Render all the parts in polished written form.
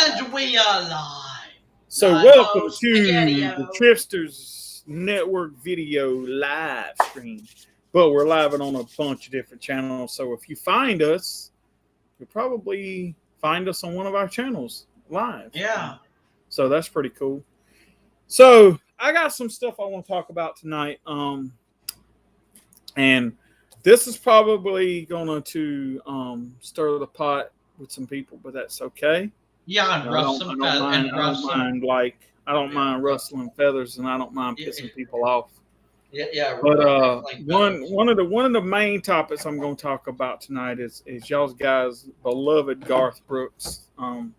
And we are live. So Live welcome host to Spaghetti-O. the Tripsters Network video live stream. But we're live on a bunch of different channels. So if you find us, you'll probably find us on one of our channels live. Yeah. So that's pretty cool. So I got some stuff I want to talk about tonight. And this is probably going to stir the pot with some people, but that's okay. Yeah, and rough some feathers. I don't mind rustling feathers, and I don't mind pissing people off. Yeah. But one of the main topics I'm going to talk about tonight is y'all's guys' beloved Garth Brooks, and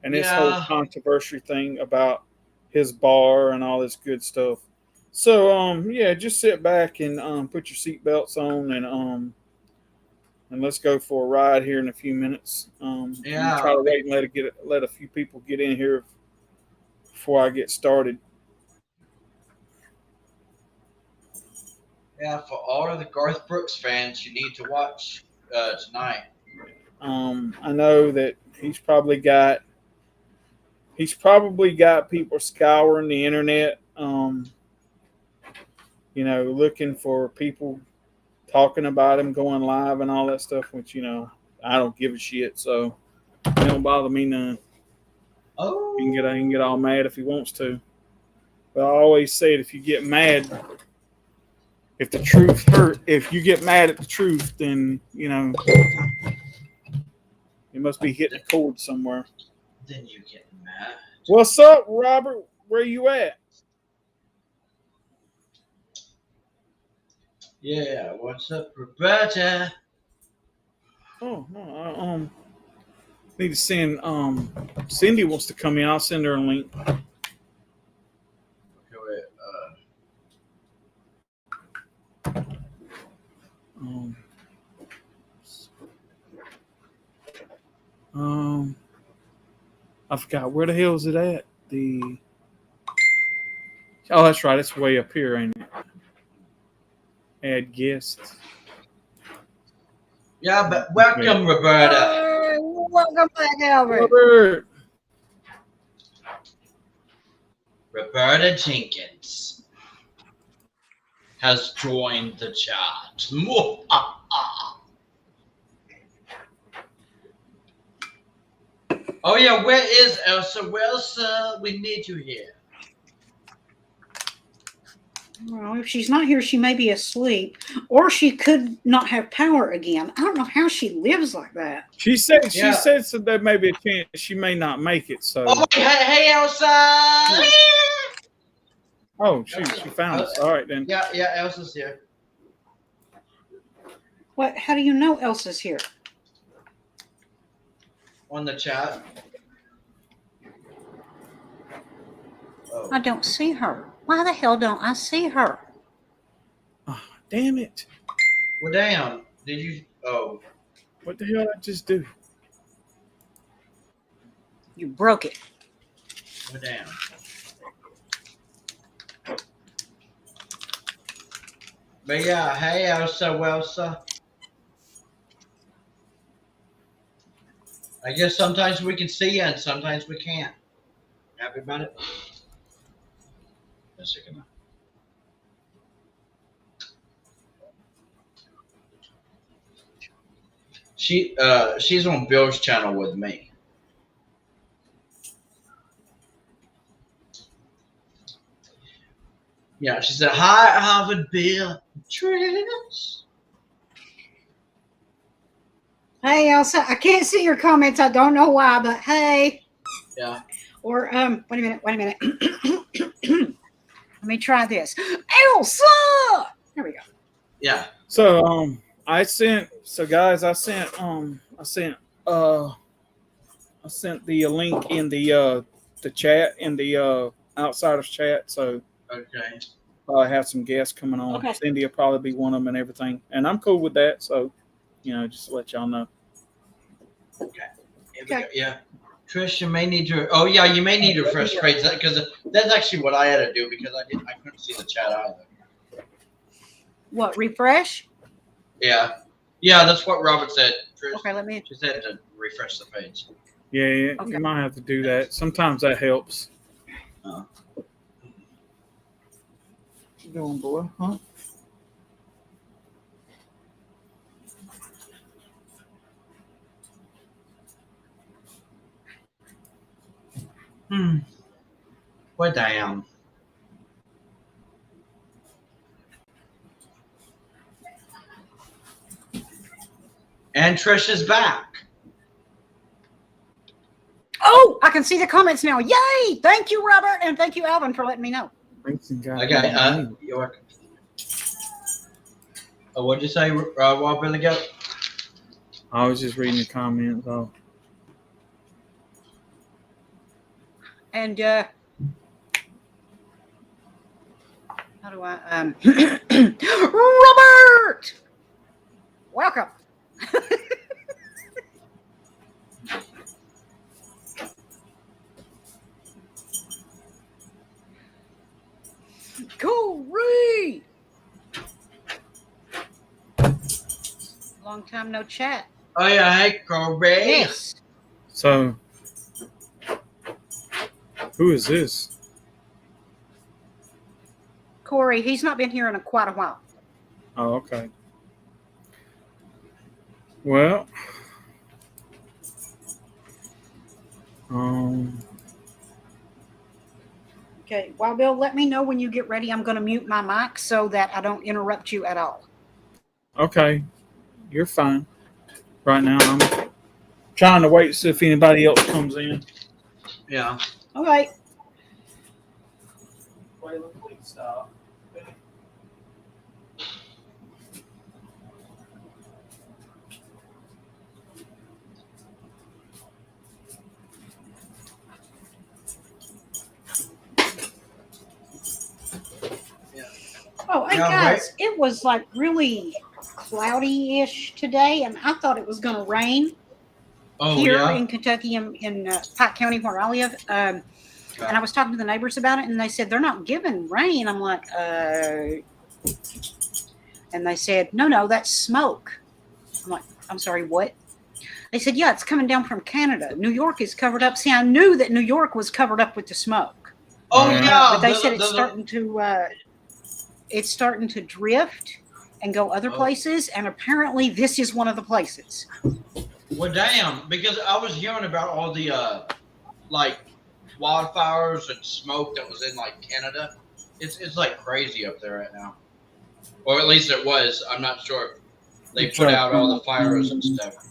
this whole controversy thing about his bar and all this good stuff. So just sit back and put your seatbelts on and let's go for a ride here in a few minutes. Try to wait and let a few people get in here before I get started. Yeah, for all of the Garth Brooks fans, you need to watch tonight. I know that he's probably got people scouring the internet, looking for people talking about him going live and all that stuff, which, I don't give a shit, so it don't bother me none. Oh. He can get all mad if he wants to. But I always say it, if you get mad, if the truth hurt, if you get mad at the truth, then, you must be hitting a chord somewhere. Then you get mad. What's up, Robert? Where you at? Yeah, what's up, Roberta? Oh, no, need to send, Cindy wants to come in. I'll send her a link. Okay, wait. I forgot. Where the hell is it at? Oh, that's right. It's way up here, ain't it? Add guests. Yeah, but welcome, Roberta. Welcome back, Albert. Robert. Roberta Jenkins has joined the chat. Oh yeah, where is Elsa? Elsa, we need you here. Well, if she's not here, she may be asleep, or she could not have power again. I don't know how she lives like that. She said so there may be a chance she may not make it. So. Oh, hey, Elsa. Oh, she found us. All right then. Yeah, Elsa's here. What? How do you know Elsa's here? On the chat. Oh. I don't see her. Why the hell don't I see her? Oh, damn it. Well, damn. Did you? Oh. What the hell did I just do? You broke it. Well, damn. But yeah, hey, Elsa. I guess sometimes we can see you and sometimes we can't. Happy about it? Just a second. She's on Bill's channel with me. Yeah, she said, "Hi, Harvard Bill, Trish." Hey, Elsa. I can't see your comments. I don't know why, but hey. Yeah. Or wait a minute. Let me try this. Elsa. There we go. Yeah. So I sent the link in the chat, in the Outsiders chat. So okay. I have some guests coming on. Okay. Cindy will probably be one of them and everything, and I'm cool with that. So just to let y'all know. Okay. Here we go. Yeah. Trish, you may need to. Oh yeah, you may need to refresh page because that's actually what I had to do because I couldn't see the chat either. What, refresh? Yeah, that's what Robert said. Trish, Okay, let me. She said to refresh the page. Yeah, Okay. you might have to do that. Sometimes that helps. Uh, What you doing, boy? Huh? Well, damn. And Trish is back. Oh, I can see the comments now. Yay! Thank you, Robert, and thank you, Alvin, for letting me know. Okay. You're welcome. What'd you say, Rob Billy Goat? I was just reading the comments. Oh, And how do I Robert! Welcome. Corey! Long time no chat. Oh yeah, hey Corey. Yes. so who is this? Corey, he's not been here in quite a while. Oh, okay. Well, Okay, well, Bill, let me know when you get ready. I'm going to mute my mic so that I don't interrupt you at all. okay, you're fine. Right now, I'm trying to wait to see if anybody else comes in. Yeah. All right. Waylon, please stop. Oh, hey Yeah, guys, it was like really cloudy-ish today, and I thought it was going to rain here in Kentucky, in Pike County, where I live. And I was talking to the neighbors about it, and they said they're not giving rain. I'm like, and they said, no, that's smoke. I'm like, I'm sorry, what? They said, yeah, it's coming down from Canada. New York is covered up. See, I knew that New York was covered up with the smoke. Oh yeah. But they said it's starting to drift and go other places, and apparently this is one of the places. Well, damn, because I was hearing about all the like wildfires and smoke that was in like Canada. It's like crazy up there right now, or at least it was. I'm not sure if they put out all the fires and stuff.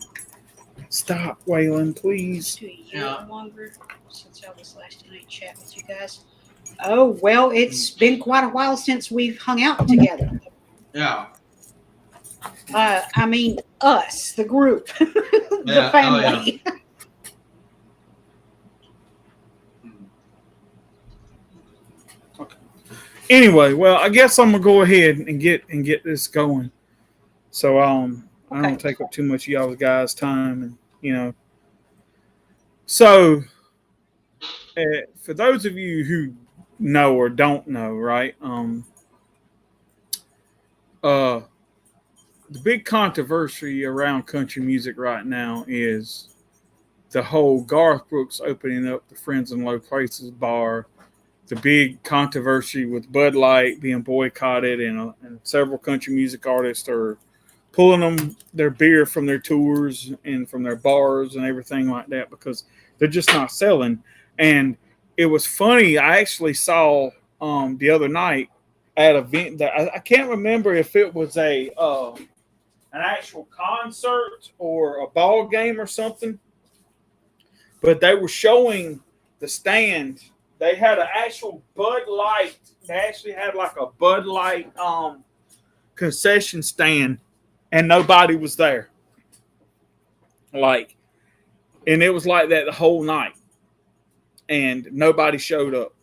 Stop, Waylon, please. Longer since I was last in a chat with you guys. Oh, well, it's been quite a while since we've hung out together. Yeah. I mean, us, the group, the family. Oh, yeah. Okay. Anyway, well, I guess I'm gonna go ahead and get this going. So I don't take up too much of y'all guys' time, and So, for those of you who know or don't know, right? The big controversy around country music right now is the whole Garth Brooks opening up the Friends in Low Places bar, the big controversy with Bud Light being boycotted, and several country music artists are pulling their beer from their tours and from their bars and everything like that because they're just not selling. And it was funny. I actually saw the other night at an event that I can't remember if it was an actual concert or a ball game or something, but they were showing the stand. They had an actual Bud Light. They actually had like a Bud Light concession stand, and nobody was there. And it was like that the whole night, and nobody showed up.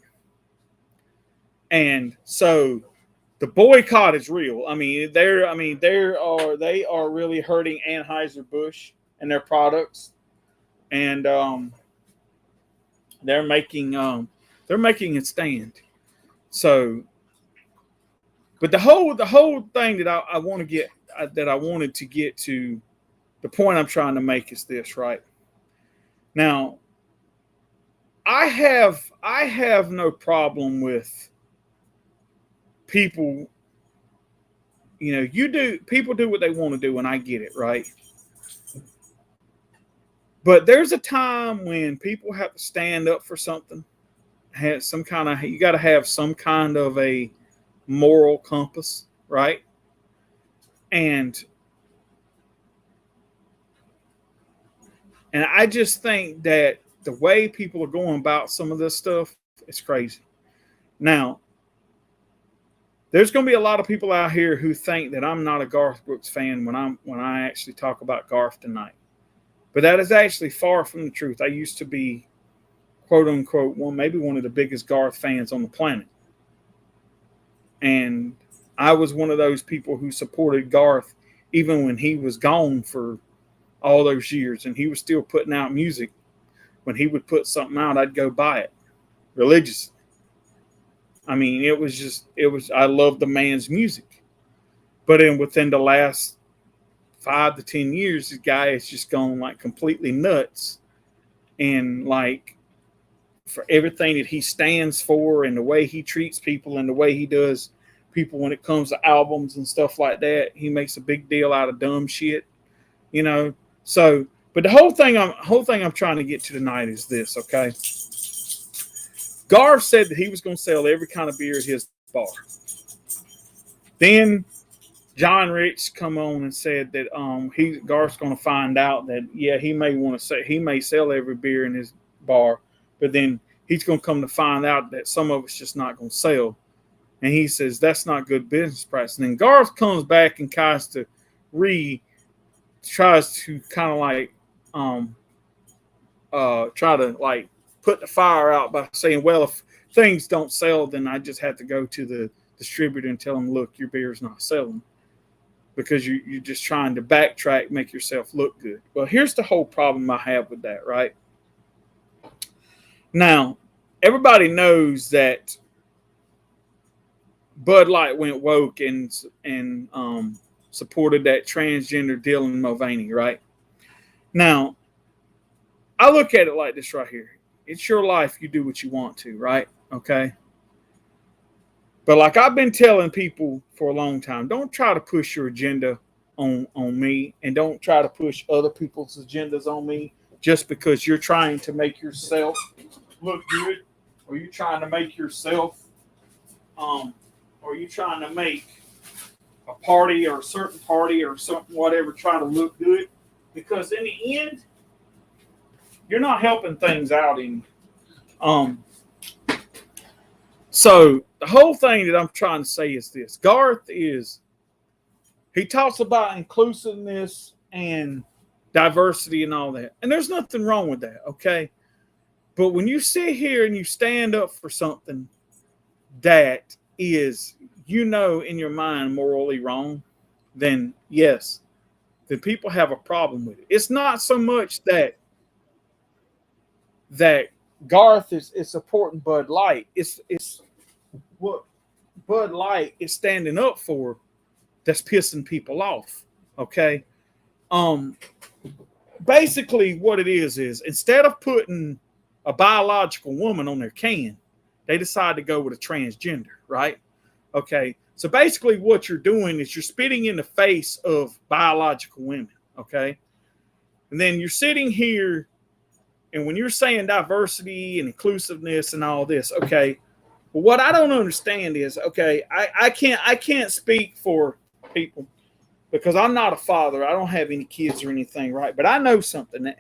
And so the boycott is real. I mean, they are really hurting Anheuser-Busch and their products, and they're making a stand. So, but the whole thing that I want to get that I wanted to get to, the point I'm trying to make is this, right? Now, I have no problem with people. People do what they want to do, and I get it, right? But there's a time when people have to stand up for something. You got to have some kind of a moral compass, right? And I just think that the way people are going about some of this stuff is crazy. Now, there's going to be a lot of people out here who think that I'm not a Garth Brooks fan when I actually talk about Garth tonight. But that is actually far from the truth. I used to be, quote unquote, maybe one of the biggest Garth fans on the planet. And I was one of those people who supported Garth even when he was gone for all those years, and he was still putting out music. When he would put something out, I'd go buy it religiously. I mean, I loved the man's music. But within the last 5 to 10 years, this guy has just gone like completely nuts. And like, for everything that he stands for and the way he treats people and the way he does people when it comes to albums and stuff like that, he makes a big deal out of dumb shit, So, but the whole thing I'm trying to get to tonight is this, okay? Garth said that he was going to sell every kind of beer at his bar. Then John Rich come on and said that Garth's going to find out that he may sell every beer in his bar, but then he's going to come to find out that some of it's just not going to sell. And he says that's not good business practice. And then Garth comes back and tries to kind of like try to like put the fire out by saying, well, if things don't sell, then I just have to go to the distributor and tell them, look, your beer's not selling, because you're just trying to backtrack, make yourself look good. Well, here's the whole problem I have with that, right? Now, everybody knows that Bud Light went woke and supported that transgender Dylan Mulvaney, right? Now, I look at it like this right here. It's your life. You do what you want to, right? Okay. But like I've been telling people for a long time, don't try to push your agenda on me, and don't try to push other people's agendas on me just because you're trying to make yourself look good, or you're trying to make yourself, or you're trying to make a party or a certain party or something, whatever, try to look good. Because in the end, you're not helping things out any. So the whole thing that I'm trying to say is this. Garth he talks about inclusiveness and diversity and all that. And there's nothing wrong with that, okay? But when you sit here and you stand up for something that is, in your mind morally wrong, then yes, then people have a problem with it. It's not so much that Garth is supporting Bud Light. It's what Bud Light is standing up for that's pissing people off. Okay. Basically what it is instead of putting a biological woman on their can, they decide to go with a transgender, right? Okay. So basically what you're doing is you're spitting in the face of biological women. Okay. And then you're sitting here, and when you're saying diversity and inclusiveness and all this, okay, well, what I don't understand is, okay, I can't speak for people because I'm not a father. I don't have any kids or anything, right? But I know something,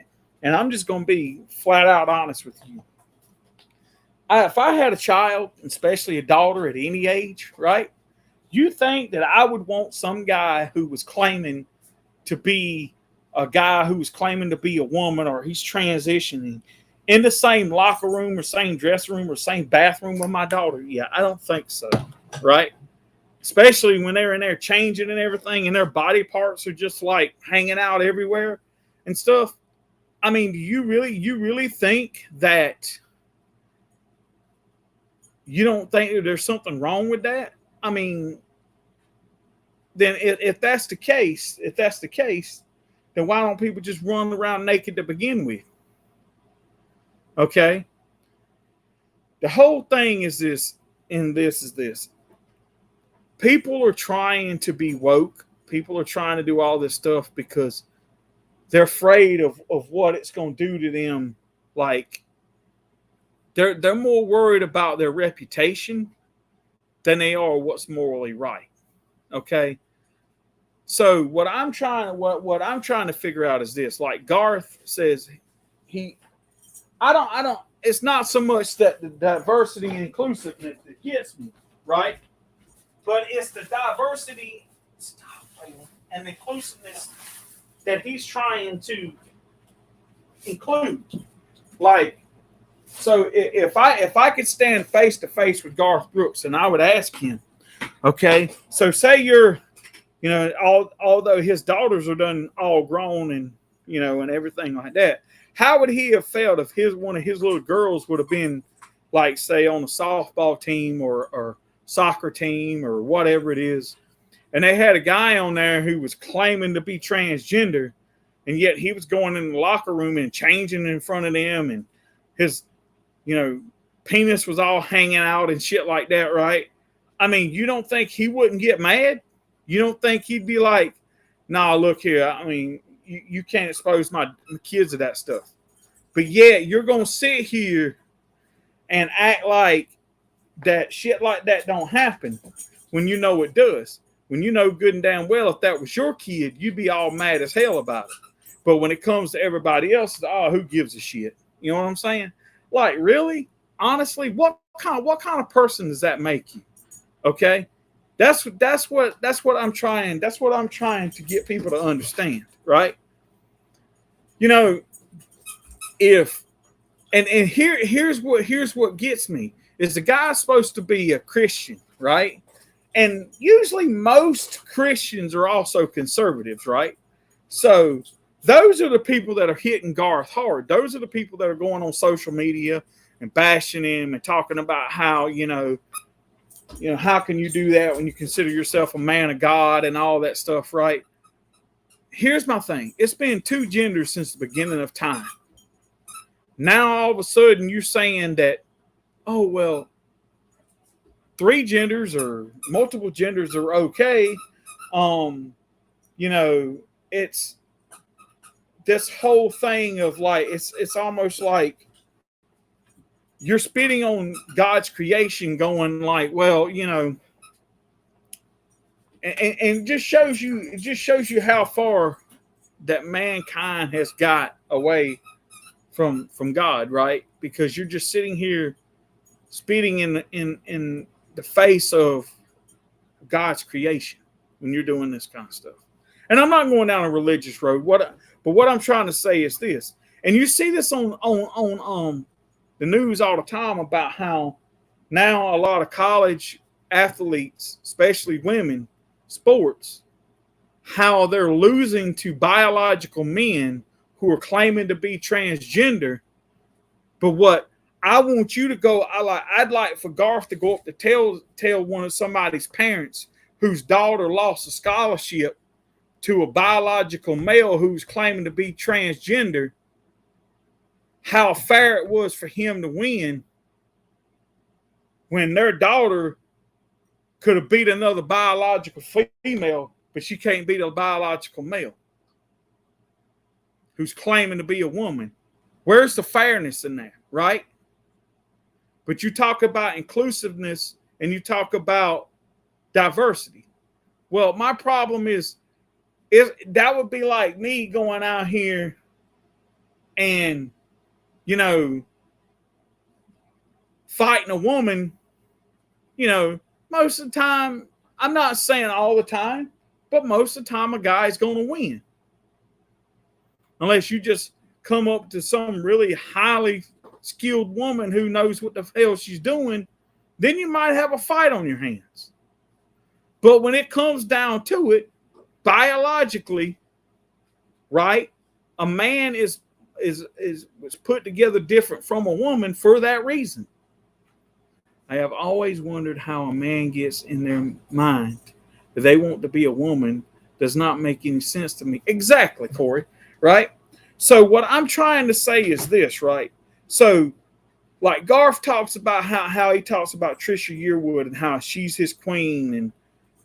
and I'm just going to be flat out honest with you. If I had a child, especially a daughter at any age, right, you think that I would want some guy who was claiming to be a guy who's claiming to be a woman, or he's transitioning, in the same locker room or same dressing room or same bathroom with my daughter? Yeah, I don't think so, right? Especially when they're in there changing and everything, and their body parts are just like hanging out everywhere and stuff. I mean, do you really think that you don't think that there's something wrong with that? I mean, then if that's the case, then why don't people just run around naked to begin with? Okay. The whole thing is this, and this is this. People are trying to be woke. People are trying to do all this stuff because they're afraid of what it's going to do to them. Like, they're more worried about their reputation than they are what's morally right. Okay. So what I'm trying to figure out is this. Like Garth says, I don't. It's not so much that the diversity and inclusiveness that gets me, right? But it's the diversity and inclusiveness that he's trying to include. Like, so if I could stand face to face with Garth Brooks and I would ask him, okay, so say you're, although his daughters are done all grown and and everything like that, how would he have felt if one of his little girls would have been, like, say, on a softball team or soccer team or whatever it is, and they had a guy on there who was claiming to be transgender, and yet he was going in the locker room and changing in front of them, and his, penis was all hanging out and shit like that, right? I mean, you don't think he wouldn't get mad? You don't think he'd be like, nah, look here, I mean, you can't expose my kids to that stuff. But yet you're going to sit here and act like that shit like that don't happen when you know it does. When you know good and damn well if that was your kid, you'd be all mad as hell about it. But when it comes to everybody else, who gives a shit? You know what I'm saying? Like, really? Honestly, what kind of person does that make you? Okay? That's what I'm trying to get people to understand, right? Here's what gets me is the guy's supposed to be a Christian, right? And usually most Christians are also conservatives, right? So those are the people that are hitting Garth hard. Those are the people that are going on social media and bashing him and talking about how, how can you do that when you consider yourself a man of God and all that stuff, right? Here's my thing. It's been two genders since the beginning of time. Now, all of a sudden, you're saying that, oh, well, three genders or multiple genders are okay. It's this whole thing of like, it's almost like you're spitting on God's creation going like, well, and it just shows you how far that mankind has got away from God, right? Because you're just sitting here spitting in the face of God's creation when you're doing this kind of stuff. And I'm not going down a religious road. But what I'm trying to say is this, and you see this on the news all the time about how now a lot of college athletes, especially women, sports, how they're losing to biological men who are claiming to be transgender. But what I want you to go, I'd like for Garth to go up to tell one of somebody's parents whose daughter lost a scholarship to a biological male who's claiming to be transgender, how fair it was for him to win when their daughter could have beat another biological female, but she can't beat a biological male who's claiming to be a woman. Where's the fairness in that, right? But you talk about inclusiveness and you talk about diversity. Well, my problem is that would be like me going out here and, fighting a woman, most of the time, I'm not saying all the time, but most of the time a guy's going to win. Unless you just come up to some really highly skilled woman who knows what the hell she's doing, then you might have a fight on your hands. But when it comes down to it, biologically, right, a man is put together different from a woman for that reason. I have always wondered how a man gets in their mind that they want to be a woman. Does not make any sense to me. Exactly, Corey, right? So what I'm trying to say is this, right? So, like Garth talks about how he talks about Trisha Yearwood and how she's his queen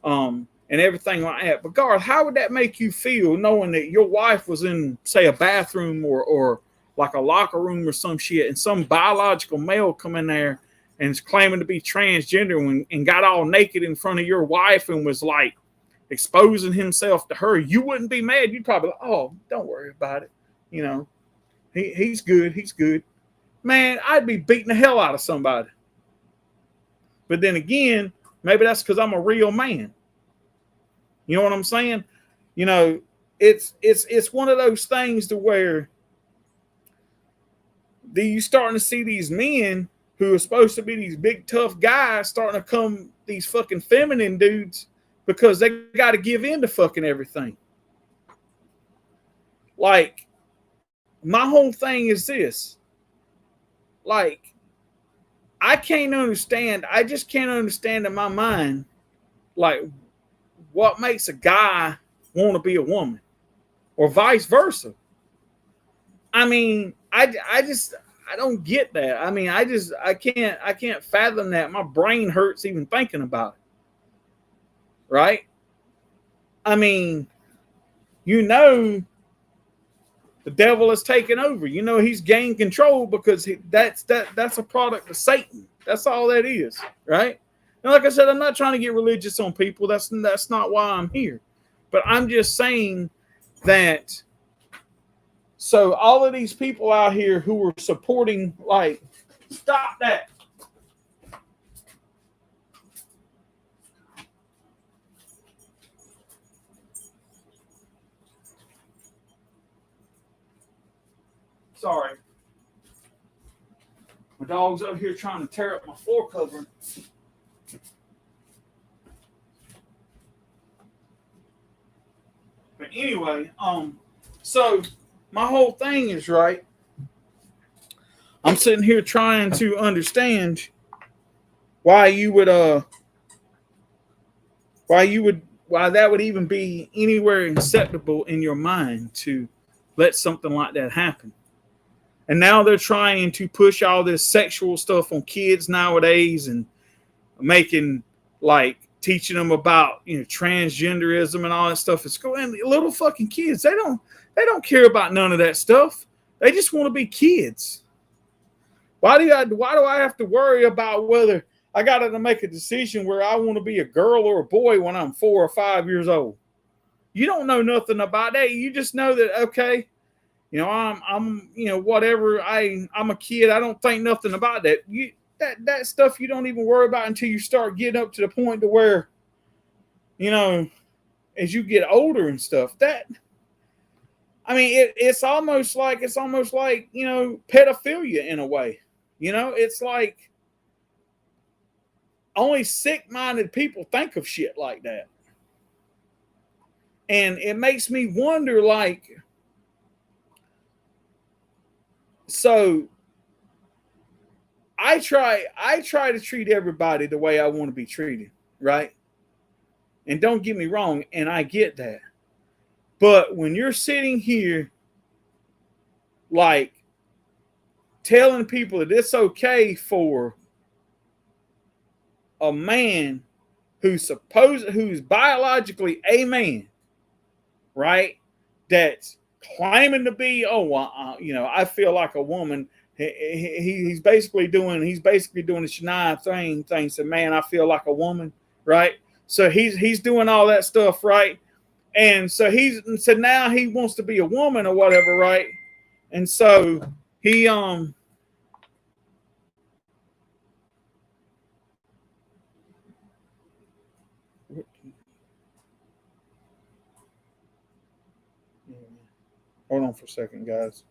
and everything like that. But Garth, how would that make you feel knowing that your wife was in, say, a bathroom or like a locker room or some shit, and some biological male come in there and is claiming to be transgender and got all naked in front of your wife and was like exposing himself to her? You wouldn't be mad. You'd probably like, oh, don't worry about it. You know, he's good. He's good. Man, I'd be beating the hell out of somebody. But then again, maybe that's because I'm a real man. You know what I'm saying? You know, it's one of those things to where you starting to see these men who are supposed to be these big tough guys starting to come these fucking feminine dudes because they got to give in to fucking everything. Like, my whole thing is this. Like, I just can't understand in my mind, like, what makes a guy want to be a woman or vice versa. I mean, I don't get that. I mean, I can't fathom that. My brain hurts even thinking about it. Right? I mean, you know, the devil has taken over. You know, he's gained control because that's a product of Satan. That's all that is, right? And like I said, I'm not trying to get religious on people. That's not why I'm here. But I'm just saying that. So all of these people out here who are supporting, like, stop that. Sorry. My dog's over here trying to tear up my floor covering. But anyway, so my whole thing is, right, I'm sitting here trying to understand why that would even be anywhere acceptable in your mind to let something like that happen. And now they're trying to push all this sexual stuff on kids nowadays and making, like, teaching them about, you know, transgenderism and all that stuff at school. And little fucking kids, they don't care about none of that stuff. They just want to be kids. Why do I have to worry about whether I got to make a decision where I want to be a girl or a boy when I'm 4 or 5 years old? You don't know nothing about that. You just know that, okay, you know, I'm you know, whatever. I'm a kid. I don't think nothing about that. That stuff you don't even worry about until you start getting up to the point to where, you know, as you get older and stuff. That, I mean, it's almost like, you know, pedophilia in a way. You know, it's like only sick-minded people think of shit like that. And it makes me wonder, like, so I try to treat everybody the way I want to be treated, right? And don't get me wrong, and I get that. But when you're sitting here, like, telling people that it's okay for a man who's biologically a man, right, that's claiming to be, you know, I feel like a woman. He's basically doing the Shania thing. So, man, I feel like a woman, right? So he's doing all that stuff, right? And so now he wants to be a woman or whatever, right? And so he hold on for a second, guys.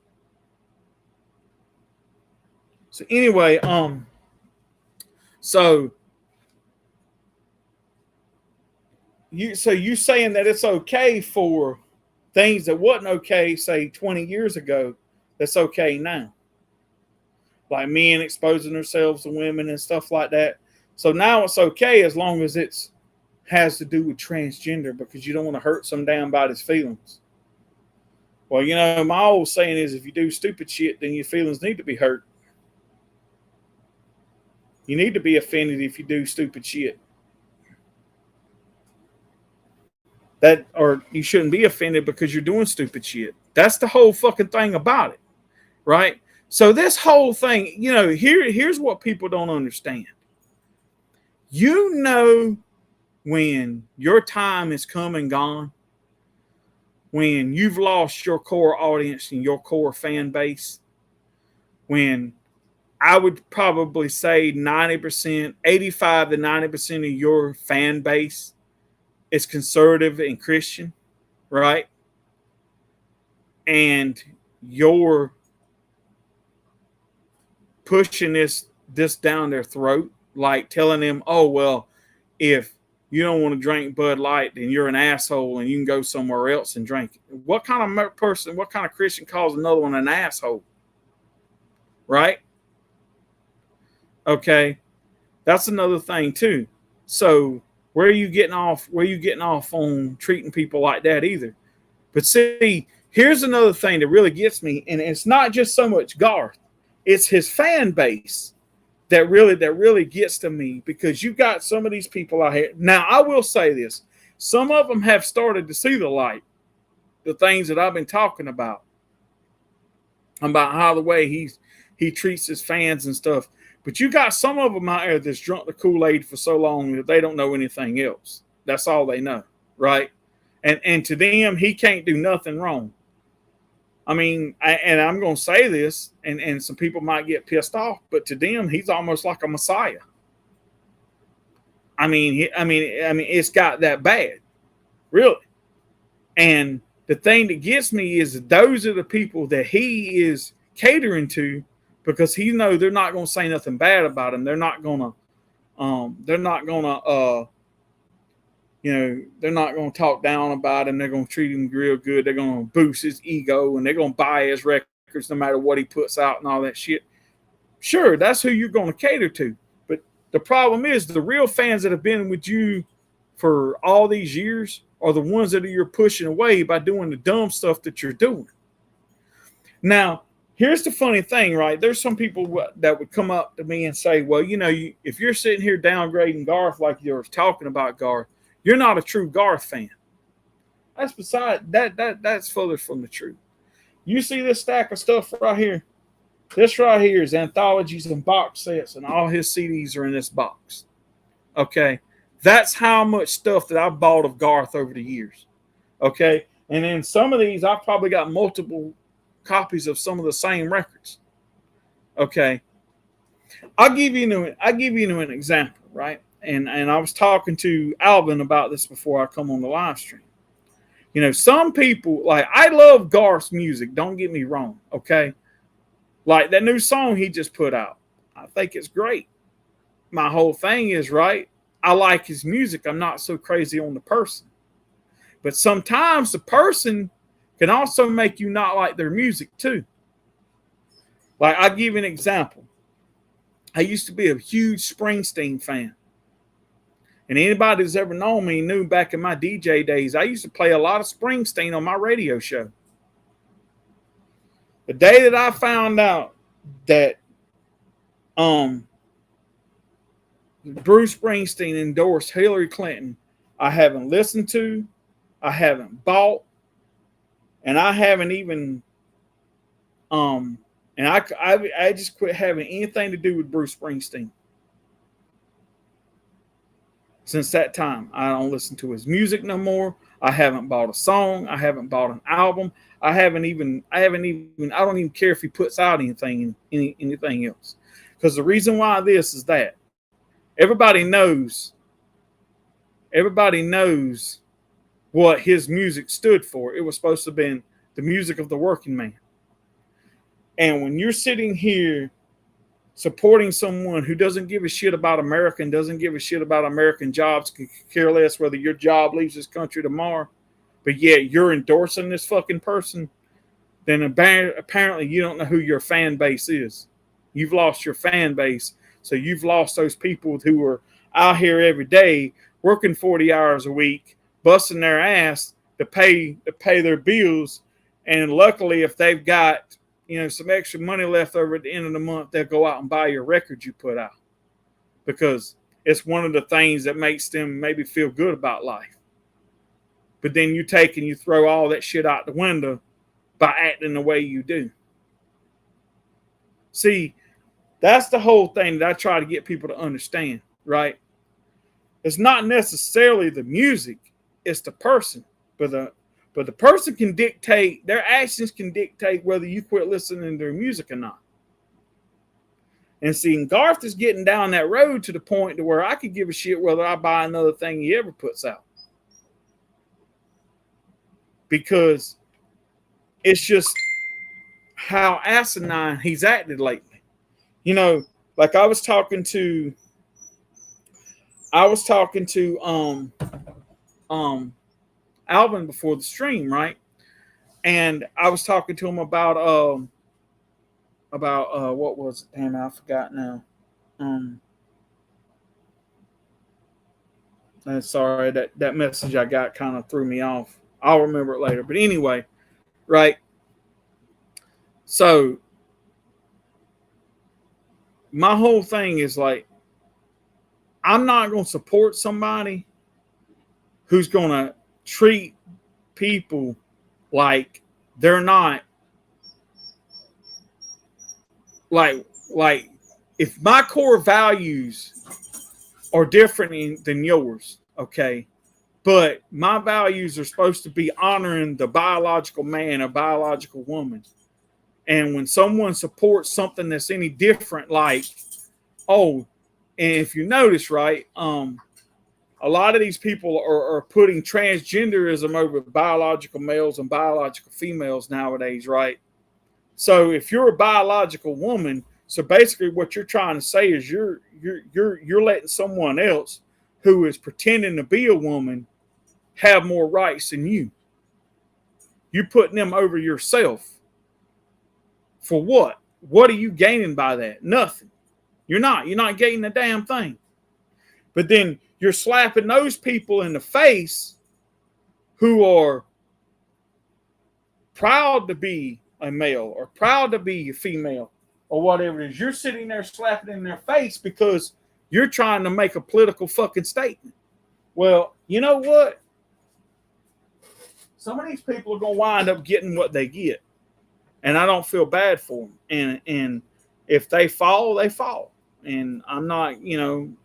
So anyway, so you saying that it's okay for things that wasn't okay, say 20 years ago, that's okay now. Like men exposing themselves to women and stuff like that. So now it's okay as long as it's has to do with transgender, because you don't want to hurt some damn body's feelings. Well, you know, my old saying is, if you do stupid shit, then your feelings need to be hurt. You need to be offended if you do stupid shit. Or you shouldn't be offended because you're doing stupid shit. That's the whole fucking thing about it, right? So this whole thing, here's what people don't understand. You know when your time is come and gone, when you've lost your core audience and your core fan base, when I would probably say 90%, 85 to 90% of your fan base is conservative and Christian, right? And you're pushing this down their throat, like telling them, oh, well, if you don't want to drink Bud Light, then you're an asshole and you can go somewhere else and drink it. What kind of person, what kind of Christian calls another one an asshole? Right? Okay. That's another thing too. So where are you getting off on treating people like that either? But see, here's another thing that really gets me, and it's not just so much Garth, it's his fan base that really gets to me, because you got some of these people out here. Now, I will say this. Some of them have started to see the light, the things that I've been talking about how the way he treats his fans and stuff. But you got some of them out there that's drunk the Kool-Aid for so long that they don't know anything else. That's all they know, right? And to them, he can't do nothing wrong. I mean, and I'm going to say this, and some people might get pissed off, but to them, he's almost like a messiah. I mean, it's got that bad, really. And the thing that gets me is those are the people that he is catering to, because he knows they're not going to say nothing bad about him. They're not going to talk down about him. They're going to treat him real good. They're going to boost his ego, and they're going to buy his records no matter what he puts out and all that shit. Sure, that's who you're going to cater to. But the problem is the real fans that have been with you for all these years are the ones that you're pushing away by doing the dumb stuff that you're doing. Now, here's the funny thing, right? There's some people that would come up to me and say, well, if you're sitting here downgrading Garth like you're talking about Garth, you're not a true Garth fan. That's beside that's further from the truth. You see this stack of stuff right here? This right here is anthologies and box sets, and all his CDs are in this box. Okay? That's how much stuff that I've bought of Garth over the years. Okay? And then some of these, I've probably got multiple copies of some of the same records. Okay? I'll give you an example, right? And I was talking to Alvin about this before I come on the live stream. Some people, like, I love Garth's music, don't get me wrong, okay? Like that new song he just put out. I think it's great. My whole thing is, right, I like his music. I'm not so crazy on the person. But sometimes the person can also make you not like their music too. Like, I'll give you an example. I used to be a huge Springsteen fan. And anybody that's ever known me knew back in my DJ days, I used to play a lot of Springsteen on my radio show. The day that I found out that Bruce Springsteen endorsed Hillary Clinton, I haven't listened to, I haven't bought, and I haven't even and I just quit having anything to do with Bruce Springsteen. Since that time, I don't listen to his music no more. I haven't bought a song. I haven't bought an album. I don't even care if he puts out anything else. Because the reason why this is that everybody knows what his music stood for. It was supposed to have been the music of the working man. And when you're sitting here supporting someone who doesn't give a shit about America and doesn't give a shit about American jobs, can care less whether your job leaves this country tomorrow, but yet you're endorsing this fucking person, then apparently you don't know who your fan base is. You've lost your fan base. So you've lost those people who are out here every day working 40 hours a week, busting their ass to pay their bills. And luckily, if they've got some extra money left over at the end of the month, they'll go out and buy your record you put out. because it's one of the things that makes them maybe feel good about life. But then you take and you throw all that shit out the window by acting the way you do. See, that's the whole thing that I try to get people to understand, right? It's not necessarily the music, it's the person. But the person can dictate, their actions can dictate whether you quit listening to their music or not. And see, Garth is getting down that road to the point to where I could give a shit whether I buy another thing he ever puts out. Because it's just how asinine he's acted lately. You know, like I was talking to Alvin before the stream, right? And I was talking to him about what was it? Damn, I forgot now. Sorry, that message I got kind of threw me off. I'll remember it later. But anyway, right? So my whole thing is like, I'm not going to support somebody who's going to treat people like they're not like if my core values are different than yours, okay, but my values are supposed to be honoring the biological man or biological woman. And when someone supports something that's any different, like, oh, and if you notice, right, a lot of these people are putting transgenderism over biological males and biological females nowadays, right? So if you're a biological woman, so basically what you're trying to say is you're letting someone else who is pretending to be a woman have more rights than you. You're putting them over yourself. For what? What are you gaining by that? Nothing. You're not gaining a damn thing. But then you're slapping those people in the face who are proud to be a male or proud to be a female or whatever it is. You're sitting there slapping in their face because you're trying to make a political fucking statement. Well, you know what? Some of these people are going to wind up getting what they get. And I don't feel bad for them. And if they fall, they fall. And I'm not,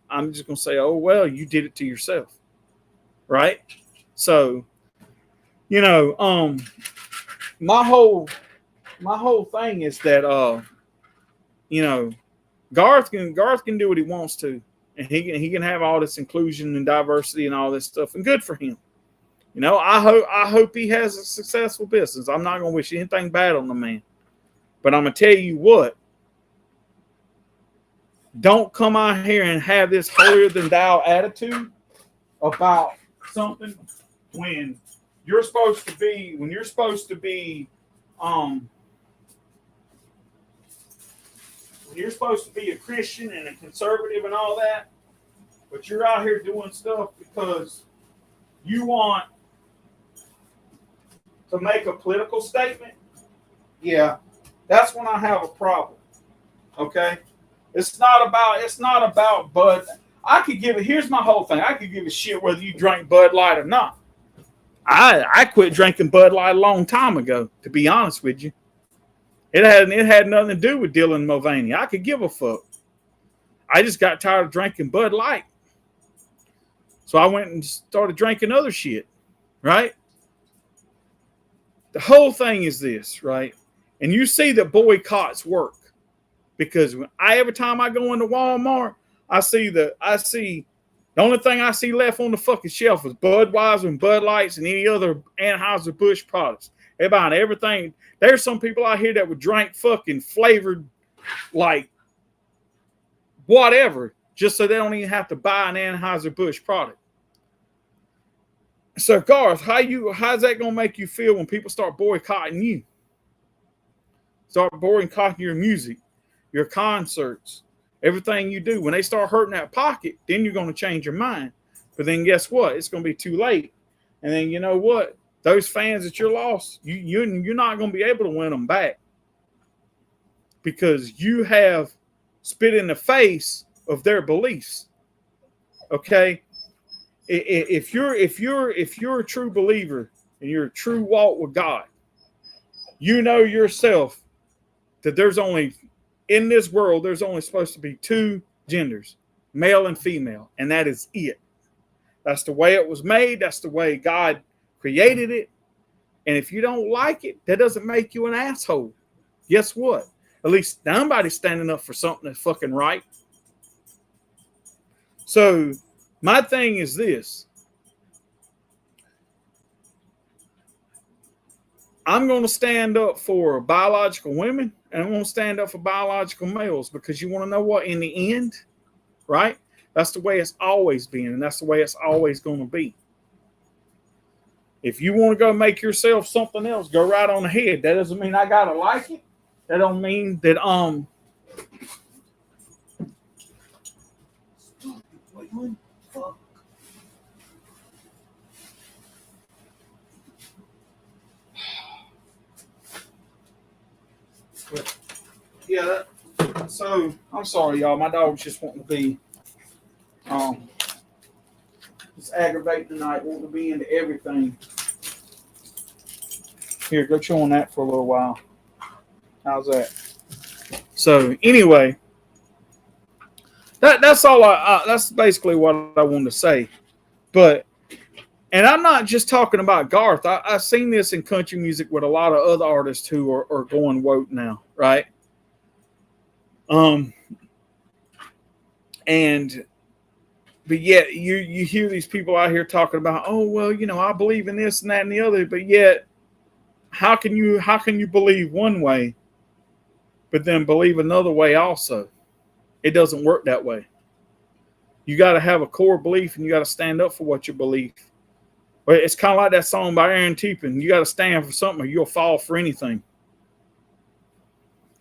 I'm just going to say, oh, well, you did it to yourself. Right? So, my whole thing is that, Garth can do what he wants to. And he can have all this inclusion and diversity and all this stuff. And good for him. I hope he has a successful business. I'm not going to wish anything bad on the man. But I'm going to tell you what. Don't come out here and have this holier than thou attitude about something when you're supposed to be a Christian and a conservative and all that, but you're out here doing stuff because you want to make a political statement. Yeah, that's when I have a problem. Okay? It's not about Bud. Here's my whole thing. I could give a shit whether you drink Bud Light or not. I quit drinking Bud Light a long time ago, to be honest with you. It had nothing to do with Dylan Mulvaney. I could give a fuck. I just got tired of drinking Bud Light. So I went and started drinking other shit, right? The whole thing is this, right? And you see that boycotts work. Because every time I go into Walmart, I see the only thing I see left on the fucking shelf is Budweiser and Bud Lights and any other Anheuser-Busch products. They're buying everything. There's some people out here that would drink fucking flavored, like, whatever, just so they don't even have to buy an Anheuser-Busch product. So, Garth, how's that going to make you feel when people start boycotting you? Start boycotting your music, your concerts, everything you do. When they start hurting that pocket, then you're going to change your mind. But then guess what? It's going to be too late. And then you know what? Those fans that you're lost, you're not going to be able to win them back. Because you have spit in the face of their beliefs. Okay, if you're a true believer and you're a true walk with God, you know yourself that there's only in this world there's only supposed to be two genders, male and female, and that is it. That's the way it was made. That's the way God created it. And if you don't like it, that doesn't make you an asshole. Guess what? At least somebody's standing up for something that's fucking right. So my thing is this. I'm going to stand up for biological women, and I'm going to stand up for biological males, because you want to know what? In the end, right? That's the way it's always been, and that's the way it's always going to be. If you want to go make yourself something else, go right on ahead. That doesn't mean I gotta like it. That don't mean that yeah. So I'm sorry, y'all. My dog's just wanting to be just aggravating tonight, wanting to be into everything. Here, go chew on that for a little while. How's that? So anyway, that's all. That's basically what I wanted to say. But, and I'm not just talking about Garth. I've seen this in country music with a lot of other artists who are going woke now, right? But yet you hear these people out here talking about, oh well, you know, I believe in this and that and the other, but yet how can you believe one way but then believe another way also? It doesn't work that way. You got to have a core belief, and you got to stand up for what you believe. But it's kind of like that song by Aaron Tippin. You got to stand for something or you'll fall for anything.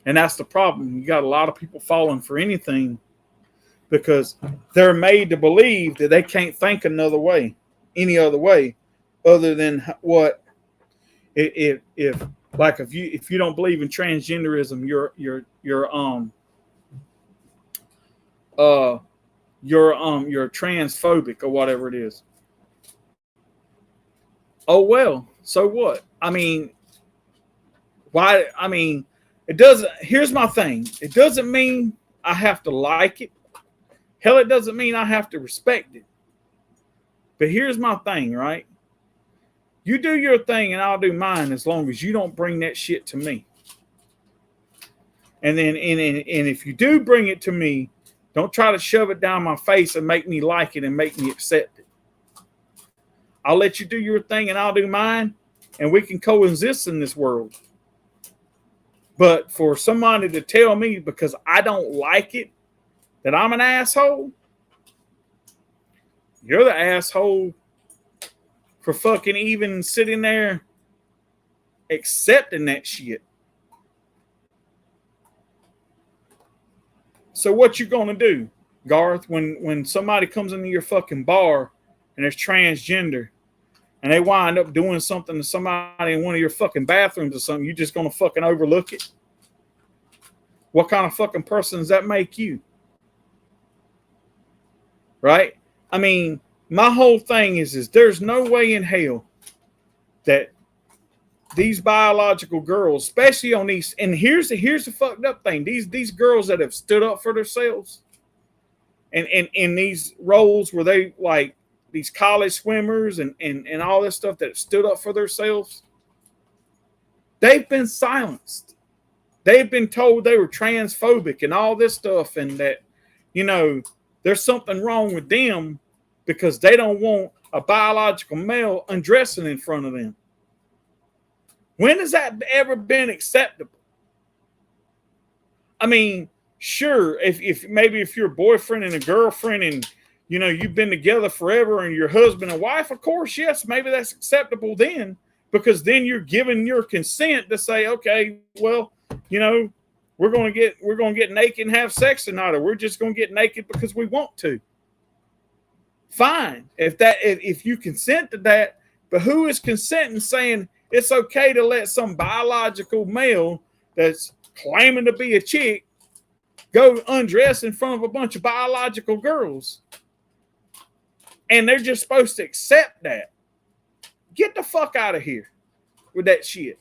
And that's the problem. You got a lot of people falling for anything because they're made to believe that they can't think another way, any other way, other than what if you don't believe in transgenderism, you're transphobic or whatever it is. Oh well, so what? I mean, why? I mean, it doesn't. Here's my thing. It doesn't mean I have to like it. Hell, it doesn't mean I have to respect it. But here's my thing, right? You do your thing and I'll do mine, as long as you don't bring that shit to me. And then, and if you do bring it to me, don't try to shove it down my face and make me like it and make me accept it. I'll let you do your thing and I'll do mine, and we can coexist in this world. But for somebody to tell me because I don't like it that I'm an asshole, you're the asshole for fucking even sitting there accepting that shit. So what you gonna do, Garth, when somebody comes into your fucking bar and it's transgender and they wind up doing something to somebody in one of your fucking bathrooms or something, you just gonna fucking overlook it? What kind of fucking person does that make you? Right? I mean, my whole thing is there's no way in hell that these biological girls, especially on these, and here's the fucked up thing, these girls that have stood up for themselves and in these roles where they like these college swimmers and all this stuff that have stood up for themselves, they've been silenced. They've been told they were transphobic and all this stuff, and that, you know, there's something wrong with them because they don't want a biological male undressing in front of them. When has that ever been acceptable? I mean, sure, if maybe if you're a boyfriend and a girlfriend and, you know, you've been together forever and you're husband and wife, of course, yes, maybe that's acceptable then, because then you're giving your consent to say, okay, well, you know, we're going to get naked and have sex tonight, or we're just going to get naked because we want to. Fine. If you consent to that, but who is consenting saying it's okay to let some biological male that's claiming to be a chick go undress in front of a bunch of biological girls. And they're just supposed to accept that. Get the fuck out of here with that shit.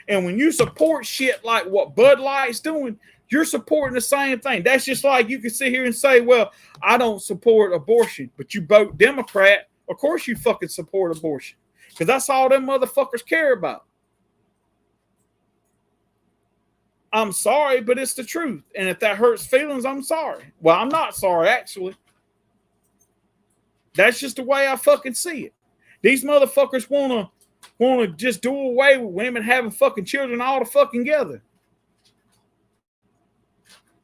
And when you support shit like what Bud Light's doing, you're supporting the same thing. That's just like you can sit here and say, well, I don't support abortion, but you vote Democrat. Of course you fucking support abortion. Because that's all them motherfuckers care about. I'm sorry, but it's the truth. And if that hurts feelings, I'm sorry. Well, I'm not sorry, actually. That's just the way I fucking see it. These motherfuckers wanna just do away with women having fucking children all the fucking together.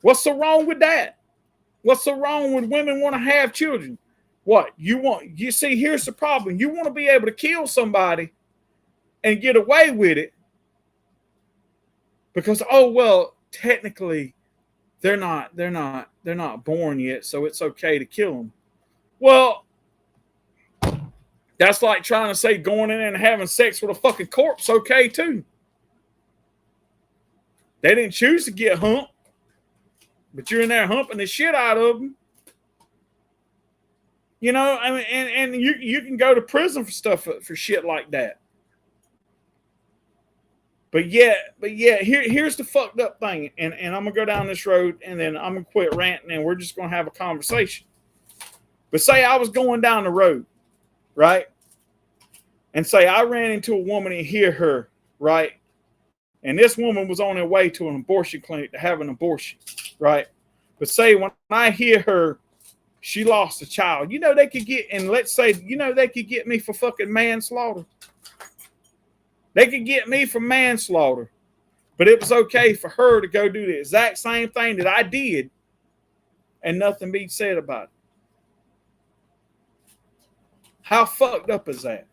What's so wrong with that? What's so wrong with women want to have children? What you see, here's the problem. You want to be able to kill somebody and get away with it because, oh well, technically they're not born yet, so it's okay to kill them. Well, that's like trying to say going in and having sex with a fucking corpse okay too. They didn't choose to get humped, but you're in there humping the shit out of them. You know, I mean, and you can go to prison for stuff for shit like that. But here's the fucked up thing, and I'm gonna go down this road, and then I'm gonna quit ranting, and we're just gonna have a conversation. But say I was going down the road, right? And say I ran into a woman and hear her, right? And this woman was on her way to an abortion clinic to have an abortion, right? But say when I hear her, she lost a child. You know they could get, and let's say, you know they could get me for fucking manslaughter. They could get me for manslaughter. But it was okay for her to go do the exact same thing that I did and nothing be said about it. How fucked up is that?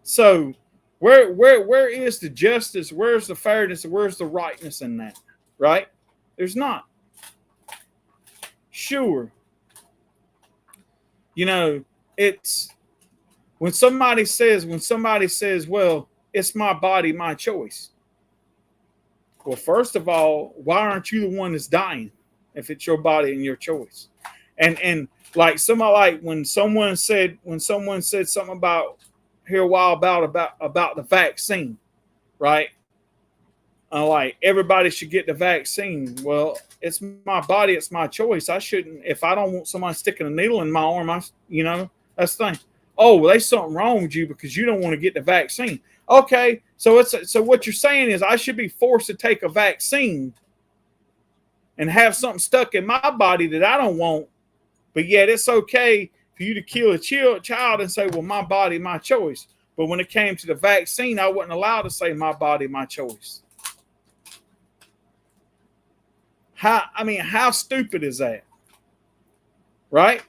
So where is the justice? Where's the fairness? Where's the rightness in that? Right? There's not. Sure. You know, it's when somebody says, well, it's my body, my choice. Well, first of all, why aren't you the one that's dying if it's your body and your choice? And like when someone said something about here a while about the vaccine, right? Like everybody should get the vaccine. Well, it's my body, it's my choice. I shouldn't, if I don't want somebody sticking a needle in my arm, that's the thing. Oh, well, there's something wrong with you because you don't want to get the vaccine. Okay, so what you're saying is I should be forced to take a vaccine and have something stuck in my body that I don't want, but yet it's okay for you to kill a child and say, well, my body, my choice. But when it came to the vaccine, I wasn't allowed to say my body, my choice. How stupid is that? Right?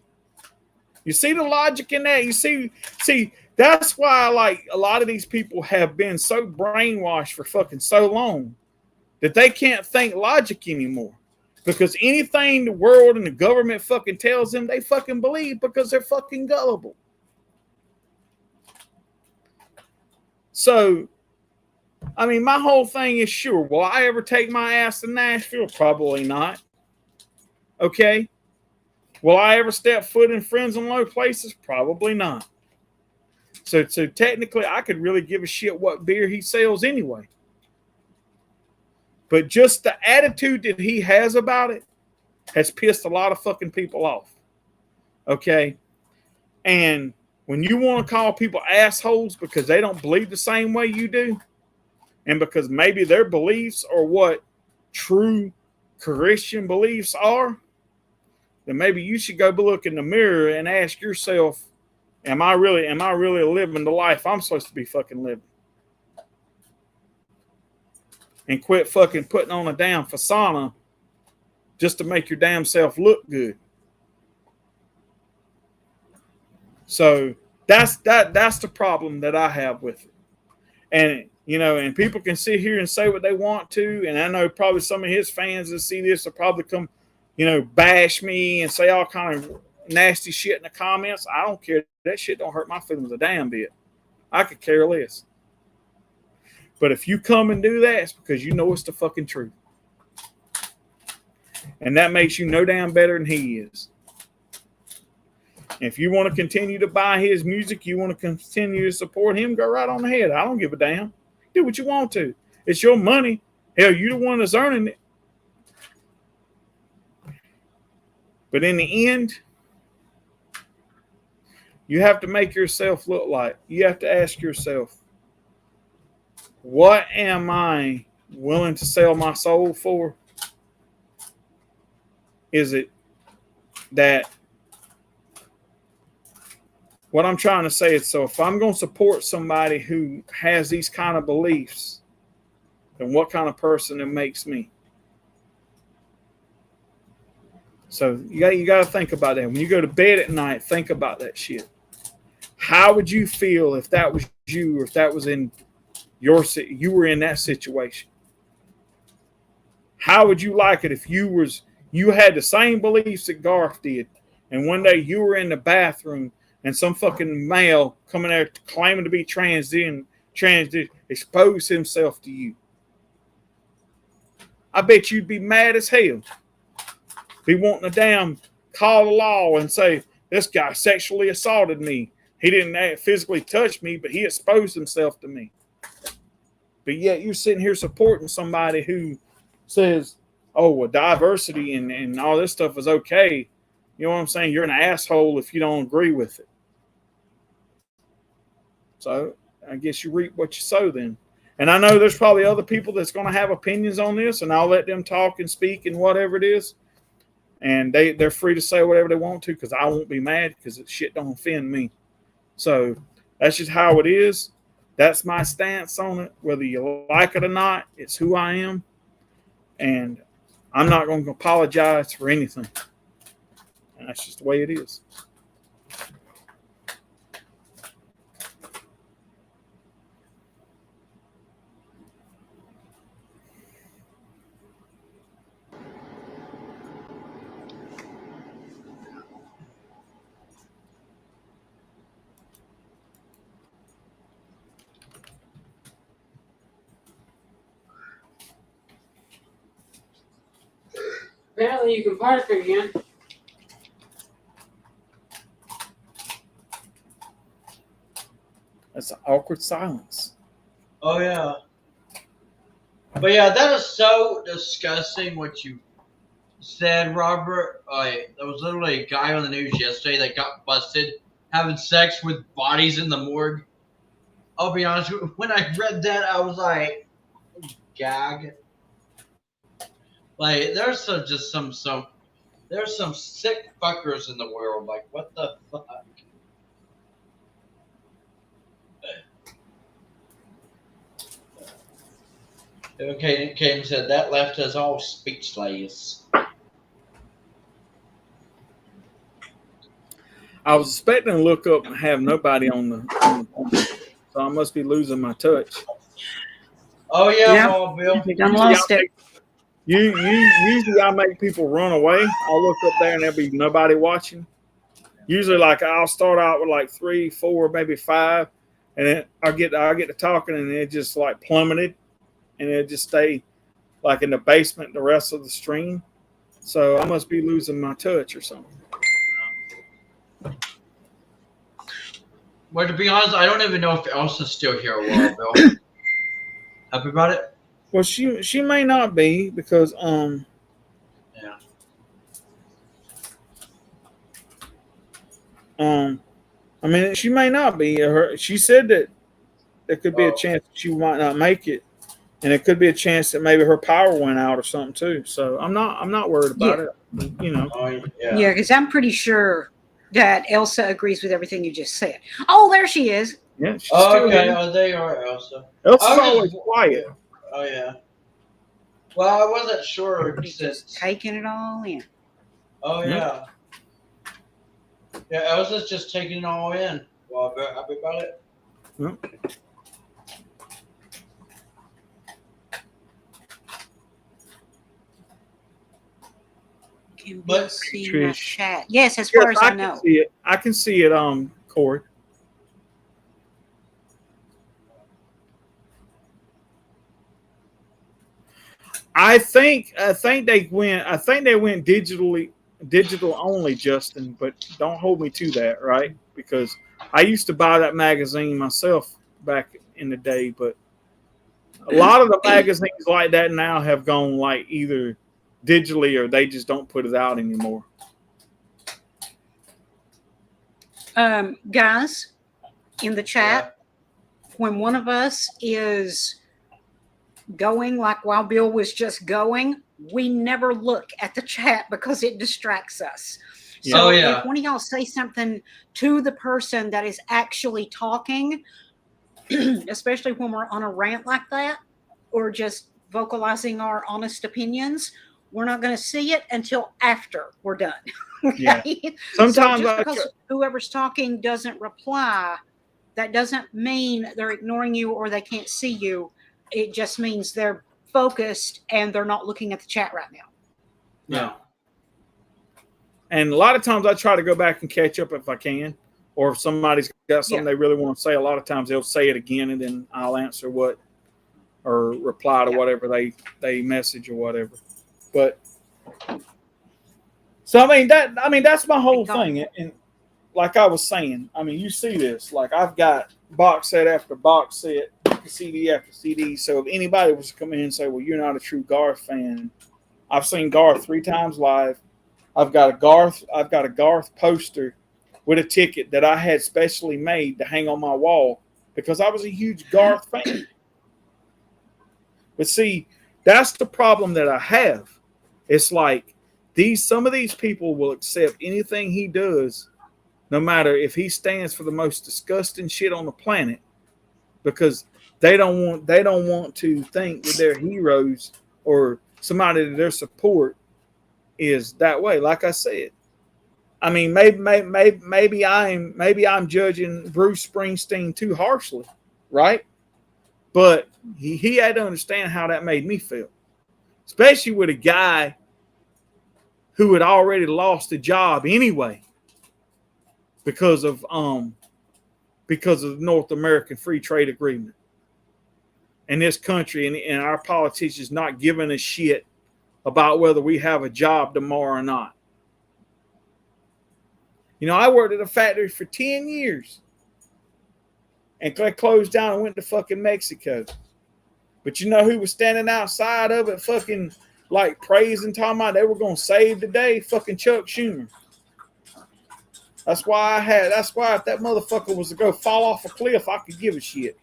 You see the logic in that? You see, that's why like a lot of these people have been so brainwashed for fucking so long that they can't think logic anymore. Because anything the world and the government fucking tells them, they fucking believe because they're fucking gullible. So, I mean, my whole thing is sure. Will I ever take my ass to Nashville? Probably not. Okay. Will I ever step foot in friends in low places? Probably not. So technically, I could really give a shit what beer he sells anyway. But just the attitude that he has about it has pissed a lot of fucking people off. Okay? And when you want to call people assholes because they don't believe the same way you do, and because maybe their beliefs are what true Christian beliefs are, then maybe you should go look in the mirror and ask yourself, am I really living the life I'm supposed to be fucking living? And quit fucking putting on a damn persona just to make your damn self look good. So that's the problem that I have with it. And and people can sit here and say what they want to, and I know probably some of his fans that see this will probably come, bash me and say all kind of nasty shit in the comments. I don't care. That shit don't hurt my feelings a damn bit. I could care less. But if you come and do that, it's because you know it's the fucking truth. And that makes you no damn better than he is. If you want to continue to buy his music, you want to continue to support him, go right on ahead. I don't give a damn. Do what you want to. It's your money. Hell, you the one that's earning it. But in the end, you have to make yourself look like. You have to ask yourself, what am I willing to sell my soul for? Is it that what I'm trying to say is, so if I'm going to support somebody who has these kind of beliefs, then what kind of person it makes me? So you got to think about that. When you go to bed at night, think about that shit. How would you feel if that was you, or if that was in you were in that situation? How would you like it if you had the same beliefs that Garth did, and one day you were in the bathroom and some fucking male coming there claiming to be transgender exposed himself to you? I bet you'd be mad as hell. Be wanting to damn call the law and say, this guy sexually assaulted me. He didn't physically touch me, but he exposed himself to me. But yet you're sitting here supporting somebody who says, oh, well, diversity and all this stuff is okay. You know what I'm saying? You're an asshole if you don't agree with it. So I guess you reap what you sow then. And I know there's probably other people that's going to have opinions on this, and I'll let them talk and speak and whatever it is. And they're free to say whatever they want to, because I won't be mad, because shit don't offend me. So that's just how it is. That's my stance on it. Whether you like it or not, it's who I am. And I'm not going to apologize for anything. And that's just the way it is. Apparently you can park again. That's an awkward silence. Oh, yeah. But yeah, that is so disgusting what you said, Robert. There was literally a guy on the news yesterday that got busted having sex with bodies in the morgue. I'll be honest with you, when I read that, I was like, gag. Like, there's some there's some sick fuckers in the world. Like, what the fuck? Okay, Kim said that left us all speechless. I was expecting to look up and have nobody on the so I must be losing my touch. Oh yeah, Paul, Bill. I lost it. Usually I make people run away. I'll look up there and there'll be nobody watching. Usually, like, I'll start out with like 3, 4, maybe 5, and then I get to talking and it just like plummeted, and it just stay like in the basement the rest of the stream. So I must be losing my touch or something. Well, to be honest, I don't even know if Elsa's still here a while, Bill. Happy about it? Well, she may not be, because yeah. I mean, she may not be. She said that there could be a chance that she might not make it, and it could be a chance that maybe her power went out or something too. So I'm not worried about it. You know. Yeah, because I'm pretty sure that Elsa agrees with everything you just said. Oh, there she is. Yeah. Oh, okay. Oh, they are Elsa. Elsa's always quiet. Oh yeah. Well, I wasn't sure. Just taking it all in. Oh yeah. Yeah, Elsa's just taking it all in. Well, happy about it. Yep. Can we see my chat? Yes, as far as I know. See it. I can see it, Corey. I think they went. I think they went digital only, Justin. But don't hold me to that, right? Because I used to buy that magazine myself back in the day. But a lot of the magazines like that now have gone like either digitally or they just don't put it out anymore. Guys, in the chat, when one of us is going, like while Bill was just going, we never look at the chat because it distracts us. So if one of y'all say something to the person that is actually talking, especially when we're on a rant like that, or just vocalizing our honest opinions, we're not going to see it until after we're done. Okay? Yeah. Sometimes so just because whoever's talking doesn't reply, that doesn't mean they're ignoring you or they can't see you. It just means they're focused and they're not looking at the chat right now. No. And a lot of times I try to go back and catch up if I can, or if somebody's got something they really want to say. A lot of times they'll say it again, and then I'll answer or reply to whatever they message or whatever. But so I mean that's my whole thing. And like I was saying, I mean, you see this, like I've got box set after box set, CD after CD. So if anybody was to come in and say, well, you're not a true Garth fan, I've seen Garth 3 times live. I've got a Garth poster with a ticket that I had specially made to hang on my wall because I was a huge Garth fan. But see, that's the problem that I have. It's like some of these people will accept anything he does, no matter if he stands for the most disgusting shit on the planet, because they don't want to think that their heroes or somebody that their support is that way. Like I said, I mean, maybe I'm judging Bruce Springsteen too harshly, right? But he had to understand how that made me feel, especially with a guy who had already lost a job anyway because of the North American Free Trade Agreement. And this country and our politicians not giving a shit about whether we have a job tomorrow or not. You know, I worked at a factory for 10 years. And I closed down and went to fucking Mexico. But you know who was standing outside of it fucking like praising, talking about they were going to save the day? Fucking Chuck Schumer. That's why if that motherfucker was to go fall off a cliff, I could give a shit.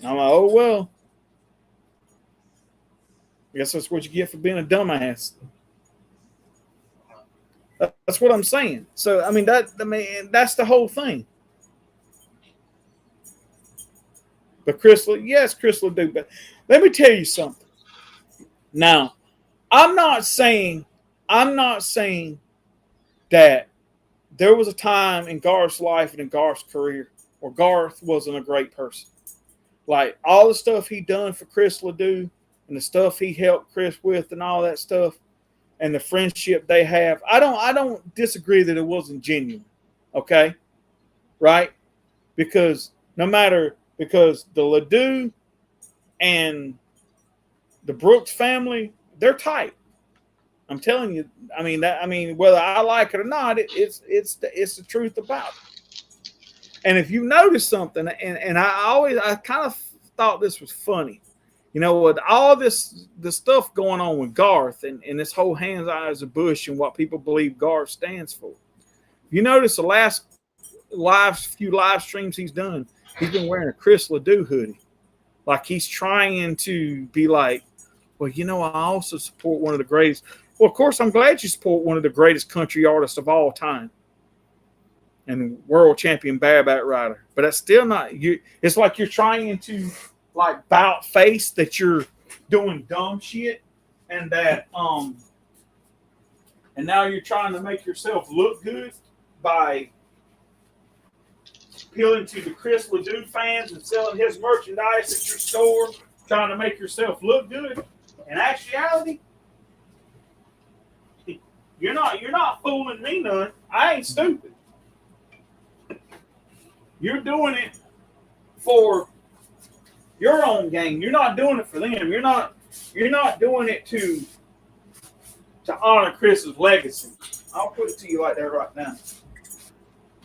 I'm like, oh, well. I guess that's what you get for being a dumbass. That's what I'm saying. So, I mean, that's the whole thing. But Chris will do. But let me tell you something. Now, I'm not saying that there was a time in Garth's life and in Garth's career where Garth wasn't a great person. Like all the stuff he done for Chris Ledoux and the stuff he helped Chris with and all that stuff and the friendship they have, I don't disagree that it wasn't genuine. Okay? Right? Because the Ledoux and the Brooks family, they're tight. I'm telling you. I mean, whether I like it or not, it's the truth about it. And if you notice something, and I kind of thought this was funny, you know, with all the stuff going on with Garth and this whole hands, eyes, of Bush and what people believe Garth stands for. You notice the last few live streams he's done, he's been wearing a Chris Ledoux hoodie, like he's trying to be like, well, you know, I also support one of the greatest. Well, of course, I'm glad you support one of the greatest country artists of all time and world champion bareback rider. But that's still not you. It's like you're trying to like bout face that you're doing dumb shit and that and now you're trying to make yourself look good by appealing to the Chris Ledoux fans and selling his merchandise at your store, trying to make yourself look good. In actuality, you're not fooling me none. I ain't stupid. You're doing it for your own gain. You're not doing it for them. You're not doing it to honor Chris's legacy. I'll put it to you like that right now.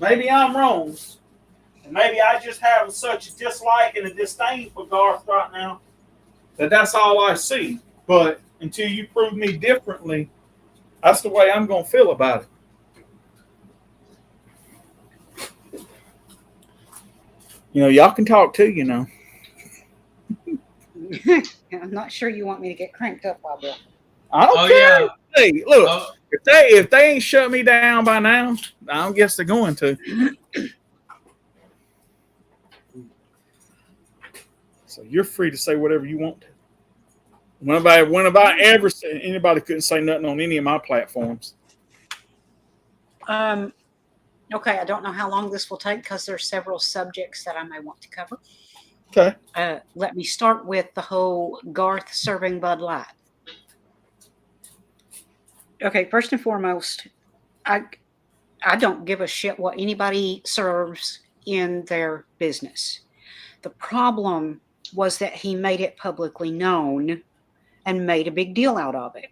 Maybe I'm wrong, and maybe I just have such a dislike and a disdain for Garth right now that that's all I see. But until you prove me differently, that's the way I'm going to feel about it. Y'all can talk too, I'm not sure you want me to get cranked up, Bob. I don't care. Yeah. Hey, look, if they ain't shut me down by now, I don't guess they're going to. So you're free to say whatever you want to. When have I ever said anybody couldn't say nothing on any of my platforms? Okay, I don't know how long this will take because there's several subjects that I may want to cover. Okay. Let me start with the whole Garth serving Bud Light. Okay, first and foremost, I don't give a shit what anybody serves in their business. The problem was that he made it publicly known and made a big deal out of it.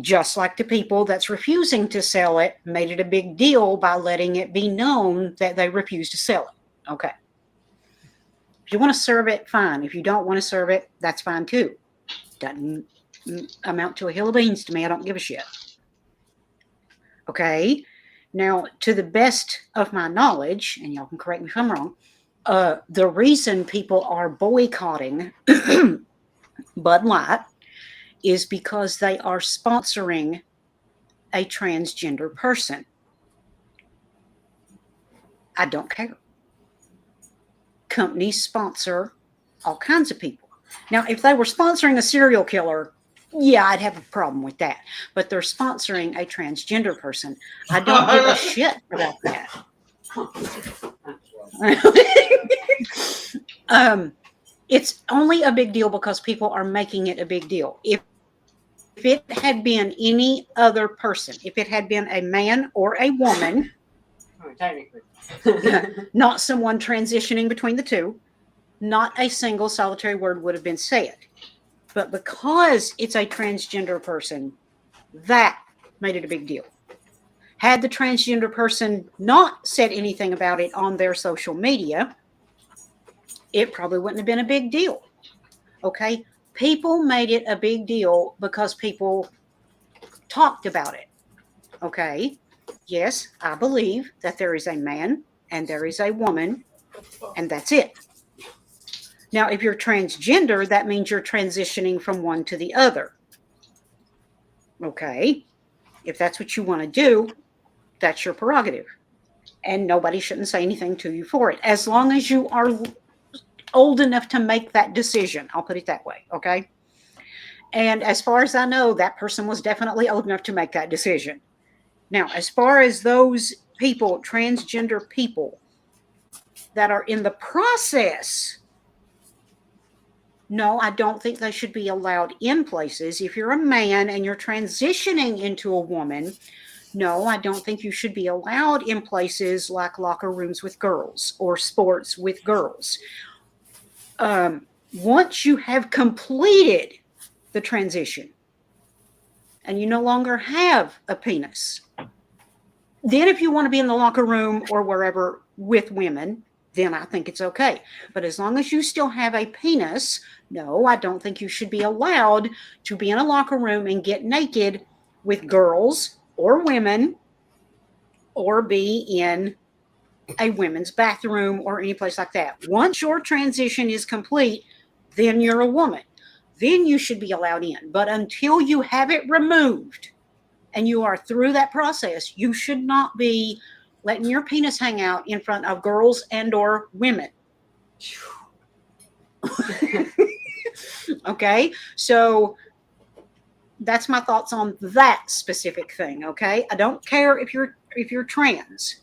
Just like the people that's refusing to sell it made it a big deal by letting it be known that they refuse to sell it. Okay. If you want to serve it, fine. If you don't want to serve it, that's fine too. Doesn't amount to a hill of beans to me. I don't give a shit. Okay. Now, to the best of my knowledge, and y'all can correct me if I'm wrong, the reason people are boycotting Bud Light is because they are sponsoring a transgender person. I don't care. Companies sponsor all kinds of people. Now, if they were sponsoring a serial killer, yeah, I'd have a problem with that. But they're sponsoring a transgender person. I don't give a shit about that. It's only a big deal because people are making it a big deal. If it had been any other person, if it had been a man or a woman, technically, not someone transitioning between the two, not a single solitary word would have been said. But because it's a transgender person, that made it a big deal. Had the transgender person not said anything about it on their social media, it probably wouldn't have been a big deal. Okay? People made it a big deal because people talked about it. Okay? Yes, I believe that there is a man and there is a woman, and that's it. Now, if you're transgender, that means you're transitioning from one to the other. Okay? If that's what you want to do, that's your prerogative. And nobody shouldn't say anything to you for it. As long as you are old enough to make that decision. I'll put it that way. Okay? And as far as I know, that person was definitely old enough to make that decision. Now, as far as those people, transgender people that are in the process, no, I don't think they should be allowed in places. If you're a man and you're transitioning into a woman, no, I don't think you should be allowed in places like locker rooms with girls or sports with girls. Once you have completed the transition and you no longer have a penis, then if you want to be in the locker room or wherever with women, then I think it's okay. But as long as you still have a penis, no, I don't think you should be allowed to be in a locker room and get naked with girls or women or be in a women's bathroom or any place like that. Once your transition is complete, then you're a woman. Then you should be allowed in. But until you have it removed and you are through that process, you should not be letting your penis hang out in front of girls and or women. Okay, so that's my thoughts on that specific thing. Okay, I don't care if you're trans,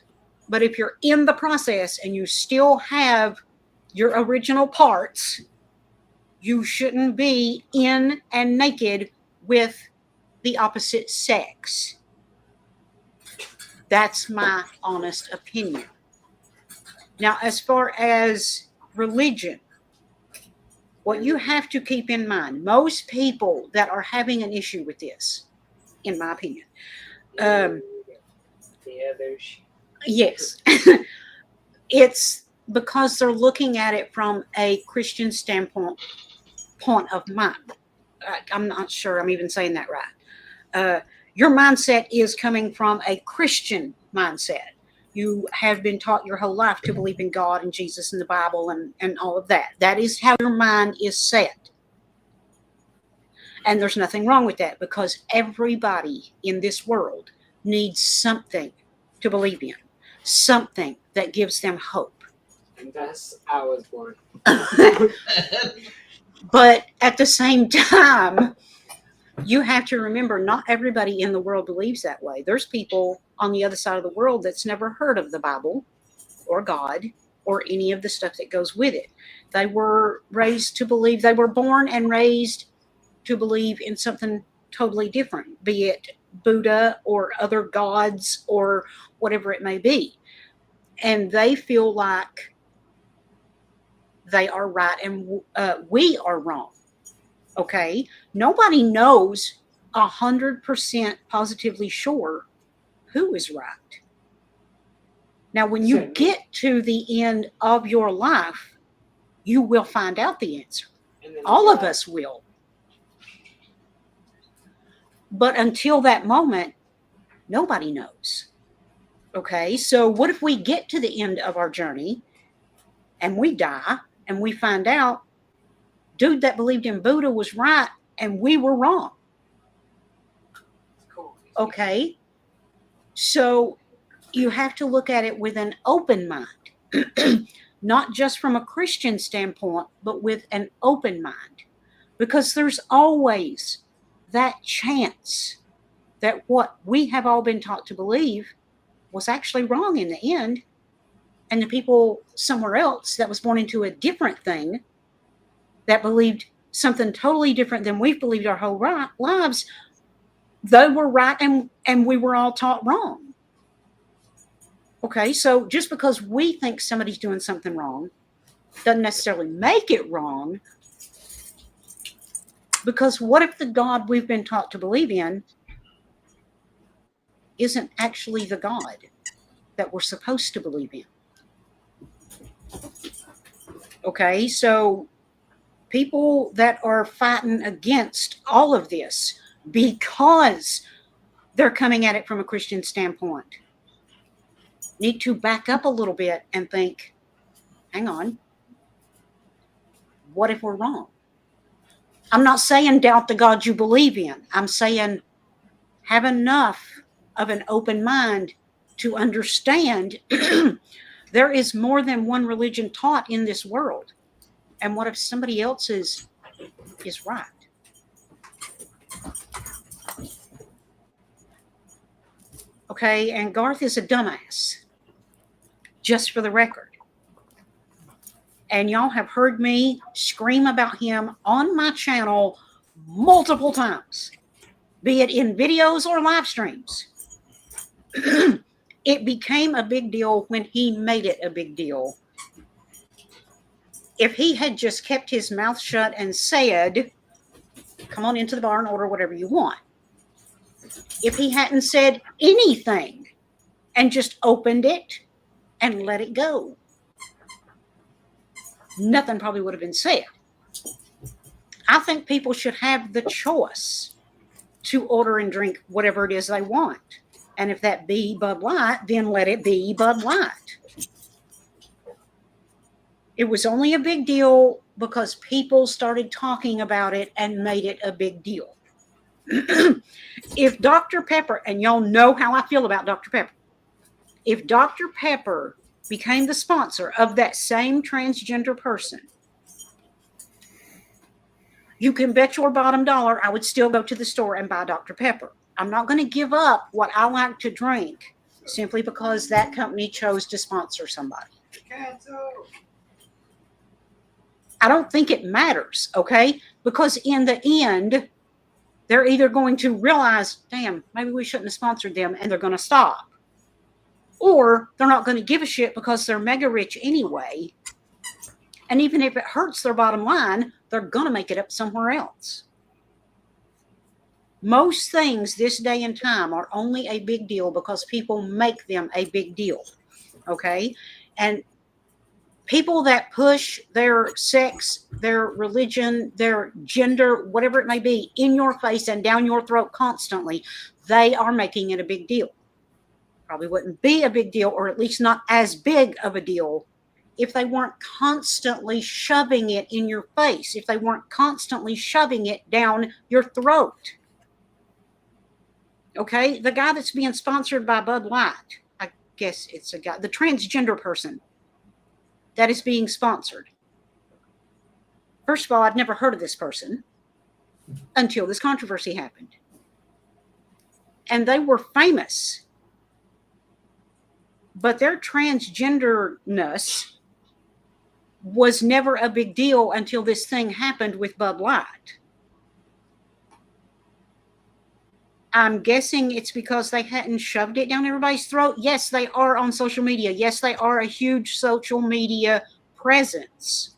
but if you're in the process and you still have your original parts, you shouldn't be in and naked with the opposite sex. That's my honest opinion. Now, as far as religion, What you have to keep in mind, most people that are having an issue with this, in my opinion, The others. yes, it's because they're looking at it from a Christian standpoint of mind. I'm not sure I'm even saying that right. Your mindset is coming from a Christian mindset. You have been taught your whole life to believe in God and Jesus and the Bible and all of that. That is how your mind is set. And there's nothing wrong with that because everybody in this world needs something to believe in, something that gives them hope. And thus I was born. But at the same time, you have to remember not everybody in the world believes that way. There's people on the other side of the world that's never heard of the Bible or God or any of the stuff that goes with it. They were raised to believe, they were born and raised to believe in something totally different, be it Buddha or other gods or whatever it may be. And they feel like they are right and we are wrong. Okay? Nobody knows 100% positively sure who is right. Now, when you get to the end of your life, you will find out the answer. All of us will. But until that moment, nobody knows. Okay? So what if we get to the end of our journey and we die and we find out dude that believed in Buddha was right and we were wrong? Okay? So you have to look at it with an open mind, not just from a Christian standpoint, but with an open mind, because there's always that chance that what we have all been taught to believe was actually wrong in the end, and the people somewhere else that was born into a different thing that believed something totally different than we've believed our whole lives, they were right and we were all taught wrong. Okay, so just because we think somebody's doing something wrong doesn't necessarily make it wrong, because what if the God we've been taught to believe in isn't actually the God that we're supposed to believe in? Okay, so people that are fighting against all of this because they're coming at it from a Christian standpoint need to back up a little bit and think, hang on, what if we're wrong? I'm not saying doubt the God you believe in. I'm saying have enough of an open mind to understand there is more than one religion taught in this world. And what if somebody else's is right? Okay, and Garth is a dumbass, just for the record. And y'all have heard me scream about him on my channel multiple times, be it in videos or live streams. It became a big deal when he made it a big deal. If he had just kept his mouth shut and said, come on into the bar and order whatever you want. If he hadn't said anything and just opened it and let it go, nothing probably would have been said. I think people should have the choice to order and drink whatever it is they want. And if that be Bud Light, then let it be Bud Light. It was only a big deal because people started talking about it and made it a big deal. If Dr. Pepper, and y'all know how I feel about Dr. Pepper, if Dr. Pepper became the sponsor of that same transgender person, you can bet your bottom dollar I would still go to the store and buy Dr. Pepper. I'm not going to give up what I like to drink simply because that company chose to sponsor somebody. I don't think it matters, okay? Because in the end, they're either going to realize, damn, maybe we shouldn't have sponsored them, and they're going to stop. Or they're not going to give a shit because they're mega rich anyway, And even if it hurts their bottom line, they're going to make it up somewhere else. Most things this day and time are only a big deal because people make them a big deal. Okay? And people that push their sex, their religion, their gender, whatever it may be, in your face and down your throat constantly, they are making it a big deal. Probably wouldn't be a big deal, or at least not as big of a deal, if they weren't constantly shoving it in your face, if they weren't constantly shoving it down your throat. Okay? The guy that's being sponsored by Bud Light, I guess it's a guy, the transgender person that is being sponsored. First of all, I'd never heard of this person until this controversy happened. And they were famous. But their transgenderness was never a big deal until this thing happened with Bud Light. I'm guessing it's because they hadn't shoved it down everybody's throat. Yes, they are on social media. Yes, they are a huge social media presence.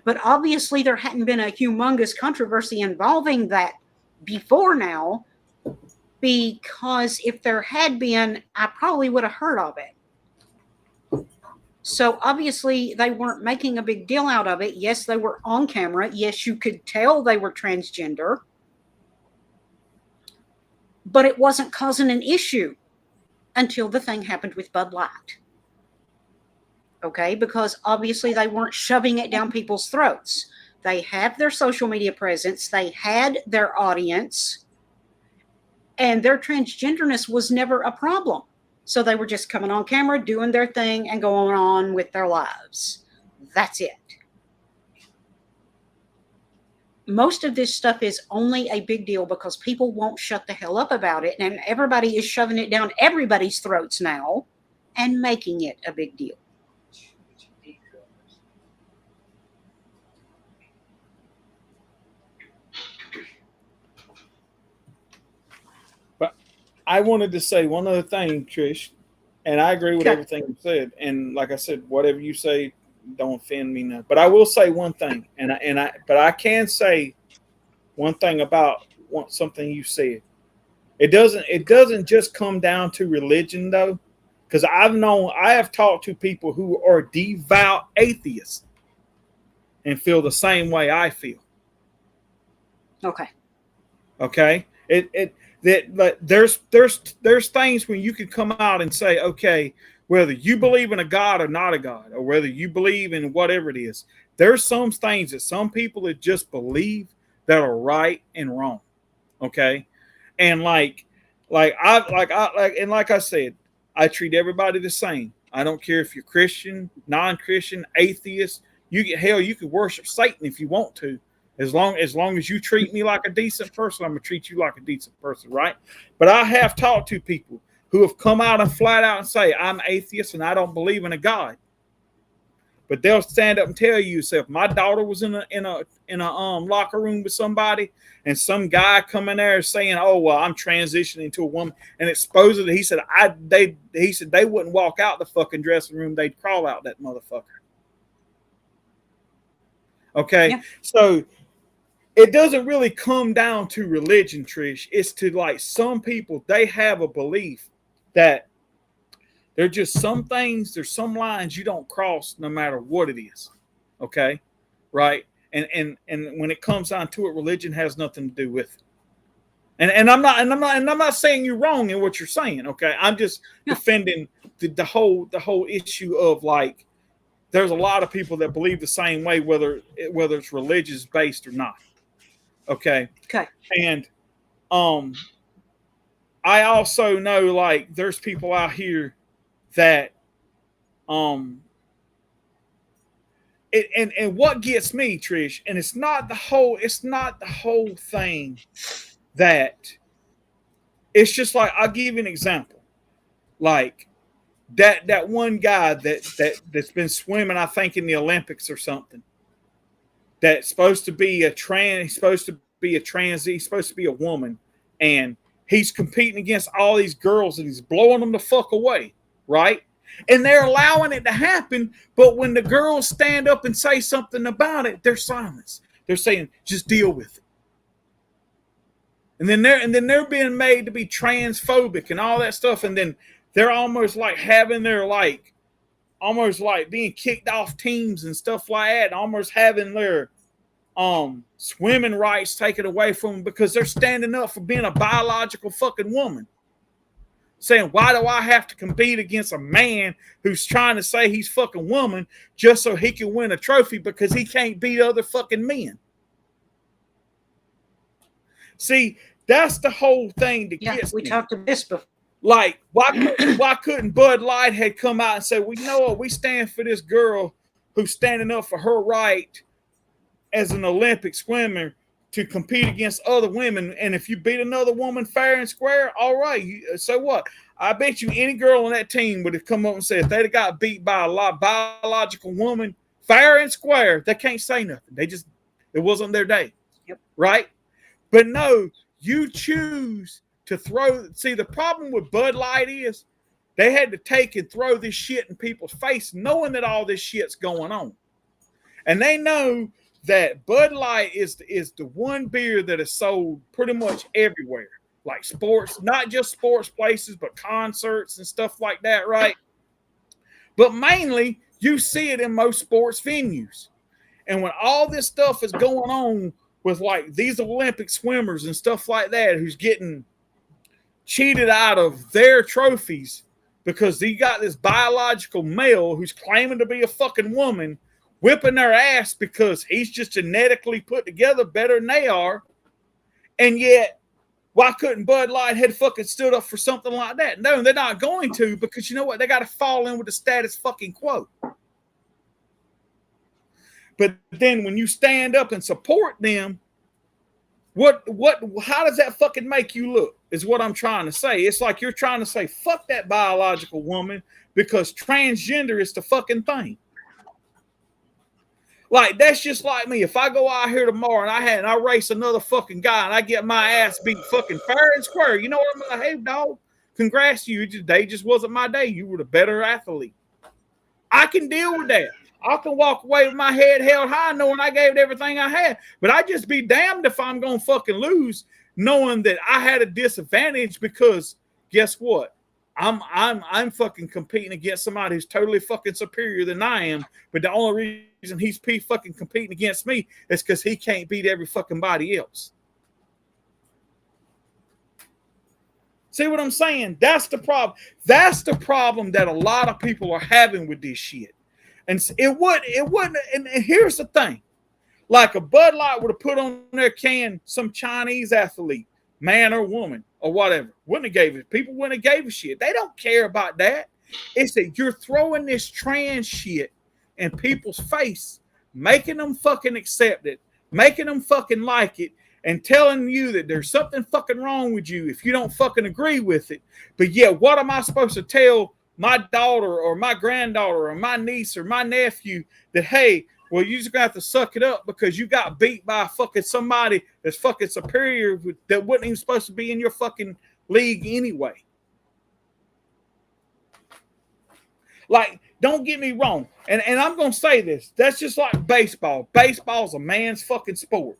But obviously there hadn't been a humongous controversy involving that before now, because if there had been, I probably would have heard of it. So obviously they weren't making a big deal out of it. Yes, they were on camera. Yes, you could tell they were transgender. But it wasn't causing an issue until the thing happened with Bud Light. Okay, because obviously they weren't shoving it down people's throats. They have their social media presence. They had their audience. And their transgenderness was never a problem. So they were just coming on camera, doing their thing, and going on with their lives. That's it. Most of this stuff is only a big deal because people won't shut the hell up about it. And everybody is shoving it down everybody's throats now and making it a big deal. But I wanted to say one other thing, Trish, and I agree with everything you said. And like I said, whatever you say, don't offend me now. But I will say one thing, but I can say one thing about something you said. It doesn't just come down to religion though, because I have talked to people who are devout atheists and feel the same way I feel. Okay. Okay. There's things when you can come out and say, okay, whether you believe in a God or not a God, or whether you believe in whatever it is, there's some things that some people that just believe that are right and wrong. Okay. And like I said, I treat everybody the same. I don't care if you're Christian, non-Christian, atheist. You can worship Satan if you want to. As long as you treat me like a decent person, I'm gonna treat you like a decent person, right? But I have talked to people who have come out and flat out and say, I'm atheist and I don't believe in a God. But they'll stand up and tell you, so if my daughter was in a locker room with somebody and some guy come in there saying, oh well, I'm transitioning to a woman, and supposedly he said they wouldn't walk out the fucking dressing room, they'd crawl out that motherfucker. Okay, yeah. So it doesn't really come down to religion, Trish. It's to like some people, they have a belief that there's just some things, there's some lines you don't cross no matter what it is. Okay? Right? And when it comes down to it, religion has nothing to do with it. And I'm not saying you're wrong in what you're saying, okay? I'm just defending the whole issue of like there's a lot of people that believe the same way, whether it's religious based or not. Okay. And I also know like there's people out here that and what gets me, Trish, and it's not the whole thing that it's just like, I'll give you an example. Like that one guy that's been swimming, I think in the Olympics or something, that's supposed to be he's supposed to be a woman, and he's competing against all these girls and he's blowing them the fuck away, right? And they're allowing it to happen, but when the girls stand up and say something about it, they're silenced. They're saying, just deal with it. And then they're being made to be transphobic and all that stuff, and then they're almost like having their almost like being kicked off teams and stuff like that, and almost having their swimming rights taken away from them because they're standing up for being a biological fucking woman. Saying, why do I have to compete against a man who's trying to say he's fucking woman just so he can win a trophy because he can't beat other fucking men? See, that's the whole thing that gets we me. talked about this before. Like, why couldn't Bud Light had come out and say, well, you know what, we stand for this girl who's standing up for her right as an Olympic swimmer to compete against other women, and if you beat another woman fair and square, all right. So what? I bet you any girl on that team would have come up and said if they'd have got beat by a biological woman fair and square, they can't say nothing. It wasn't their day. Yep. Right? But no, you choose to throw. See, the problem with Bud Light is they had to take and throw this shit in people's face, knowing that all this shit's going on. And they know that Bud Light is the one beer that is sold pretty much everywhere, like sports, not just sports places, but concerts and stuff like that, right? But mainly, you see it in most sports venues. And when all this stuff is going on with like these Olympic swimmers and stuff like that, who's getting cheated out of their trophies because you got this biological male who's claiming to be a fucking woman, whipping their ass because he's just genetically put together better than they are. And yet, why couldn't Bud Light had fucking stood up for something like that? No, they're not going to, because you know what? They got to fall in with the status fucking quo. But then when you stand up and support them, how does that fucking make you look? Is what I'm trying to say. It's like you're trying to say, fuck that biological woman because transgender is the fucking thing. Like, that's just like me. If I go out here tomorrow and I race another fucking guy and I get my ass beat fucking fair and square, you know what I'm like? Hey, dog, congrats to you. Today just wasn't my day. You were the better athlete. I can deal with that. I can walk away with my head held high knowing I gave it everything I had. But I just be damned if I'm going to fucking lose knowing that I had a disadvantage because guess what? I'm fucking competing against somebody who's totally fucking superior than I am. But the only reason he's fucking competing against me is because he can't beat every fucking body else. See what I'm saying? That's the problem. That's the problem that a lot of people are having with this shit. And it wouldn't. And here's the thing: like a Bud Light would have put on their can some Chinese athlete, man or woman or whatever, wouldn't have gave it. People wouldn't have gave a shit. They don't care about that. It's that you're throwing this trans shit in people's face, making them fucking accept it, making them fucking like it, and telling you that there's something fucking wrong with you if you don't fucking agree with it. But yeah, what am I supposed to tell my daughter or my granddaughter or my niece or my nephew that, hey, well, you just gonna have to suck it up because you got beat by fucking somebody that's fucking superior that wasn't even supposed to be in your fucking league anyway. Like, don't get me wrong. And I'm gonna say this. That's just like baseball. Baseball's a man's fucking sport.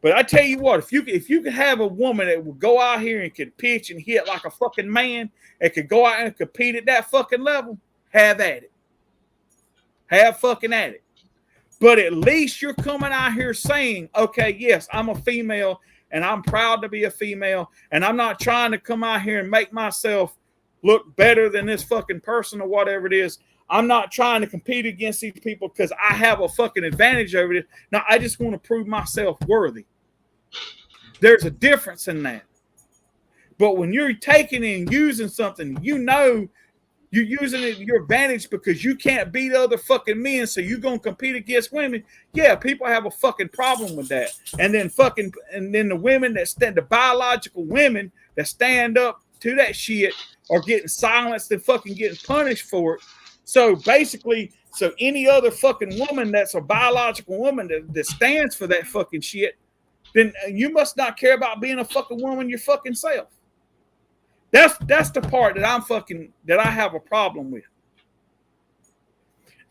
But I tell you what, if you could have a woman that would go out here and could pitch and hit like a fucking man and could go out and compete at that fucking level, have at it. Have fucking at it. But at least you're coming out here saying, okay, yes, I'm a female and I'm proud to be a female. And I'm not trying to come out here and make myself look better than this fucking person or whatever it is. I'm not trying to compete against these people because I have a fucking advantage over it. No, I just want to prove myself worthy. There's a difference in that. But when you're taking and using something, you know you're using it to your advantage because you can't beat other fucking men, so you're going to compete against women. Yeah, people have a fucking problem with that. And then the women the biological women that stand up to that shit are getting silenced and fucking getting punished for it. So basically, any other fucking woman that's a biological woman that stands for that fucking shit, then you must not care about being a fucking woman your fucking self. That's the part that I have a problem with.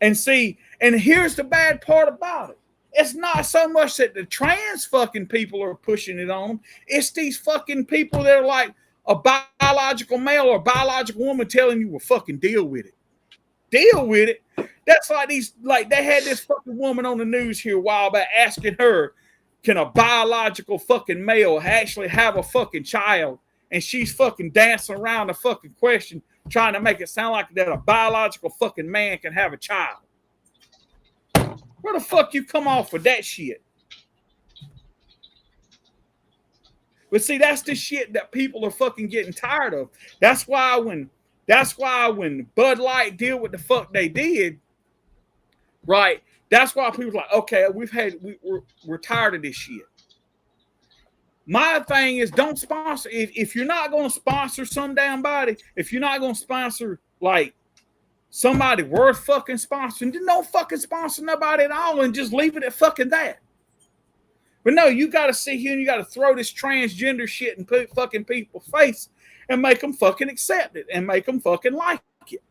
And see, and here's the bad part about it. It's not so much that the trans fucking people are pushing it on them. It's these fucking people that are like a biological male or biological woman telling you, well, fucking deal with it. Deal with it. That's like they had this fucking woman on the news here a while back asking her, can a biological fucking male actually have a fucking child? And she's fucking dancing around the fucking question, trying to make it sound like that a biological fucking man can have a child. Where the fuck you come off with that shit? But see, that's the shit that people are fucking getting tired of. That's why when Bud Light did what the fuck they did, right? That's why people are like, okay, we're tired of this shit. My thing is, don't sponsor. If you're not going to sponsor some damn body, if you're not going to sponsor like somebody worth fucking sponsoring, then don't fucking sponsor nobody at all and just leave it at fucking that. But no, you got to sit here and you got to throw this transgender shit in fucking people's face and make them fucking accept it and make them fucking like it.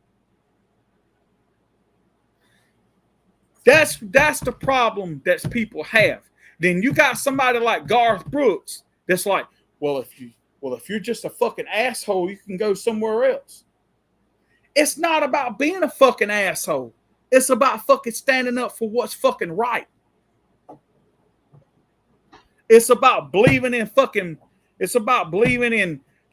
That's the problem that people have. Then you got somebody like Garth Brooks that's like, well, if you're just a fucking asshole, you can go somewhere else. It's not about being a fucking asshole. It's about fucking standing up for what's fucking right. It's about believing in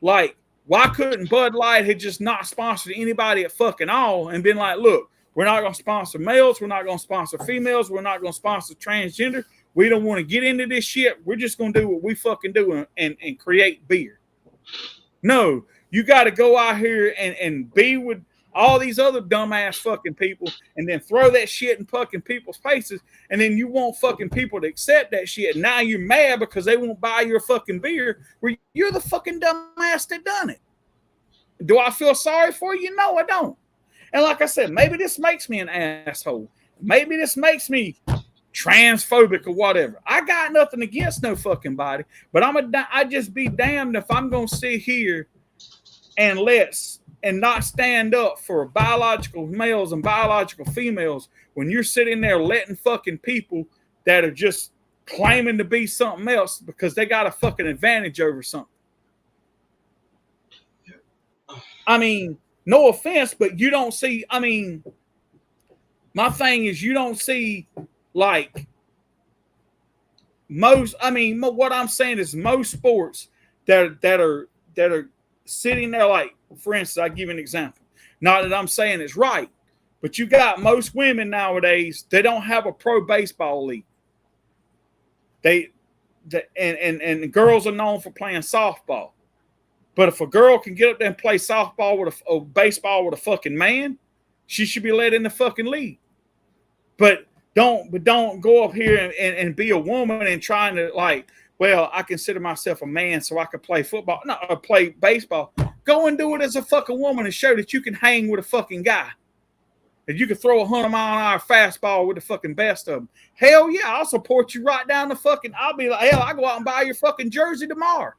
like, why couldn't Bud Light have just not sponsored anybody at fucking all and been like, look, we're not going to sponsor males. We're not going to sponsor females. We're not going to sponsor transgender. We don't want to get into this shit. We're just going to do what we fucking do and create beer. No, you got to go out here and be with all these other dumbass fucking people and then throw that shit in fucking people's faces. And then you want fucking people to accept that shit. Now you're mad because they won't buy your fucking beer where you're the fucking dumbass that done it. Do I feel sorry for you? No, I don't. And like I said, maybe this makes me an asshole. Maybe this makes me transphobic or whatever. I got nothing against no fucking body, but I just be damned if I'm gonna sit here and not stand up for biological males and biological females when you're sitting there letting fucking people that are just claiming to be something else because they got a fucking advantage over something. I mean, no offense, but you don't see, I mean, my thing is you don't see like most, I mean, what I'm saying is most sports that are sitting there, like, for instance, I'll give you an example. Not that I'm saying it's right, but you got most women nowadays, they don't have a pro baseball league. And girls are known for playing softball. But if a girl can get up there and play softball with baseball with a fucking man, she should be let in the fucking league. But don't go up here and be a woman and trying to like, well, I consider myself a man so I can play football. No, or play baseball. Go and do it as a fucking woman and show that you can hang with a fucking guy. That you can throw a 100-mile-an-hour fastball with the fucking best of them. Hell yeah, I'll support you right down the fucking, I'll be like, hell, I'll go out and buy your fucking jersey tomorrow.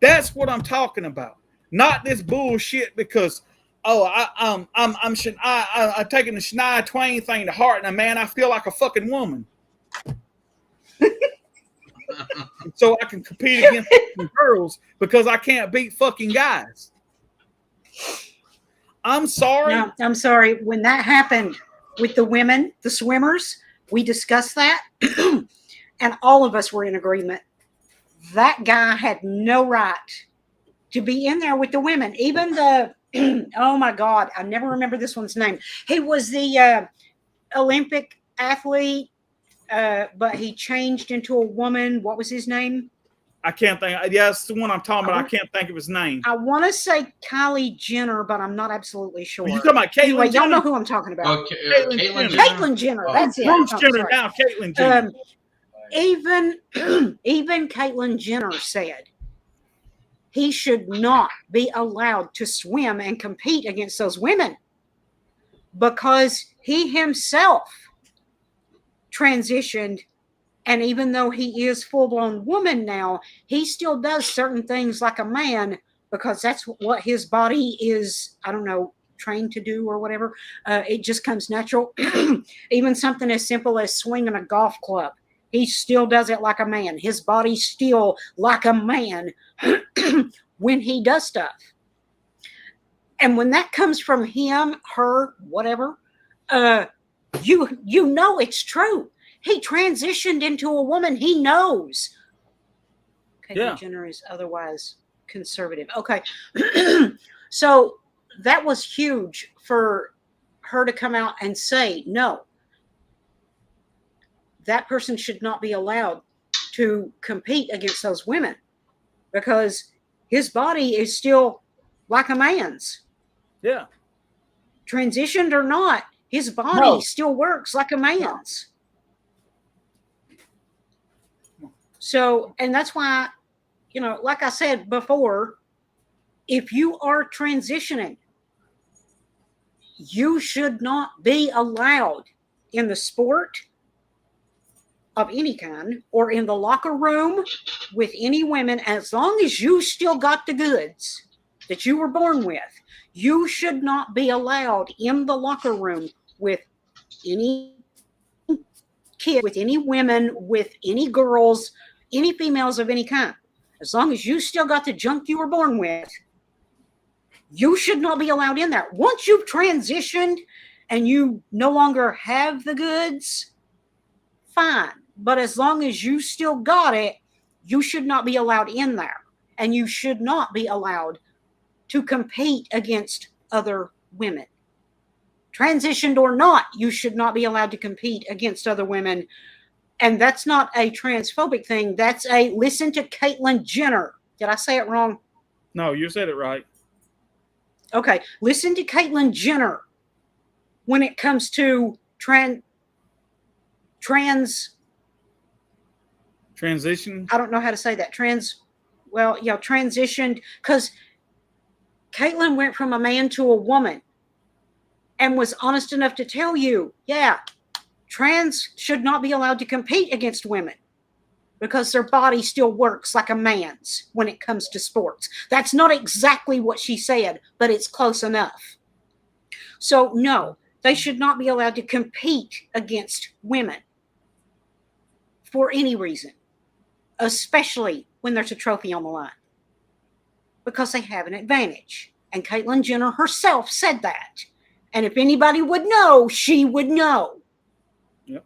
That's what I'm talking about. Not this bullshit because, I'm taking the Shania Twain thing to heart, and man, I feel like a fucking woman. So I can compete against girls because I can't beat fucking guys. I'm sorry. No, I'm sorry. When that happened with the women, the swimmers, we discussed that, and all of us were in agreement. That guy had no right to be in there with the women. Even the, oh my God, I never remember this one's name. He was the Olympic athlete, but he changed into a woman. What was his name? I can't think. Yeah, that's the one I'm talking about. I can't think of his name. I want to say Kylie Jenner, but I'm not absolutely sure. You talking about Caitlyn anyway, Jenner? Y'all know who I'm talking about. Okay, Caitlyn Jenner. That's it. Bruce Jenner now, Caitlyn Jenner. Even Caitlyn Jenner said he should not be allowed to swim and compete against those women because he himself transitioned And even though he is full-blown woman now, he still does certain things like a man because that's what his body is, I don't know, trained to do or whatever. It just comes natural. Even something as simple as swinging a golf club. He still does it like a man. His body's still like a man when he does stuff. And when that comes from him, her, whatever, you know it's true. He transitioned into a woman. He knows. Caitlyn Jenner is otherwise conservative. Okay. So that was huge for her to come out and say, no, that person should not be allowed to compete against those women because his body is still like a man's. Yeah. Transitioned or not, his body still works like a man's. No. So, and that's why, you know, like I said before, if you are transitioning, you should not be allowed in the sport of any kind or in the locker room with any women, as long as you still got the goods that you were born with. You should not be allowed in the locker room with any kid, with any women, with any girls, any females of any kind. As long as you still got the junk you were born with, you should not be allowed in there. Once you've transitioned and you no longer have the goods, fine. But as long as you still got it, you should not be allowed in there. And you should not be allowed to compete against other women. Transitioned or not, you should not be allowed to compete against other women. And that's not a transphobic thing. That's a listen to Caitlyn Jenner. Did I say it wrong? No, you said it right. Okay. Listen to Caitlyn Jenner when it comes to transition. I don't know how to say that. Transitioned, because Caitlyn went from a man to a woman and was honest enough to tell you, yeah, trans should not be allowed to compete against women because their body still works like a man's when it comes to sports. That's not exactly what she said, but it's close enough. So no, they should not be allowed to compete against women for any reason, especially when there's a trophy on the line, because they have an advantage. And Caitlyn Jenner herself said that. And if anybody would know, she would know. Yep.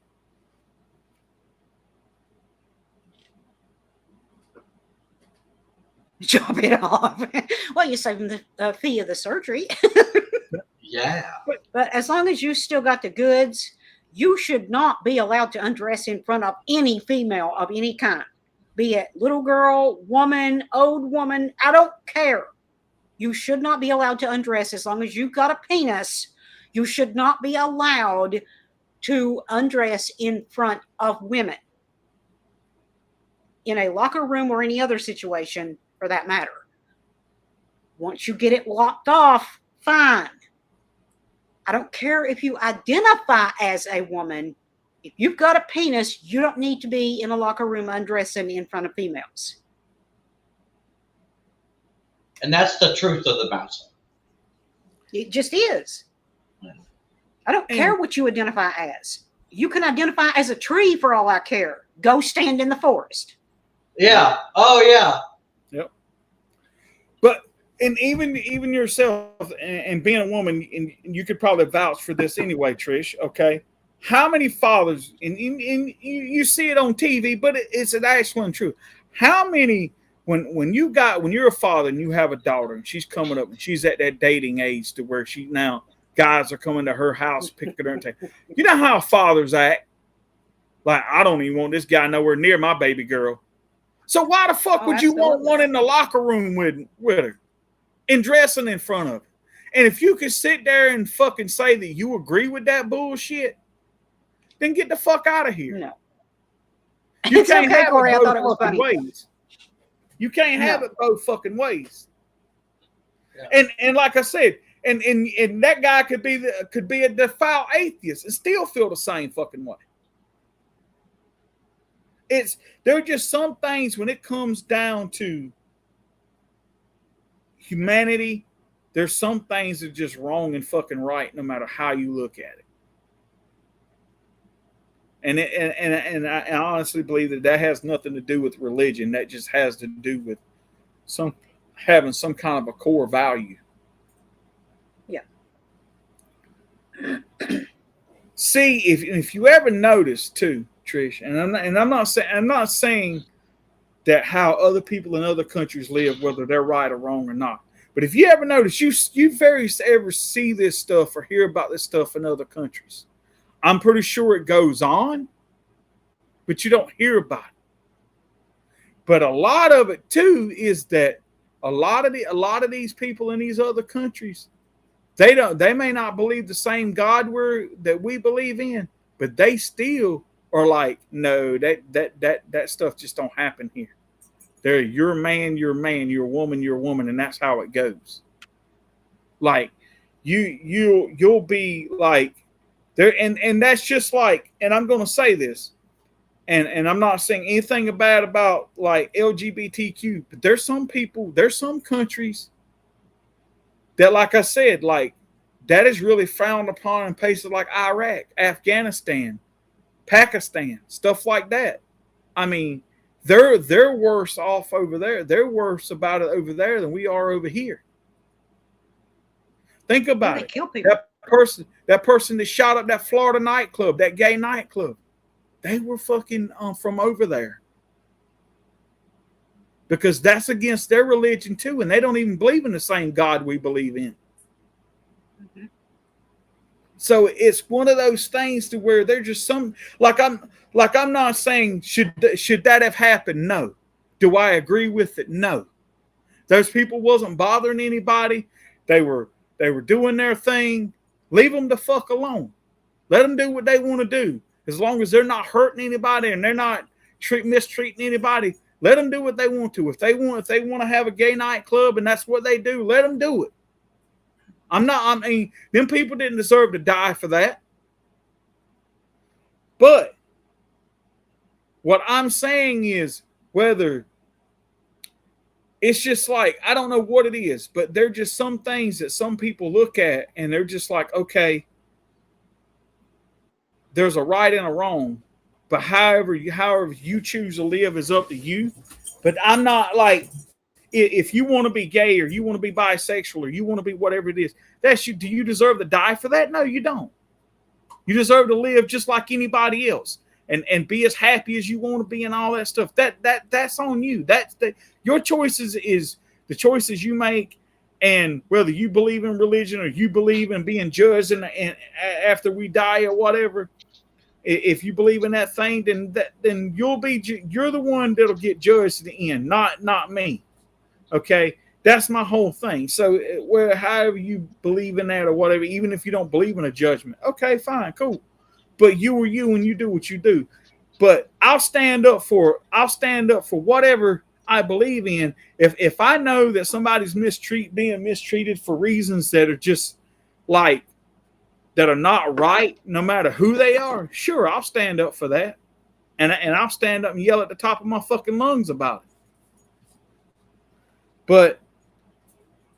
Chop it off. Well, you're saving the fee of the surgery. Yeah. But as long as you still got the goods, you should not be allowed to undress in front of any female of any kind. Be it little girl, woman, old woman, I don't care. You should not be allowed to undress as long as you've got a penis. You should not be allowed to undress in front of women in a locker room or any other situation for that matter. Once you get it locked off, fine. I don't care if you identify as a woman. If you've got a penis, you don't need to be in a locker room undressing in front of females. And that's the truth of the matter. It just is. I don't care what you identify as. You can identify as a tree for all I care. Go stand in the forest. Yeah. Oh, yeah. Yep. But and even yourself and being a woman, and you could probably vouch for this anyway, Trish. Okay, how many fathers and you see it on TV, but it's an actual truth. How many when you're a father and you have a daughter and she's coming up and she's at that dating age to where she now guys are coming to her house picking her and taking. You know how fathers act? Like, I don't even want this guy nowhere near my baby girl. So why the fuck would you want one in the locker room with her and dressing in front of her? And if you could sit there and fucking say that you agree with that bullshit, then get the fuck out of here. No. You can't have Corey, it both fucking ways. You can't have it both fucking ways. Yeah. And like I said, and that guy could be a devout atheist and still feel the same fucking way. there are just some things when it comes down to humanity. There's some things that are just wrong and fucking right, no matter how you look at it. And I honestly believe that has nothing to do with religion. That just has to do with having some kind of a core value. Yeah. See, if you ever notice too, Trish, and I'm not saying that how other people in other countries live, whether they're right or wrong or not. But if you ever notice, you very ever see this stuff or hear about this stuff in other countries, I'm pretty sure it goes on, but you don't hear about it. But a lot of it too is that a lot of these people in these other countries, they may not believe the same God that we believe in, but they still are like, no, that stuff just don't happen here. You're a man, you're a woman, and that's how it goes. Like you'll be like there, and that's just like, and I'm gonna say this, and I'm not saying anything bad about like LGBTQ, but there's some countries that, like I said, like that is really frowned upon in places like Iraq, Afghanistan, Pakistan, stuff like that. I mean, they're worse off over there. They're worse about it over there than we are over here. Think about it. Kill people. That person that shot up that Florida nightclub, that gay nightclub, they were fucking from over there. Because that's against their religion too, and they don't even believe in the same God we believe in. Mm-hmm. So it's one of those things to where they're just I'm not saying should that have happened? No. Do I agree with it? No. Those people wasn't bothering anybody. They were doing their thing. Leave them the fuck alone. Let them do what they want to do. As long as they're not hurting anybody and they're not mistreating anybody, let them do what they want to. If they want to have a gay nightclub and that's what they do, let them do it. I mean, them people didn't deserve to die for that. But what I'm saying is, whether it's just like, I don't know what it is, but there are just some things that some people look at and they're just like, okay, there's a right and a wrong, but however you choose to live is up to you. But I'm not like, if you want to be gay or you want to be bisexual or you want to be whatever it is, that's you. Do you deserve to die for that? No, you don't. You deserve to live just like anybody else and be as happy as you want to be and all that stuff. That's on you. Your choices is the choices you make, and whether you believe in religion or you believe in being judged and after we die or whatever. If you believe in that thing, then you're the one that'll get judged at the end, not me. Okay, that's my whole thing. So, however you believe in that or whatever, even if you don't believe in a judgment, okay, fine, cool. But you are you, and you do what you do. But I'll stand up for whatever I believe in. If I know that somebody's being mistreated for reasons that are just like that are not right, no matter who they are, sure, I'll stand up for that, and I'll stand up and yell at the top of my fucking lungs about it. But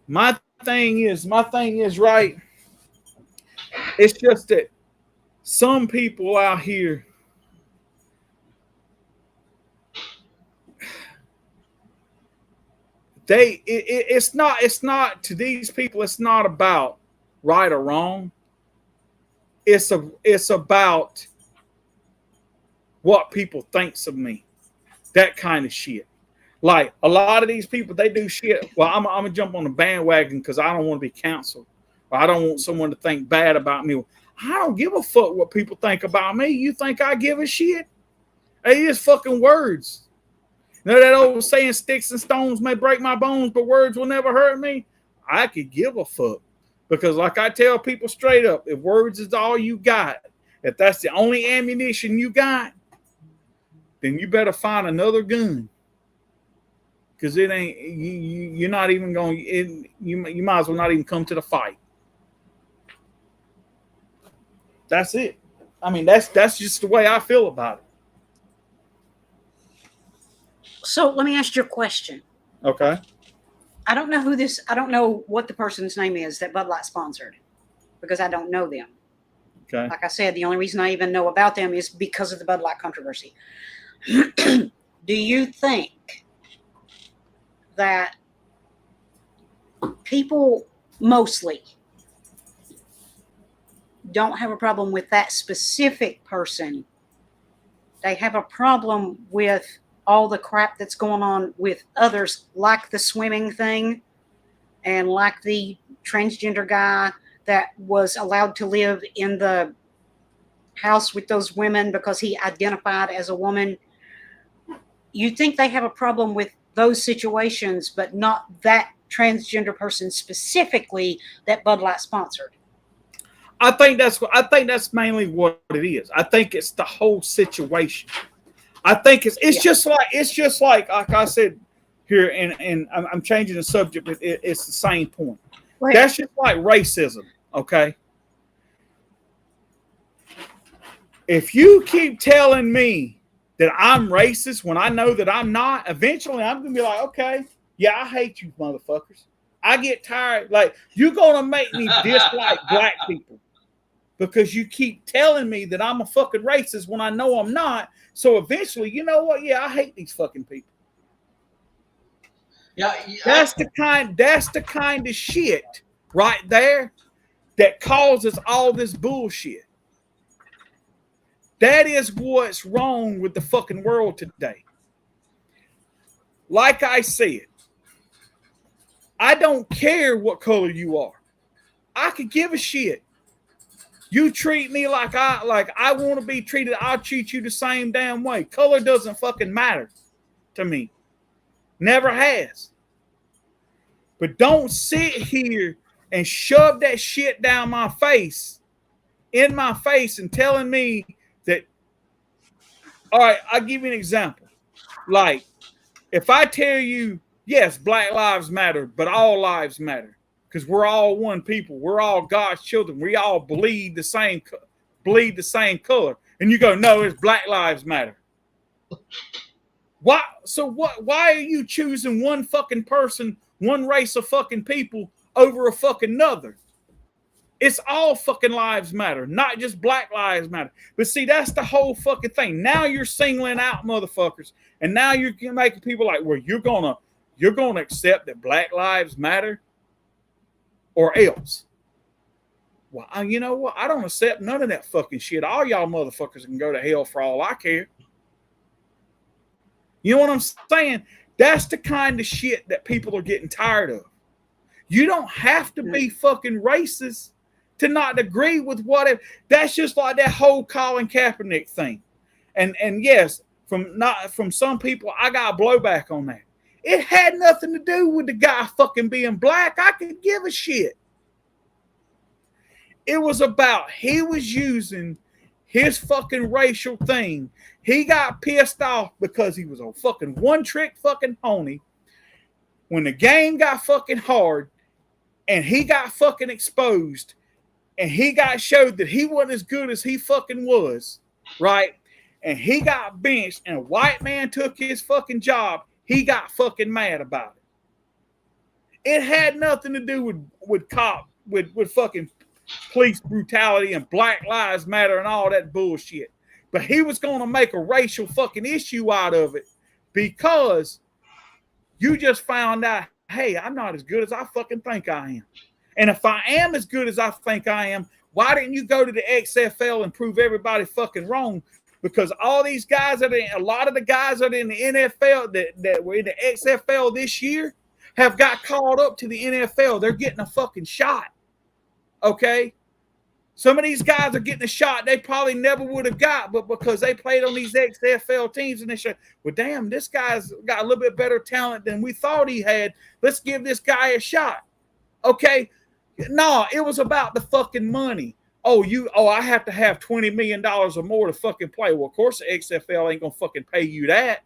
my thing is right. It's just that some people out here, it's not to these people. It's not about right or wrong. It's about what people thinks of me, that kind of shit. Like a lot of these people, they do shit. Well, I'm gonna jump on the bandwagon because I don't want to be canceled, or I don't want someone to think bad about me. I don't give a fuck what people think about me. You think I give a shit? Hey, it's fucking words. You know that old saying, sticks and stones may break my bones, but words will never hurt me? I could give a fuck. Because like I tell people straight up, if words is all you got, if that's the only ammunition you got, then you better find another gun. Because it ain't, you're not even going, you might as well not even come to the fight. That's it. I mean, that's just the way I feel about it. So let me ask you a question. Okay. I don't know what the person's name is that Bud Light sponsored because I don't know them. Okay. Like I said, the only reason I even know about them is because of the Bud Light controversy. Do you think that people mostly don't have a problem with that specific person? They have a problem with all the crap that's going on with others, like the swimming thing and like the transgender guy that was allowed to live in the house with those women because he identified as a woman. You think they have a problem with those situations, but not that transgender person specifically that Bud Light sponsored? I think that's mainly what it is. I think it's the whole situation. I think it's just like I said here, and I'm changing the subject, but it's the same point. That's just like racism, okay? If you keep telling me that I'm racist when I know that I'm not, eventually I'm gonna be like, okay, yeah, I hate you motherfuckers. I get tired. Like, you're gonna make me dislike black people because you keep telling me that I'm a fucking racist when I know I'm not. So eventually, you know what? Yeah, I hate these fucking people. Yeah, that's the kind of shit right there that causes all this bullshit. That is what's wrong with the fucking world today. Like I said, I don't care what color you are. I could give a shit. You treat me like I want to be treated, I'll treat you the same damn way. Color doesn't fucking matter to me. Never has. But don't sit here and shove that shit down my face, in my face, and telling me that, all right, I'll give you an example. Like, if I tell you, yes, Black Lives Matter, but all lives matter, because we're all one people. We're all God's children. We all bleed the same color. And you go, no, it's Black Lives Matter. Why? So what? Why are you choosing one fucking person, one race of fucking people over a fucking another? It's all fucking lives matter, not just Black Lives Matter. But see, that's the whole fucking thing. Now you're singling out motherfuckers, and now you're making people like, well, you're gonna accept that Black Lives Matter, or else. Well, you know what? I don't accept none of that fucking shit. All y'all motherfuckers can go to hell for all I care. You know what I'm saying? That's the kind of shit that people are getting tired of. You don't have to be fucking racist to not agree with whatever. That's just like that whole Colin Kaepernick thing. And yes, from some people, I got blowback on that. It had nothing to do with the guy fucking being black. I could give a shit. It was about he was using his fucking racial thing. He got pissed off because he was a fucking one-trick fucking pony. When the game got fucking hard and he got fucking exposed and he got showed that he wasn't as good as he fucking was, right? And he got benched and a white man took his fucking job, he got fucking mad about it. It had nothing to do with fucking police brutality and Black Lives Matter and all that bullshit. But he was going to make a racial fucking issue out of it because you just found out, hey, I'm not as good as I fucking think I am. And if I am as good as I think I am, why didn't you go to the XFL and prove everybody fucking wrong? Because all these guys a lot of the guys that are in the NFL that were in the XFL this year have got called up to the NFL. They're getting a fucking shot. Okay? Some of these guys are getting a shot they probably never would have got, but because they played on these XFL teams and they said, well, damn, this guy's got a little bit better talent than we thought he had. Let's give this guy a shot. Okay? No, it was about the fucking money. I have to have $20 million or more to fucking play. Well, of course, the XFL ain't going to fucking pay you that.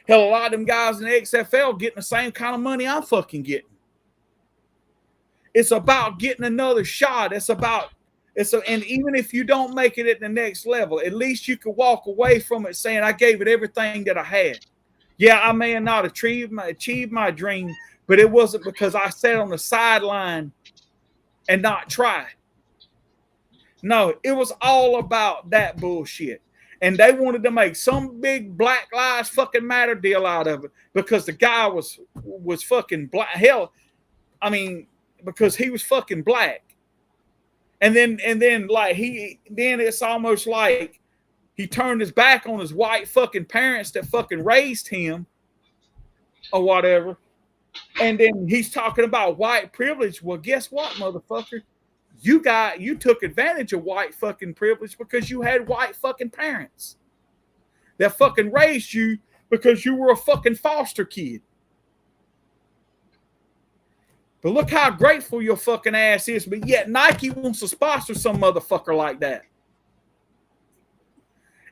Hell, a lot of them guys in the XFL getting the same kind of money I'm fucking getting. It's about getting another shot. And even if you don't make it at the next level, at least you can walk away from it saying, I gave it everything that I had. Yeah, I may have not achieved my dream, but it wasn't because I sat on the sideline and not tried. No, it was all about that bullshit. And they wanted to make some big Black Lives fucking Matter deal out of it because the guy was fucking black. Hell, I mean, because he was fucking black. And then like then it's almost like he turned his back on his white fucking parents that fucking raised him or whatever. And then he's talking about white privilege. Well, guess what, motherfucker? You took advantage of white fucking privilege because you had white fucking parents that fucking raised you because you were a fucking foster kid. But look how grateful your fucking ass is, but yet Nike wants to sponsor some motherfucker like that.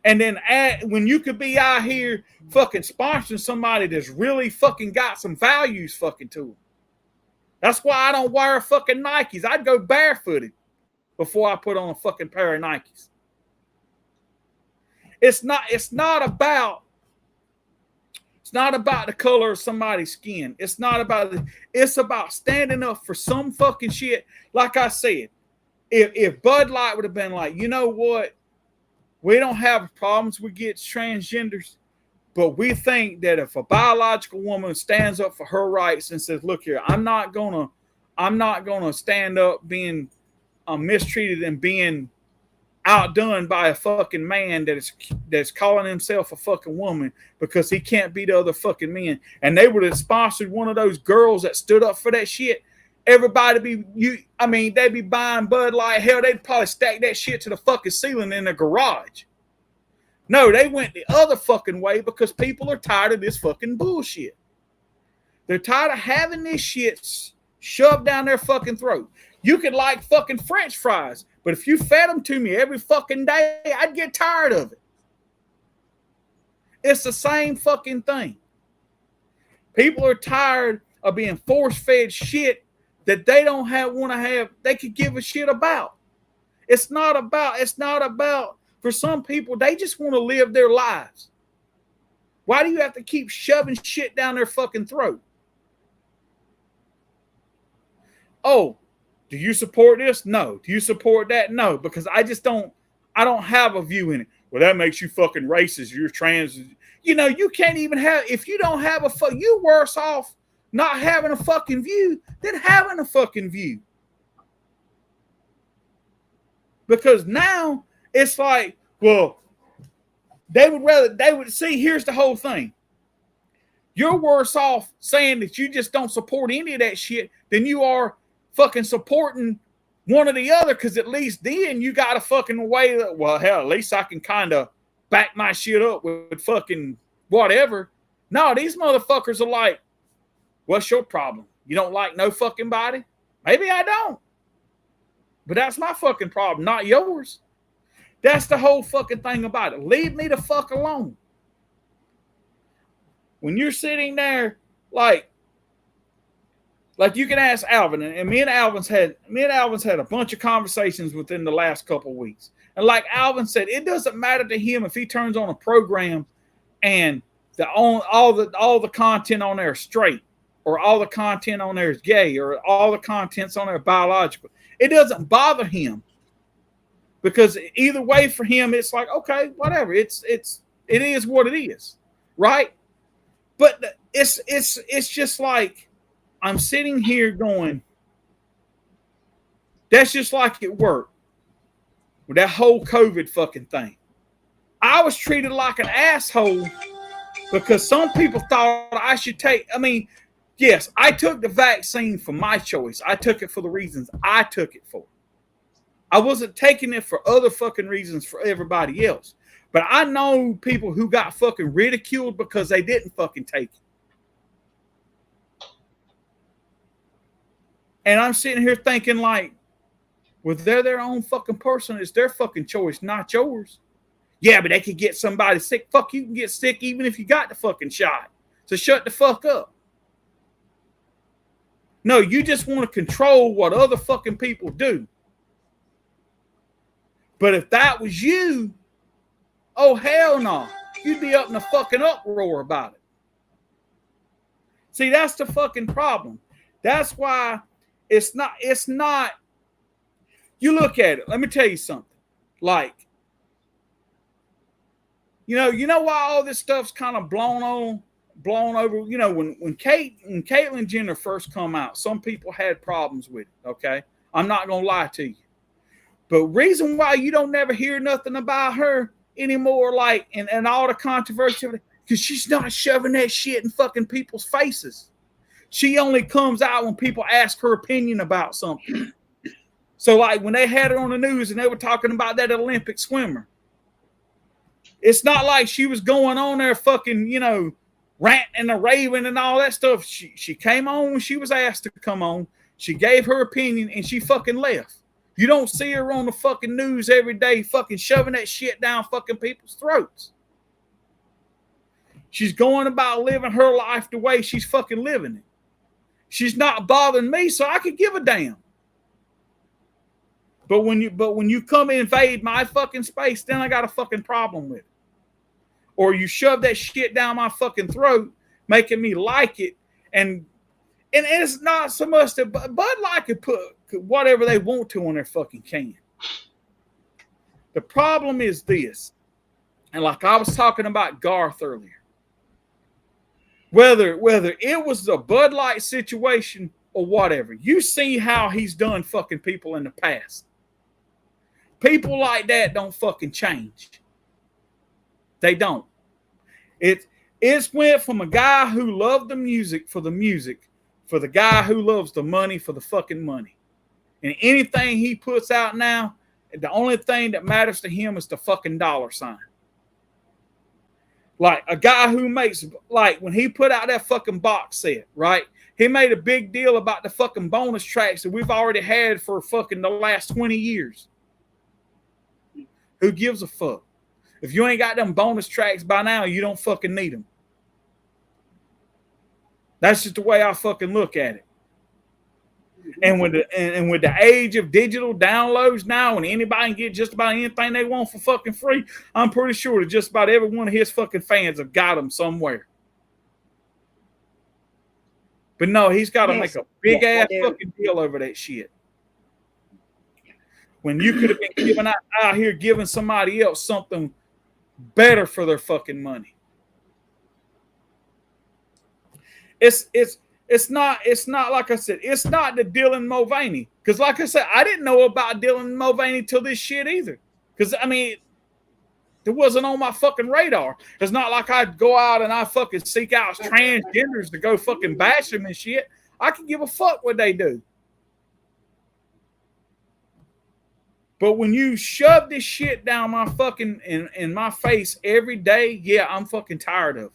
And then when you could be out here fucking sponsoring somebody that's really fucking got some values fucking to them. That's why I don't wear fucking Nikes. I'd go barefooted before I put on a fucking pair of Nikes. It's not about the color of somebody's skin. It's about standing up for some fucking shit. Like I said, if Bud Light would have been like, you know what? We don't have problems with transgenders, but we think that if a biological woman stands up for her rights and says, look here, I'm not gonna stand up being mistreated and being outdone by a fucking man that's calling himself a fucking woman because he can't beat other fucking men. And they would have sponsored one of those girls that stood up for that shit. Everybody they'd be buying Bud Light. Hell, they'd probably stack that shit to the fucking ceiling in their garage. No, they went the other fucking way because people are tired of this fucking bullshit. They're tired of having this shit shoved down their fucking throat. You could like fucking French fries, but if you fed them to me every fucking day, I'd get tired of it. It's the same fucking thing. People are tired of being force-fed shit that they don't want to have, they could give a shit about. It's not about, for some people, they just want to live their lives. Why do you have to keep shoving shit down their fucking throat? Oh, do you support this? No. Do you support that? No, because I don't have a view in it. Well, that makes you fucking racist. You're trans. You know, you can't even have, if you don't have you worse off not having a fucking view than having a fucking view. Because now it's like, well, they would see, here's the whole thing. You're worse off saying that you just don't support any of that shit than you are fucking supporting one or the other, because at least then you got a fucking way that, well, hell, at least I can kind of back my shit up with fucking whatever. No, these motherfuckers are like, what's your problem? You don't like no fucking body? Maybe I don't. But that's my fucking problem, not yours. That's the whole fucking thing about it. Leave me the fuck alone. When you're sitting there, like you can ask Alvin, and me and Alvin's had a bunch of conversations within the last couple of weeks. And like Alvin said, it doesn't matter to him if he turns on a program and all the content on there is straight, or all the content on there is gay, or all the content's on there biological. It doesn't bother him, because either way for him, it's like, okay, whatever. It is what it is, right? But it's just like, I'm sitting here going, that's just like at work with that whole COVID fucking thing. I was treated like an asshole because some people thought I should take, yes, I took the vaccine for my choice. I took it for the reasons I took it for. I wasn't taking it for other fucking reasons for everybody else. But I know people who got fucking ridiculed because they didn't fucking take it. And I'm sitting here thinking like, well, they're their own fucking person. It's their fucking choice, not yours. Yeah, but they could get somebody sick. Fuck, you can get sick even if you got the fucking shot. So shut the fuck up. No, you just want to control what other fucking people do. But if that was you, oh hell no. You'd be up in a fucking uproar about it. See, that's the fucking problem. That's why it's not, you look at it. Let me tell you something. Like, you know why all this stuff's kind of blown over. You know, when Caitlyn Jenner first come out, some people had problems with it. Okay, I'm not gonna lie to you, but reason why you don't never hear nothing about her anymore, like and all the controversy, because she's not shoving that shit in fucking people's faces. She only comes out when people ask her opinion about something. So, like when they had her on the news and they were talking about that Olympic swimmer, it's not like she was going on there fucking, you know, ranting and raving and all that stuff. She came on when she was asked to come on. She gave her opinion and she fucking left. You don't see her on the fucking news every day fucking shoving that shit down fucking people's throats. She's going about living her life the way she's fucking living it. She's not bothering me, so I could give a damn. But when you come invade my fucking space, then I got a fucking problem with it. Or you shove that shit down my fucking throat, making me like it, and it's not so much that Bud Light could put whatever they want to on their fucking can. The problem is this, and like I was talking about Garth earlier, whether it was a Bud Light situation or whatever, you see how he's done fucking people in the past. People like that don't fucking change. They don't. It's went from a guy who loved the music, for the guy who loves the money for the fucking money. And anything he puts out now, the only thing that matters to him is the fucking dollar sign. Like a guy who makes, like when he put out that fucking box set, right? He made a big deal about the fucking bonus tracks that we've already had for fucking the last 20 years. Who gives a fuck? If you ain't got them bonus tracks by now, you don't fucking need them. That's just the way I fucking look at it. And with the age of digital downloads now, and anybody can get just about anything they want for fucking free, I'm pretty sure that just about every one of his fucking fans have got them somewhere. But no, he's got to make a big ass fucking deal over that shit. When you could have been giving out here giving somebody else something better for their fucking money. It's not like I said, it's not the Dylan Mulvaney. Because like I said, I didn't know about Dylan Mulvaney till this shit either. Because I mean, it wasn't on my fucking radar. It's not like I'd go out and I fucking seek out transgenders to go fucking bash them and shit. I can give a fuck what they do. But when you shove this shit down my fucking in my face every day, yeah, I'm fucking tired of it.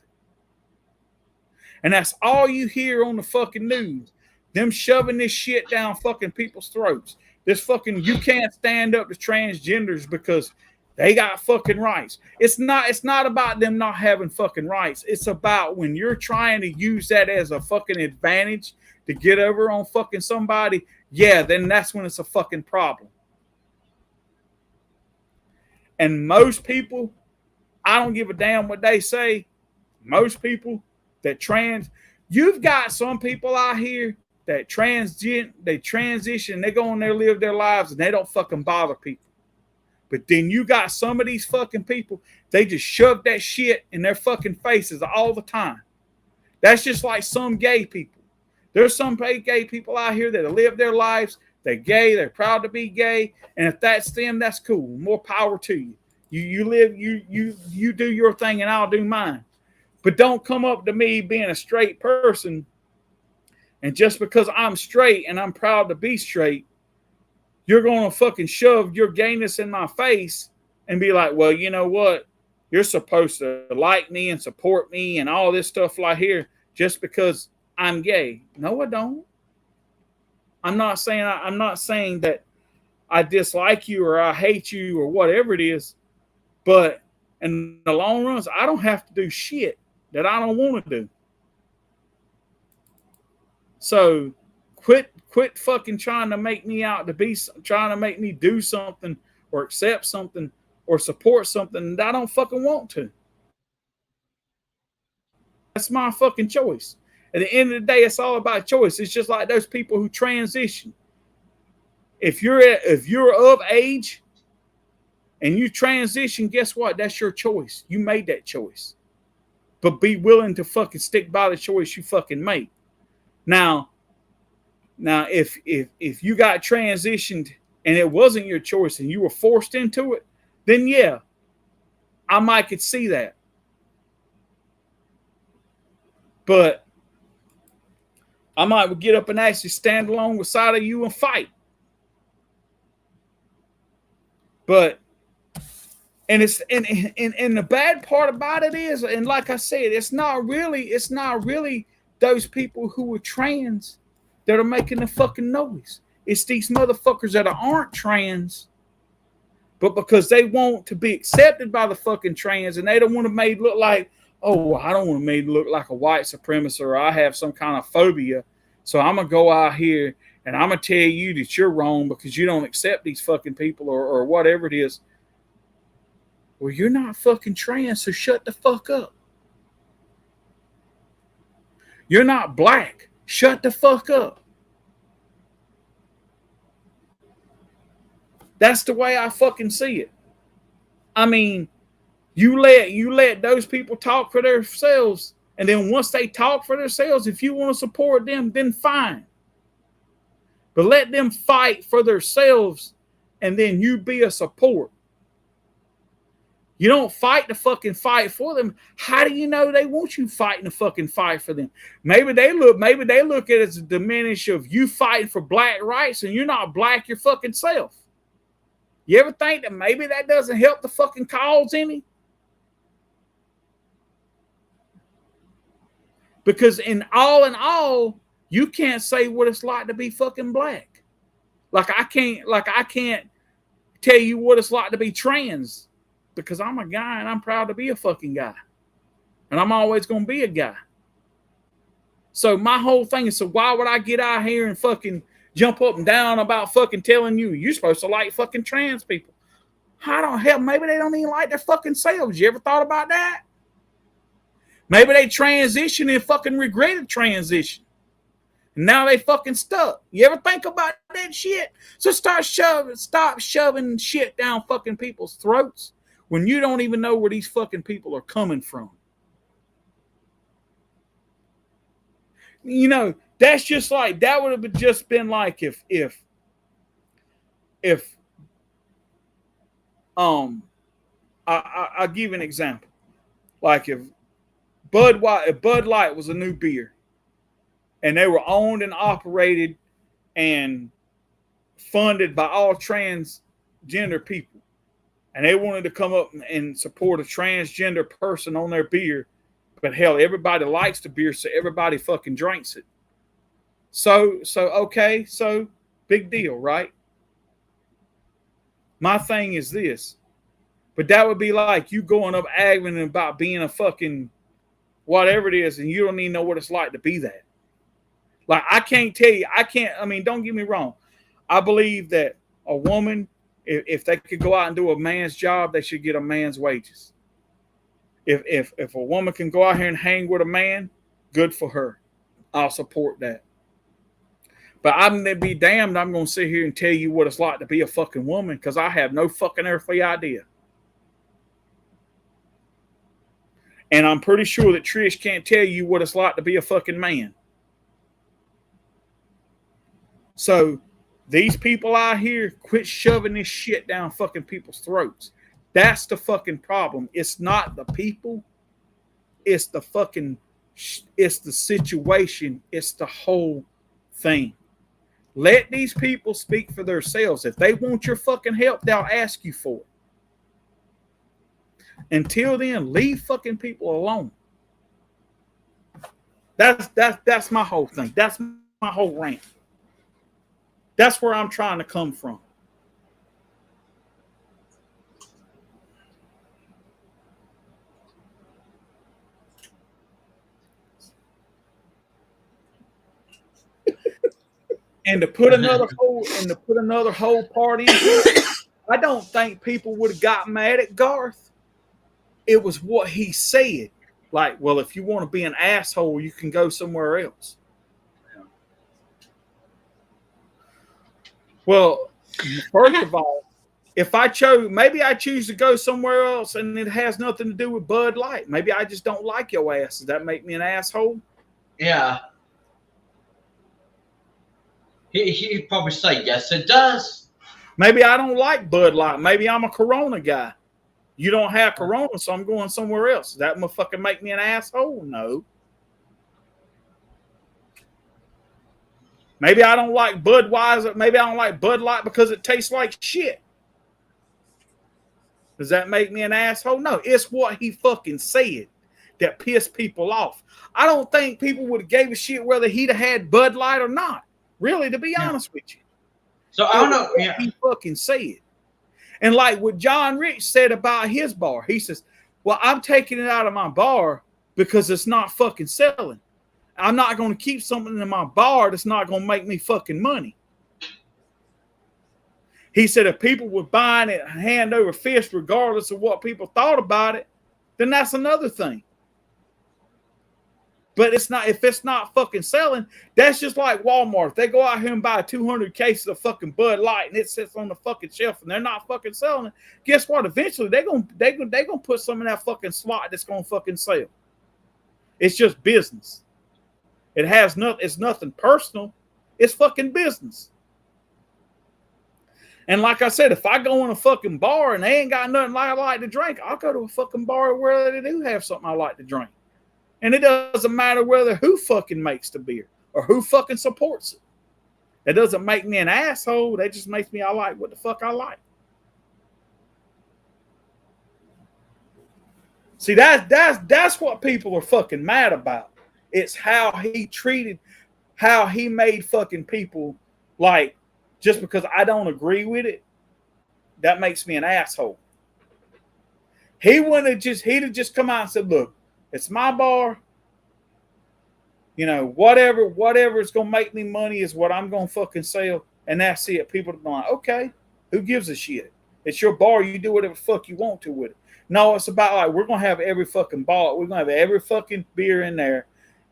And that's all you hear on the fucking news. Them shoving this shit down fucking people's throats. This fucking, you can't stand up to transgenders because they got fucking rights. It's not about them not having fucking rights. It's about when you're trying to use that as a fucking advantage to get over on fucking somebody, yeah, then that's when it's a fucking problem. And most people, I don't give a damn what they say. Most people that you've got some people out here that they transition, they go on there, live their lives, and they don't fucking bother people. But then you got some of these fucking people, they just shove that shit in their fucking faces all the time. That's just like some gay people. There's some gay people out here that live their lives. They're gay. They're proud to be gay. And if that's them, that's cool. More power to you. You live, you do your thing and I'll do mine. But don't come up to me being a straight person. And just because I'm straight and I'm proud to be straight, you're going to fucking shove your gayness in my face and be like, well, you know what? You're supposed to like me and support me and all this stuff like here just because I'm gay. No, I don't. I'm not saying that I dislike you or I hate you or whatever it is, but in the long run, I don't have to do shit that I don't want to do. So quit fucking trying to make me out to be, trying to make me do something or accept something or support something that I don't fucking want to. That's my fucking choice. At the end of the day, it's all about choice. It's just like those people who transition. If you're of age and you transition, guess what? That's your choice. You made that choice. But be willing to fucking stick by the choice you fucking made. Now, if you got transitioned and it wasn't your choice and you were forced into it, then yeah, I might could see that. But I might get up and actually stand along the side of you and fight. But and the bad part about it is, and like I said, it's not really those people who are trans that are making the fucking noise. It's these motherfuckers that aren't trans, but because they want to be accepted by the fucking trans and they don't want to made look like, oh, I don't want to made look like a white supremacist or I have some kind of phobia. So I'm going to go out here and I'm going to tell you that you're wrong because you don't accept these fucking people or whatever it is. Well, you're not fucking trans, so shut the fuck up. You're not black. Shut the fuck up. That's the way I fucking see it. I mean, you let those people talk for themselves, and then once they talk for themselves, if you want to support them, then fine. But let them fight for themselves, and then you be a support. You don't fight the fucking fight for them. How do you know they want you fighting the fucking fight for them? Maybe they look at it as a diminish of you fighting for black rights and you're not black your fucking self. You ever think that maybe that doesn't help the fucking cause any? Because in all, you can't say what it's like to be fucking black. Like I can't tell you what it's like to be trans. Because I'm a guy and I'm proud to be a fucking guy. And I'm always going to be a guy. So my whole thing is, so why would I get out here and fucking jump up and down about fucking telling you, you're supposed to like fucking trans people? I don't hell, maybe they don't even like their fucking selves. You ever thought about that? Maybe they transitioned and fucking regretted transition. And now they fucking stuck. You ever think about that shit? So stop shoving shit down fucking people's throats when you don't even know where these fucking people are coming from. You know, that's just like, that would have just been like if I'll give an example. Like if Bud Light was a new beer and they were owned and operated and funded by all transgender people, and they wanted to come up and support a transgender person on their beer, but hell, everybody likes the beer, so everybody fucking drinks it. So okay, so big deal, right? My thing is this, but that would be like you going up arguing about being a fucking whatever it is, and you don't even know what it's like to be that. Like, I can't tell you, I mean, don't get me wrong. I believe that a woman, if they could go out and do a man's job, they should get a man's wages. If a woman can go out here and hang with a man, good for her. I'll support that. But I'm going to be damned, I'm going to sit here and tell you what it's like to be a fucking woman because I have no fucking earthly idea. And I'm pretty sure that Trish can't tell you what it's like to be a fucking man. So these people out here, quit shoving this shit down fucking people's throats. That's the fucking problem. It's not the people. It's the situation. It's the whole thing. Let these people speak for themselves. If they want your fucking help, they'll ask you for it. Until then, leave fucking people alone. That's my whole thing. That's my whole rant. That's where I'm trying to come from. And to put another whole part into it, I don't think people would have got mad at Garth. It was what he said. Like, well, if you want to be an asshole, you can go somewhere else. Yeah. Well, first of all, if I maybe I choose to go somewhere else and it has nothing to do with Bud Light. Maybe I just don't like your ass. Does that make me an asshole? Yeah. He'd probably say, yes, it does. Maybe I don't like Bud Light. Maybe I'm a Corona guy. You don't have Corona, so I'm going somewhere else. Does that motherfucker make me an asshole? No. Maybe I don't like Budweiser. Maybe I don't like Bud Light because it tastes like shit. Does that make me an asshole? No. It's what he fucking said that pissed people off. I don't think people would have gave a shit whether he'd have had Bud Light or not. Really, to be honest with you. So I don't know. Yeah. He fucking said. And like what John Rich said about his bar, he says, well, I'm taking it out of my bar because it's not fucking selling. I'm not going to keep something in my bar that's not going to make me fucking money. He said if people were buying it hand over fist, regardless of what people thought about it, then that's another thing. But it's not, if it's not fucking selling, that's just like Walmart. If they go out here and buy 200 cases of fucking Bud Light and it sits on the fucking shelf and they're not fucking selling it, guess what? Eventually they're gonna put some in that fucking slot that's gonna fucking sell. It's just business. It's nothing personal. It's fucking business. And like I said, if I go in a fucking bar and they ain't got nothing I like to drink, I'll go to a fucking bar where they do have something I like to drink. And it doesn't matter whether who fucking makes the beer or who fucking supports it. That doesn't make me an asshole. That just makes me, I like what the fuck I like. See, that's what people are fucking mad about. It's how he made fucking people like, just because I don't agree with it, that makes me an asshole. He'd have just come out and said, look, it's my bar. You know, whatever is going to make me money is what I'm going to fucking sell. And that's it. People are like, okay, who gives a shit? It's your bar. You do whatever the fuck you want to with it. No, it's about like, we're going to have every fucking bar. We're going to have every fucking beer in there.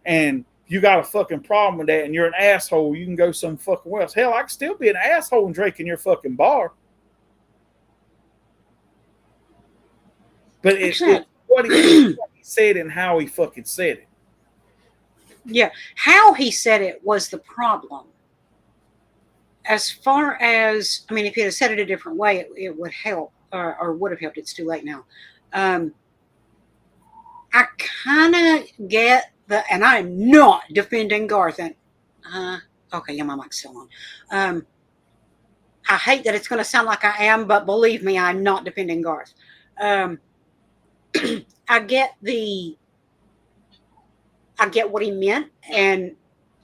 And you got a fucking problem with that and you're an asshole, you can go some fucking else. Hell, I can still be an asshole and drink in your fucking bar. But it's what he said and how he fucking said it. Yeah, how he said it was the problem. As far as, I mean, if he had said it a different way, it would help, or would have helped. It's too late now. I kind of get and I'm not defending Garth. And, okay, yeah, my mic's still on. I hate that it's going to sound like I am, but believe me, I'm not defending Garth. I get what he meant, and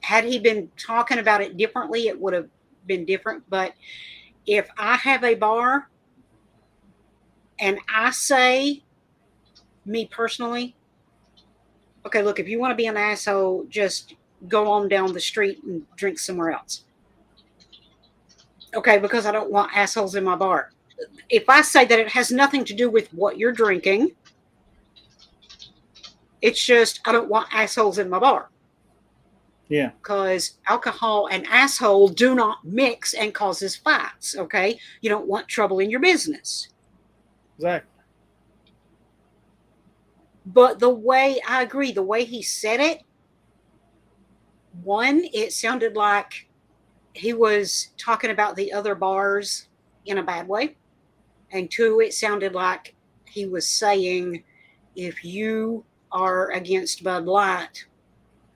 had he been talking about it differently, it would have been different. But if I have a bar and I say, me personally, okay, look, if you want to be an asshole, just go on down the street and drink somewhere else. Okay, because I don't want assholes in my bar. If I say that it has nothing to do with what you're drinking, it's just I don't want assholes in my bar. Yeah. Because alcohol and asshole do not mix and causes fights, okay? You don't want trouble in your business. Exactly. But I agree, the way he said it, one, it sounded like he was talking about the other bars in a bad way. And two, it sounded like he was saying, if you are against Bud Light,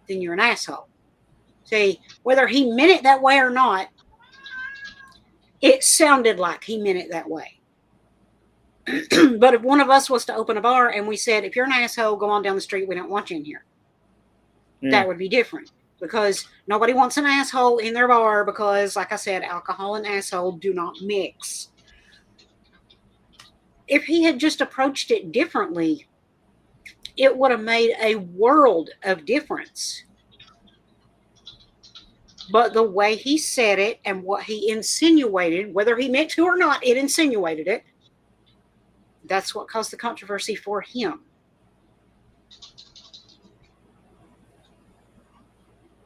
then you're an asshole. See, whether he meant it that way or not, it sounded like he meant it that way. But if one of us was to open a bar and we said, if you're an asshole, go on down the street, we don't want you in here. Yeah. That would be different, because nobody wants an asshole in their bar because, like I said, alcohol and asshole do not mix. If he had just approached it differently, it would have made a world of difference. But the way he said it and what he insinuated, whether he meant to or not, it insinuated it. That's what caused the controversy for him.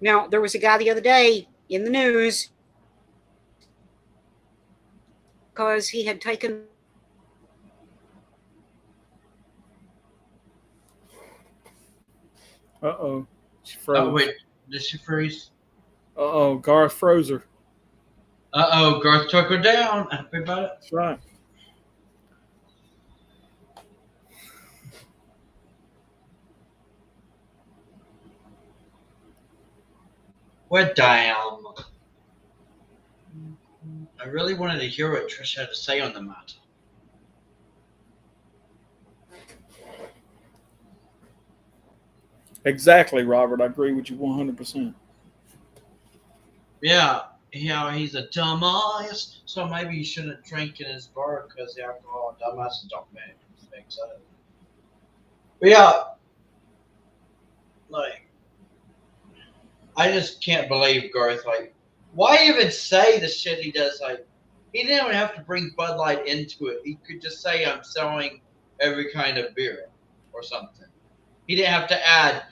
Now, there was a guy the other day in the news because he had taken. Uh-oh. She froze. Oh, wait. Did she freeze? Uh-oh. Garth froze her. Uh-oh. Garth took her down. Happy about it. That's right. We're down. I really wanted to hear what Trish had to say on the matter. Exactly, Robert. I agree with you 100%. Yeah, he's a dumbass, so maybe you shouldn't drink in his bar because the alcohol and dumbasses don't make sense. But yeah, like, I just can't believe Garth, like, why even say the shit he does? Like, he didn't even have to bring Bud Light into it. He could just say, I'm selling every kind of beer or something. He didn't have to add,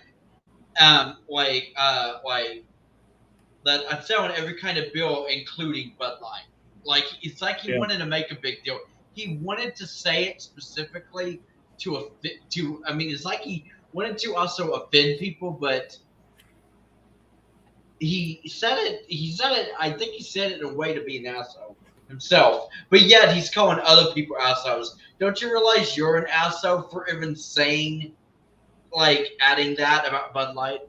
like that I'm selling every kind of beer, including Bud Light. Like, it's like he wanted to make a big deal. He wanted to say it specifically I mean, it's like he wanted to also offend people, but he said it, I think he said it in a way to be an asshole himself. But yet he's calling other people assholes. Don't you realize you're an asshole for even saying, like, adding that about Bud Light?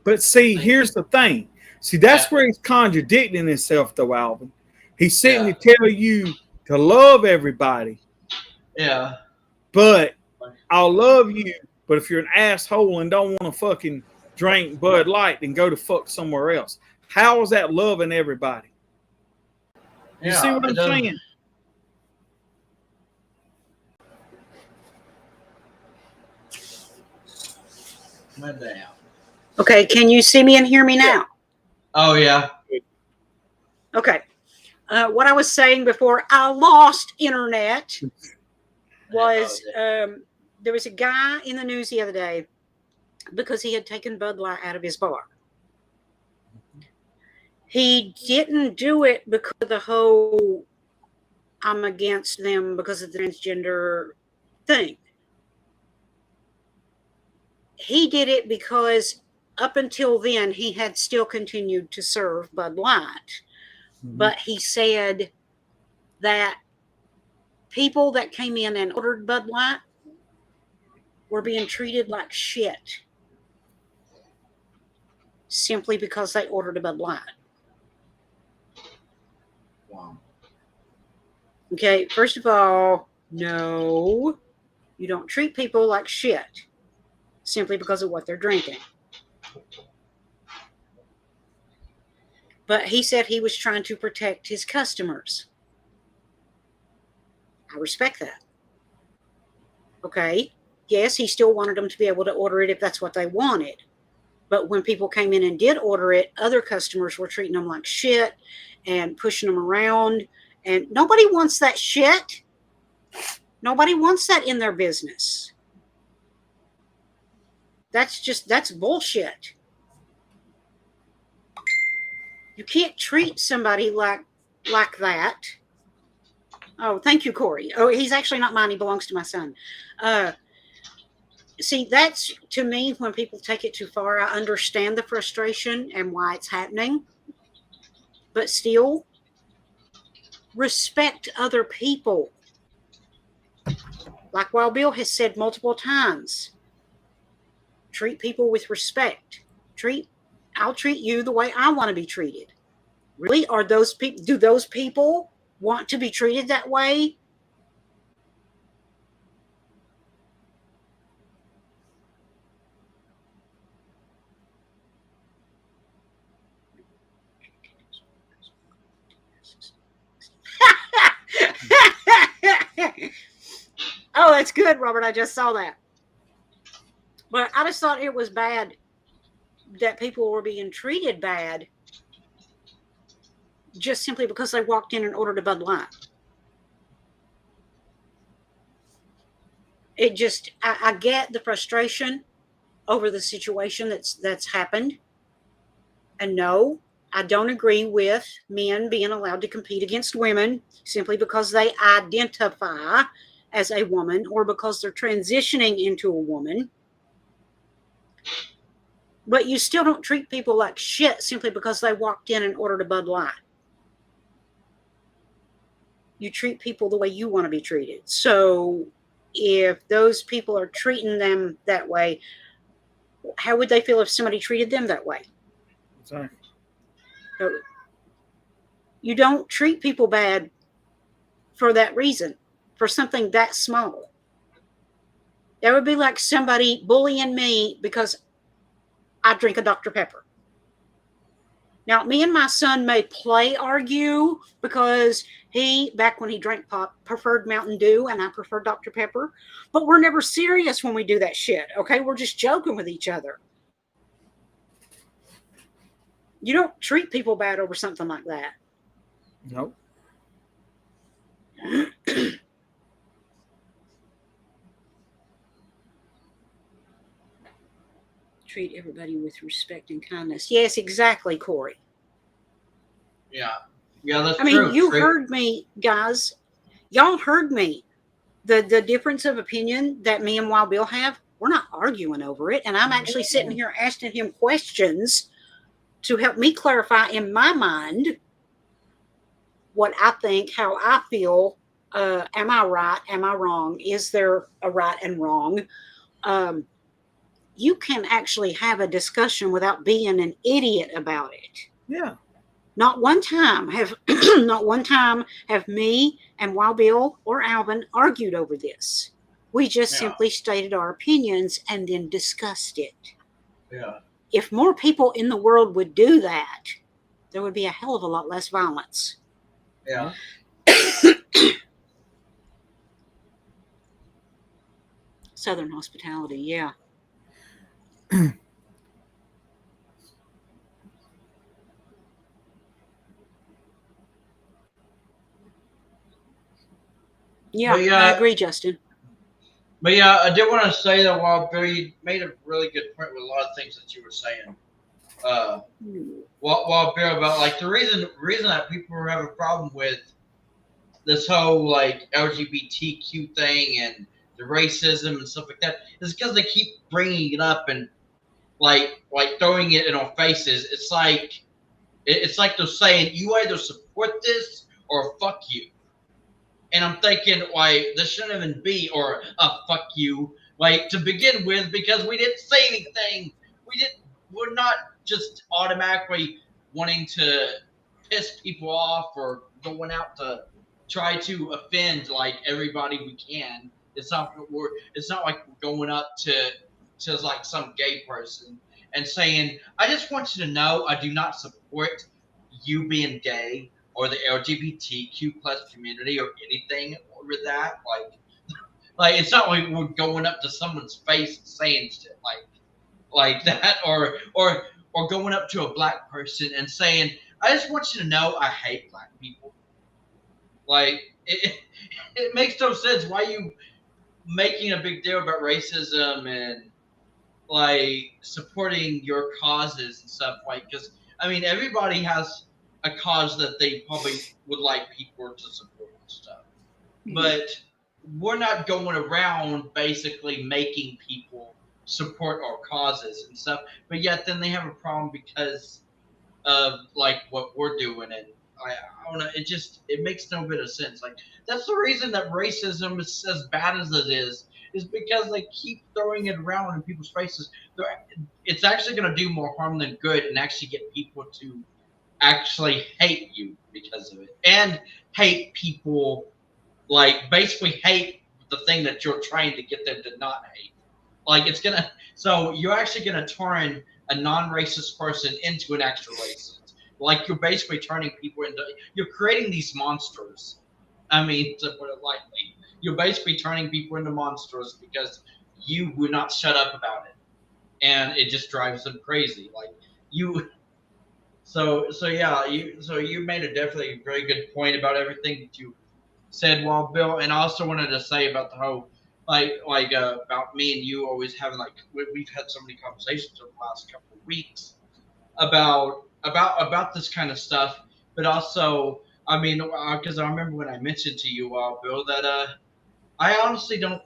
But see, here's the thing. See, that's where he's contradicting himself, though, Alvin. He's sitting to tell you to love everybody. Yeah. But I'll love you. But if you're an asshole and don't want to fucking drink Bud Light, then go to fuck somewhere else. How is that loving everybody? You see what I'm saying? Okay, can you see me and hear me now? Oh, yeah. Okay. What I was saying before I lost internet was there was a guy in the news the other day because he had taken Bud Light out of his bar. He didn't do it because of the whole I'm against them because of the transgender thing. He did it because up until then, he had still continued to serve Bud Light. Mm-hmm. But he said that people that came in and ordered Bud Light were being treated like shit simply because they ordered a Bud Light. Wow. Okay, first of all, no, you don't treat people like shit simply because of what they're drinking. But he said he was trying to protect his customers. I respect that. Okay, yes, he still wanted them to be able to order it if that's what they wanted. But when people came in and did order it, other customers were treating them like shit and pushing them around. And nobody wants that shit. Nobody wants that in their business. That's bullshit. You can't treat somebody like that. Oh, thank you, Corey. Oh, he's actually not mine. He belongs to my son. See, that's, to me, when people take it too far, I understand the frustration and why it's happening. But still, respect other people. Like Wild Bill has said multiple times, treat people with respect. I'll treat you the way I want to be treated. Really? Do those people want to be treated that way? Oh, that's good, Robert. I just saw that. But I just thought it was bad that people were being treated bad just simply because they walked in and ordered a Bud Light. It just, I get the frustration over the situation that's happened. And no, I don't agree with men being allowed to compete against women simply because they identify as a woman or because they're transitioning into a woman. But you still don't treat people like shit simply because they walked in and ordered a Bud Light. You treat people the way you want to be treated. So if those people are treating them that way, how would they feel if somebody treated them that way? Exactly. So you don't treat people bad for that reason, for something that small. That would be like somebody bullying me because I drink a Dr. Pepper. Now, me and my son may play argue because he, back when he drank pop, preferred Mountain Dew and I prefer Dr. Pepper. But we're never serious when we do that shit, okay? We're just joking with each other. You don't treat people bad over something like that. Nope. Treat everybody with respect and kindness. Yes, exactly, Corey. Yeah. Yeah, that's I mean, true. you heard me, guys. Y'all heard me. The difference of opinion that me and Wild Bill have, we're not arguing over it. And I'm actually sitting here asking him questions to help me clarify in my mind what I think, how I feel. Am I right? Am I wrong? Is there a right and wrong? You can actually have a discussion without being an idiot about it. Yeah. Not one time have me and Wild Bill or Alvin argued over this. We just simply stated our opinions and then discussed it. Yeah. If more people in the world would do that, there would be a hell of a lot less violence. Yeah. Southern hospitality, yeah. Yeah, I agree, Justin. But yeah, I did want to say that while Billy made a really good point with a lot of things that you were saying. While Bill about like the reason that people have a problem with this whole like LGBTQ thing and the racism and stuff like that is because they keep bringing it up and like throwing it in our faces. It's like they're saying you either support this or fuck you. And I'm thinking, like, this shouldn't even be, or fuck you, like, to begin with, because we didn't say anything. We're not just automatically wanting to piss people off or going out to try to offend, like, everybody we can. It's not like we're going up to like some gay person and saying, I just want you to know I do not support you being gay or the LGBTQ plus community or anything over that. Like it's not like we're going up to someone's face and saying shit like that, or going up to a black person and saying, I just want you to know I hate black people. Like it makes no sense. Why are you making a big deal about racism and like supporting your causes and stuff? Like, because I mean, everybody has a cause that they probably would like people to support and stuff. But we're not going around basically making people support our causes and stuff. But yet then they have a problem because of like what we're doing. And I don't know, it makes no bit of sense. Like that's the reason that racism is as bad as it is because they keep throwing it around in people's faces. It's actually going to do more harm than good and actually get people to actually hate you because of it and hate people, like basically hate the thing that you're trying to get them to not hate. Like so you're actually gonna turn a non-racist person into an actual racist. Like you're basically turning people you're creating these monsters. I mean, to put it lightly, you're basically turning people into monsters because you would not shut up about it, and it just drives them crazy. Like you. So yeah, you made a definitely very good point about everything that you said, Wild Bill, and I also wanted to say about the whole about me and you always having like we've had so many conversations over the last couple of weeks about about this kind of stuff, but also, I mean, because I remember when I mentioned to you, Bill, that I honestly don't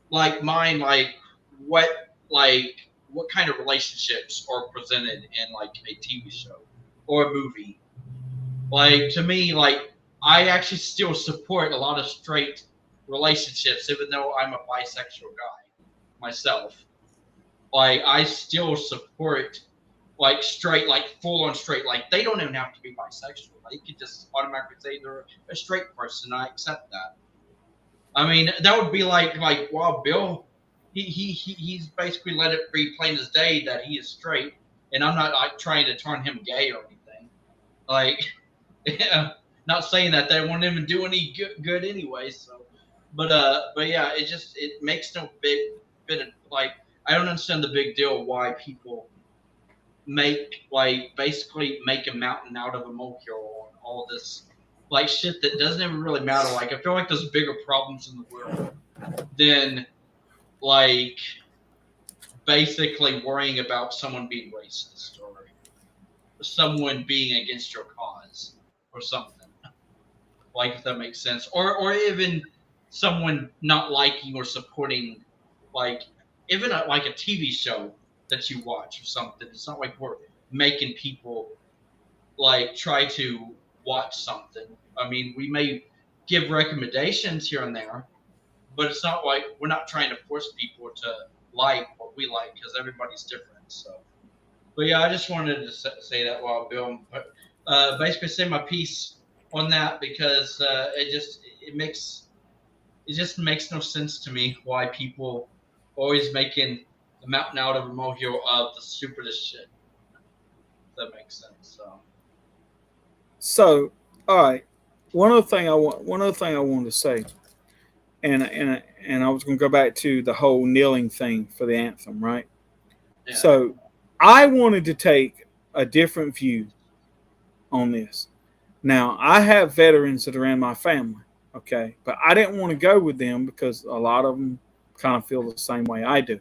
mind what like what kind of relationships are presented in like a TV show or a movie. Like to me, like I actually still support a lot of straight relationships, even though I'm a bisexual guy myself. Like I still support like straight, like full on straight. Like they don't even have to be bisexual. They could just automatically say they're a straight person. I accept that. I mean, that would be like wow, Bill, he's basically let it be plain as day that he is straight, and I'm not like trying to turn him gay or anything. Like, yeah, not saying that they won't even do any good anyway. So, but yeah, it makes no big bit of like I don't understand the big deal why people basically make a mountain out of a molehill and all this like shit that doesn't even really matter. Like I feel like there's bigger problems in the world than like basically worrying about someone being racist or someone being against your cause or something. Like if that makes sense. Or even someone not liking or supporting like even like a TV show that you watch or something. It's not like we're making people like try to watch something. I mean, we may give recommendations here and there, but it's not like we're not trying to force people to like what we like because everybody's different. So, but yeah, I just wanted to say that while Bill, basically say my piece on that because it just makes no sense to me why people always making a mountain out of a molehill of the stupidest shit. If that makes sense. So, all right. One other thing I wanted to say, and I was going to go back to the whole kneeling thing for the anthem, right? Yeah. So, I wanted to take a different view on this. Now, I have veterans that are in my family, okay, but I didn't want to go with them because a lot of them kind of feel the same way I do.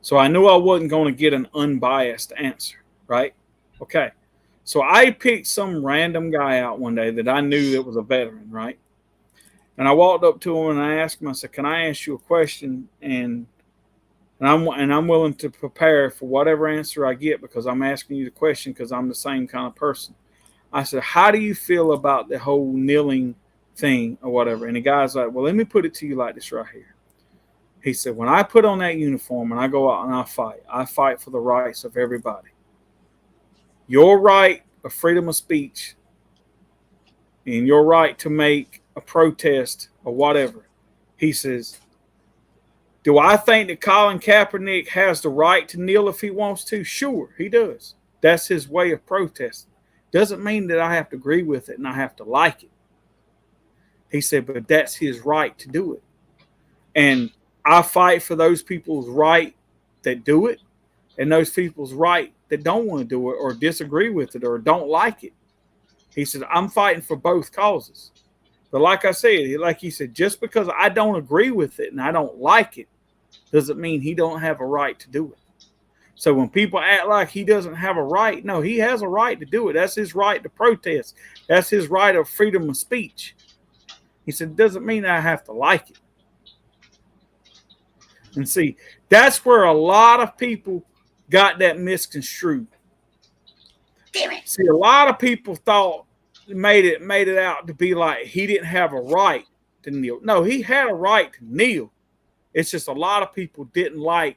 So I knew I wasn't going to get an unbiased answer, right? Okay. So I picked some random guy out one day that I knew that was a veteran, right? And I walked up to him and I asked him, I said, "Can I ask you a question?" And I'm willing to prepare for whatever answer I get because I'm asking you the question because I'm the same kind of person. I said, "How do you feel about the whole kneeling thing or whatever?" And the guy's like, "Well, let me put it to you like this right here." He said, "When I put on that uniform and I go out and I fight for the rights of everybody. Your right of freedom of speech and your right to make a protest or whatever." He says, "Do I think that Colin Kaepernick has the right to kneel if he wants to? Sure, he does. That's his way of protesting. Doesn't mean that I have to agree with it and I have to like it." He said, "But that's his right to do it. And I fight for those people's right that do it and those people's right that don't want to do it or disagree with it or don't like it." He said, "I'm fighting for both causes. But like I said, like he said, just because I don't agree with it and I don't like it doesn't mean he don't have a right to do it. So when people act like he doesn't have a right, no, he has a right to do it. That's his right to protest. That's his right of freedom of speech." He said, "It doesn't mean I have to like it." And see, that's where a lot of people got that misconstrued. Damn it. See, a lot of people thought made it out to be like he didn't have a right to kneel. No, he had a right to kneel. It's just a lot of people didn't like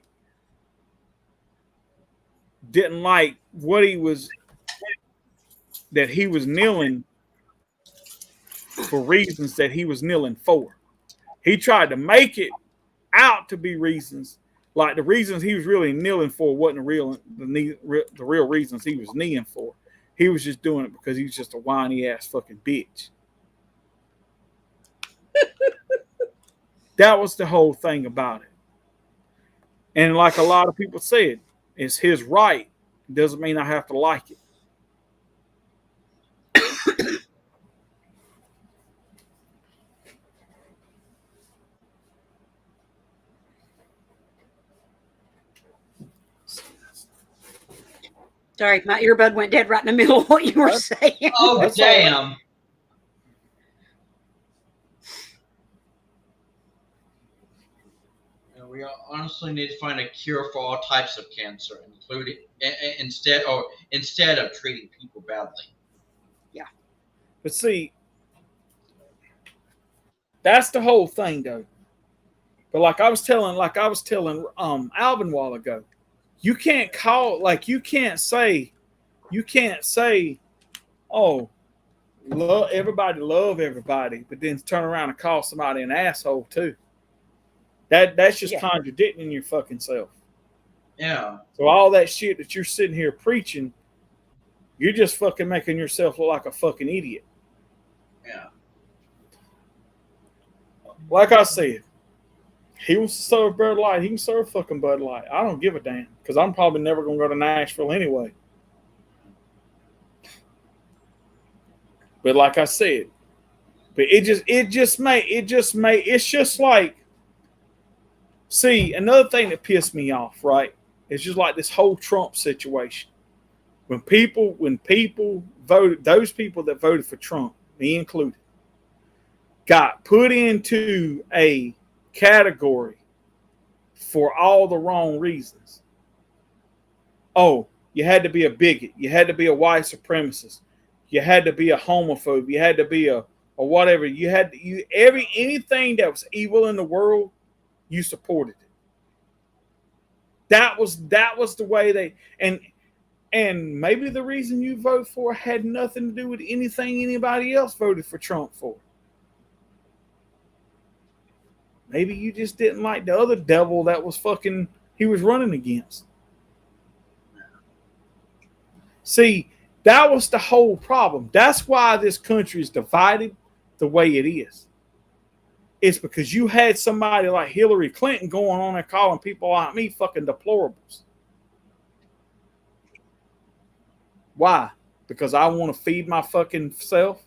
what he was that he was kneeling for reasons that he was kneeling for. He tried to make it out to be reasons like the reasons he was really kneeling for wasn't the real reasons he was kneeling for. He was just doing it because he was just a whiny ass fucking bitch. That was the whole thing about it. And like a lot of people said, it's his right. It doesn't mean I have to like it. Sorry, my earbud went dead right in the middle of what you were saying. Oh, That's damn. We honestly need to find a cure for all types of cancer, including instead of treating people badly. Yeah. But see, that's the whole thing, though. But like I was telling Alvin a while ago, you can't say, oh, love everybody, but then turn around and call somebody an asshole too. That's just contradicting your fucking self. Yeah. So all that shit that you're sitting here preaching, you're just fucking making yourself look like a fucking idiot. Yeah. Like I said, he wants to serve Bud Light. He can serve fucking Bud Light. I don't give a damn because I'm probably never gonna go to Nashville anyway. But like I said, it's just like, see, another thing that pissed me off, right? It's just like this whole Trump situation. When people voted, those people that voted for Trump, me included, got put into a category for all the wrong reasons. Oh, you had to be a bigot. You had to be a white supremacist. You had to be a homophobe. You had to be a whatever. Anything that was evil in the world, you supported it. That was the way they and maybe the reason you vote for had nothing to do with anything anybody else voted for Trump for. Maybe you just didn't like the other devil that was he was running against. See, that was the whole problem. That's why this country is divided the way it is. It's because you had somebody like Hillary Clinton going on there calling people like me fucking deplorables. Why? Because I want to feed my fucking self.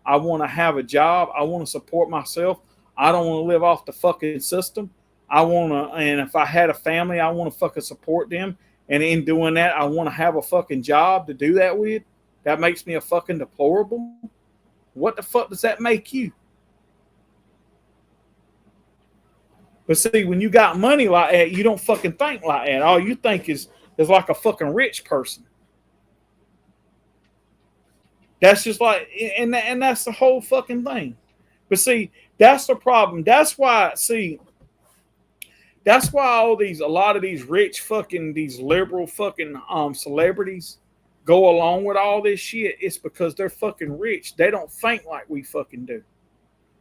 I want to have a job. I want to support myself. I don't want to live off the fucking system. And if I had a family, I want to fucking support them. And in doing that, I want to have a fucking job to do that with. That makes me a fucking deplorable. What the fuck does that make you? But see, when you got money like that, you don't fucking think like that. All you think is like a fucking rich person. That's just like, and that's the whole fucking thing. But see, that's the problem. That's why a lot of these rich fucking, these liberal fucking celebrities go along with all this shit. It's because they're fucking rich. They don't think like we fucking do.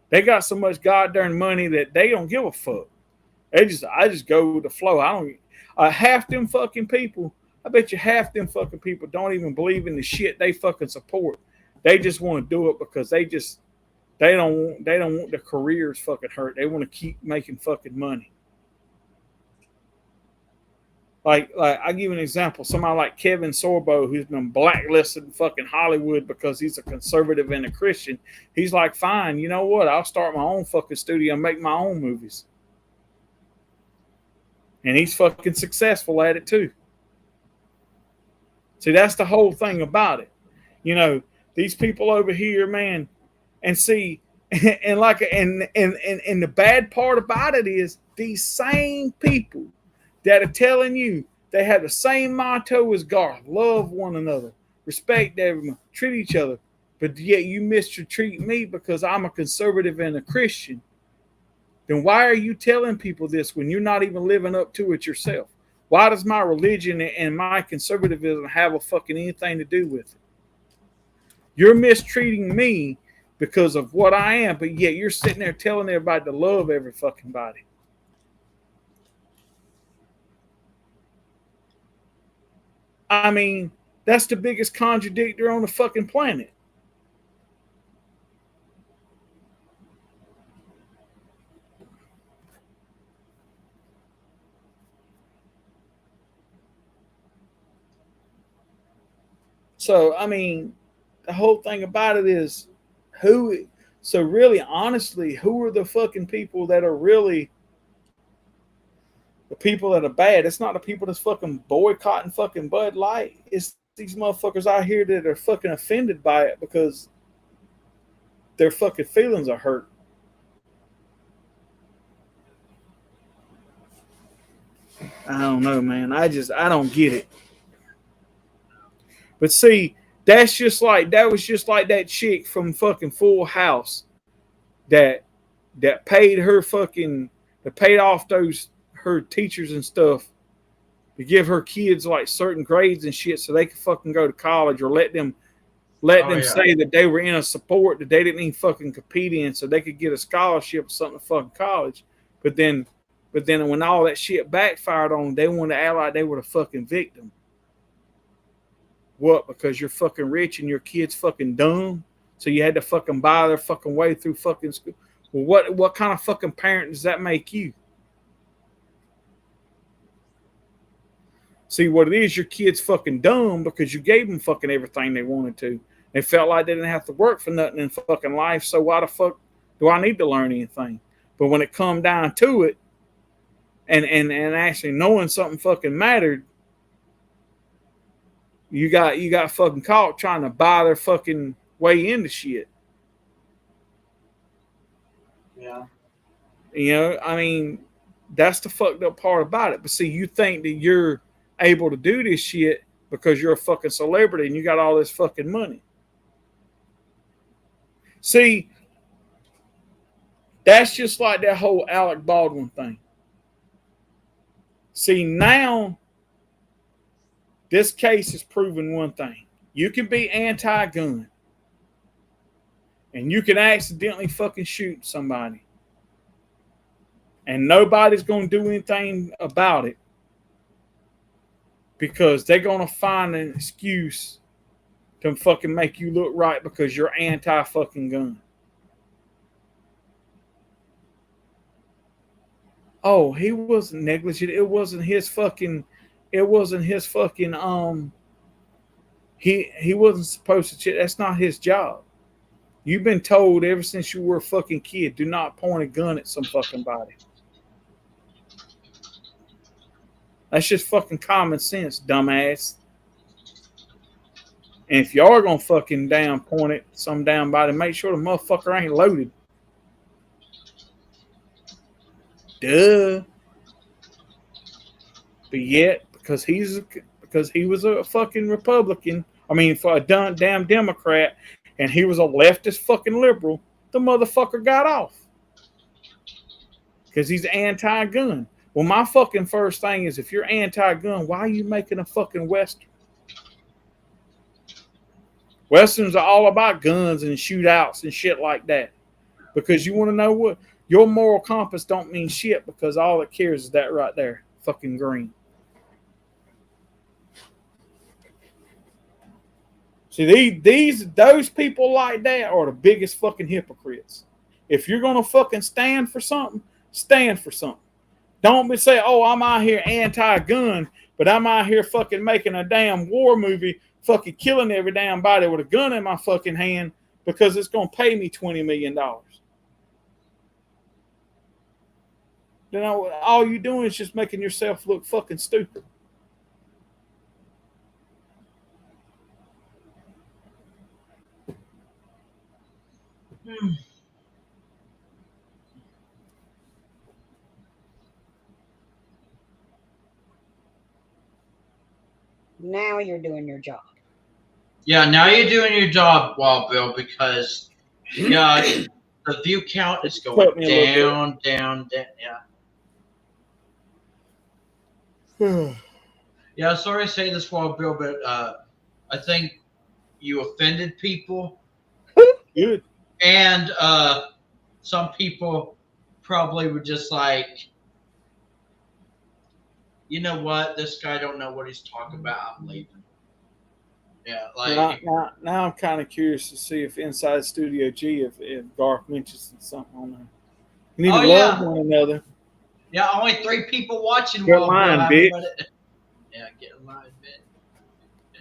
They got so much goddamn money that they don't give a fuck. I just go with the flow. Half them fucking people, I bet you half them fucking people don't even believe in the shit they fucking support. They just want to do it because they don't want their careers fucking hurt. They want to keep making fucking money. Like I give you an example. Somebody like Kevin Sorbo, who's been blacklisted in fucking Hollywood because he's a conservative and a Christian. He's like, fine, you know what? I'll start my own fucking studio and make my own movies. And he's fucking successful at it too. See, that's the whole thing about it. You know, these people over here, man, and see, and the bad part about it is these same people that are telling you they have the same motto as Garth: love one another, respect everyone, treat each other. But yet you mistreat me because I'm a conservative and a Christian. Then why are you telling people this when you're not even living up to it yourself? Why does my religion and my conservatism have a fucking anything to do with it? You're mistreating me because of what I am, but yet you're sitting there telling everybody to love every fucking body. I mean, that's the biggest contradictor on the fucking planet. So, I mean, the whole thing about it is so really, honestly, who are the fucking people that are really the people that are bad? It's not the people that's fucking boycotting fucking Bud Light. It's these motherfuckers out here that are fucking offended by it because their fucking feelings are hurt. I don't know, man. I don't get it. But see, that was just like that chick from fucking Full House that paid off her teachers and stuff to give her kids like certain grades and shit so they could fucking go to college, or let them say that they were in a sport that they didn't even fucking compete in so they could get a scholarship or something to fucking college. But then when all that shit backfired on them, they wanted to act like they were the fucking victim. What? Because you're fucking rich and your kid's fucking dumb? So you had to fucking buy their fucking way through fucking school? Well, what kind of fucking parent does that make you? See, what it is, your kid's fucking dumb because you gave them fucking everything they wanted to. They felt like they didn't have to work for nothing in fucking life, so why the fuck do I need to learn anything? But when it come down to it, and actually knowing something fucking mattered, you got fucking caught trying to buy their fucking way into shit. Yeah. You know, I mean, that's the fucked up part about it. But see, you think that you're able to do this shit because you're a fucking celebrity and you got all this fucking money. See, that's just like that whole Alec Baldwin thing. See, now this case has proven one thing. You can be anti-gun and you can accidentally fucking shoot somebody and nobody's going to do anything about it because they're going to find an excuse to fucking make you look right because you're anti-fucking gun. Oh, he wasn't negligent. It wasn't his fucking he wasn't supposed to. That's not his job. You've been told ever since you were a fucking kid, do not point a gun at some fucking body. That's just fucking common sense, dumbass. And if you are gonna fucking down point it some damn body, make sure the motherfucker ain't loaded. Duh. But yet, because he was a fucking Republican, I mean, for a damn Democrat, and he was a leftist fucking liberal, the motherfucker got off. Because he's anti-gun. Well, my fucking first thing is, if you're anti-gun, why are you making a fucking Western? Westerns are all about guns and shootouts and shit like that. Because you want to know what? Your moral compass don't mean shit because all it cares is that right there. Fucking green. See, those people like that are the biggest fucking hypocrites. If you're going to fucking stand for something, stand for something. Don't be say, oh, I'm out here anti-gun, but I'm out here fucking making a damn war movie, fucking killing every damn body with a gun in my fucking hand because it's going to pay me $20 million. You know, all you're doing is just making yourself look fucking stupid. Now you're doing your job. Yeah, now you're doing your job, Wild Bill, because the view count is going down. Yeah. Yeah, sorry to say this, Wild Bill, but I think you offended people. Good. And some people probably were just like, you know what? This guy don't know what he's talking about. I'm leaving. Yeah, like now I'm kind of curious to see if inside Studio G, if Garth mentions something on there. You need to love one another. Yeah, only 3 people watching. Get mine, bitch. Yeah, get mine, bitch.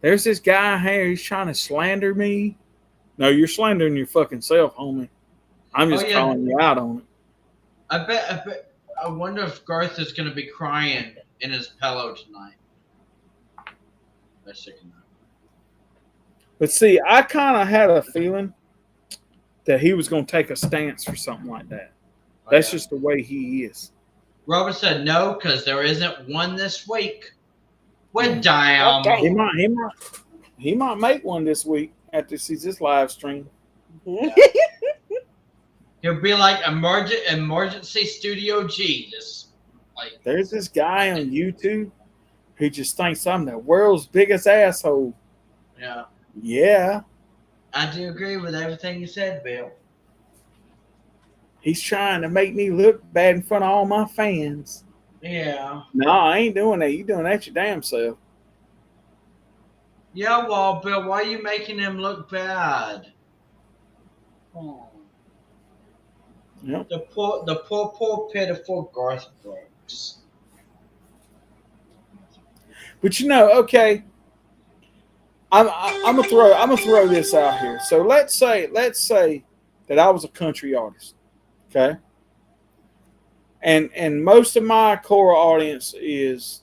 There's this guy here. He's trying to slander me. No, you're slandering your fucking self, homie. I'm just calling you out on it. I wonder if Garth is going to be crying in his pillow tonight. That's sick enough. But see, I kind of had a feeling that he was going to take a stance for something like that. That's just the way he is. Robert said no because there isn't one this week. Well, Well, damn. He might make one this week after he sees this live stream. Yeah. He'll be like emergency Studio G. Just like there's this guy on YouTube who just thinks I'm the world's biggest asshole. Yeah. Yeah. I do agree with everything you said, Bill. He's trying to make me look bad in front of all my fans. Yeah. No, I ain't doing that. You doing that your damn self. Yeah, well, Bill, why are you making him look bad? Oh. Yep. The poor, pitiful Garth Brooks. But okay. I'm gonna throw this out here. So let's say that I was a country artist, okay, and most of my core audience is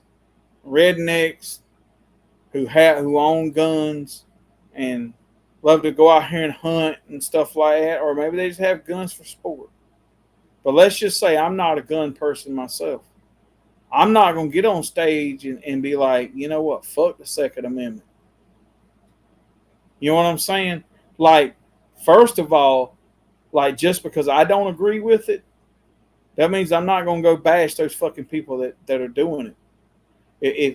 rednecks who own guns and love to go out here and hunt and stuff like that, or maybe they just have guns for sport. But let's just say I'm not a gun person myself. I'm not gonna get on stage and be like, you know what, fuck the Second Amendment. You know what I'm saying? Like, first of all, like, just because I don't agree with it, that means I'm not going to go bash those fucking people that are doing it.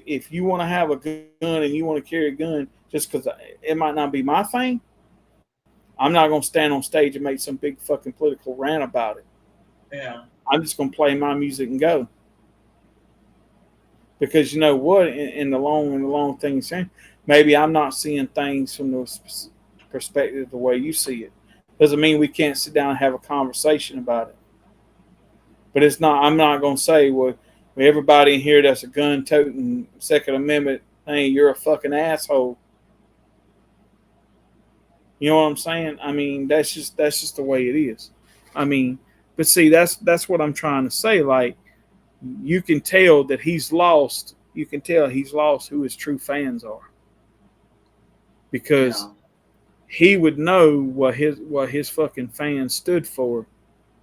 If you want to have a gun and you want to carry a gun, just because it might not be my thing, I'm not going to stand on stage and make some big fucking political rant about it. Yeah. I'm just going to play my music and go. Because you know what, in the long thing, maybe I'm not seeing things from the perspective the way you see it. Doesn't mean we can't sit down and have a conversation about it. But it's not. I'm not going to say, well, everybody in here that's a gun-toting Second Amendment, hey, you're a fucking asshole. You know what I'm saying? I mean, that's just the way it is. I mean, but see, that's what I'm trying to say. Like, you can tell that he's lost. You can tell he's lost who his true fans are, because he would know what his fucking fans stood for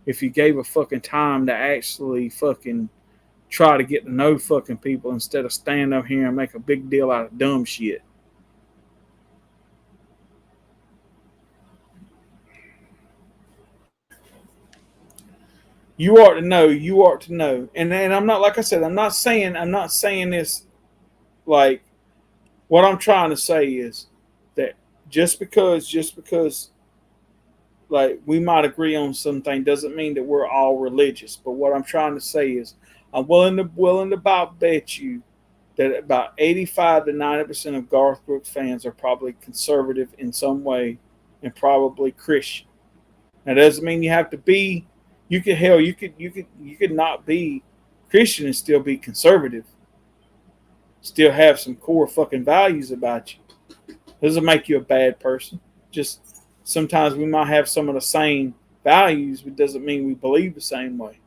if he gave a fucking time to actually fucking try to get to know fucking people instead of stand up here and make a big deal out of dumb shit. You ought to know. And I'm not, like I said, I'm not saying this like, what I'm trying to say is that just because like we might agree on something doesn't mean that we're all religious. But what I'm trying to say is I'm willing to about bet you that about 85 to 90% of Garth Brooks fans are probably conservative in some way and probably Christian. That doesn't mean you have to be. You could not be Christian and still be conservative. Still have some core fucking values about you. Doesn't make you a bad person. Just sometimes we might have some of the same values, but doesn't mean we believe the same way.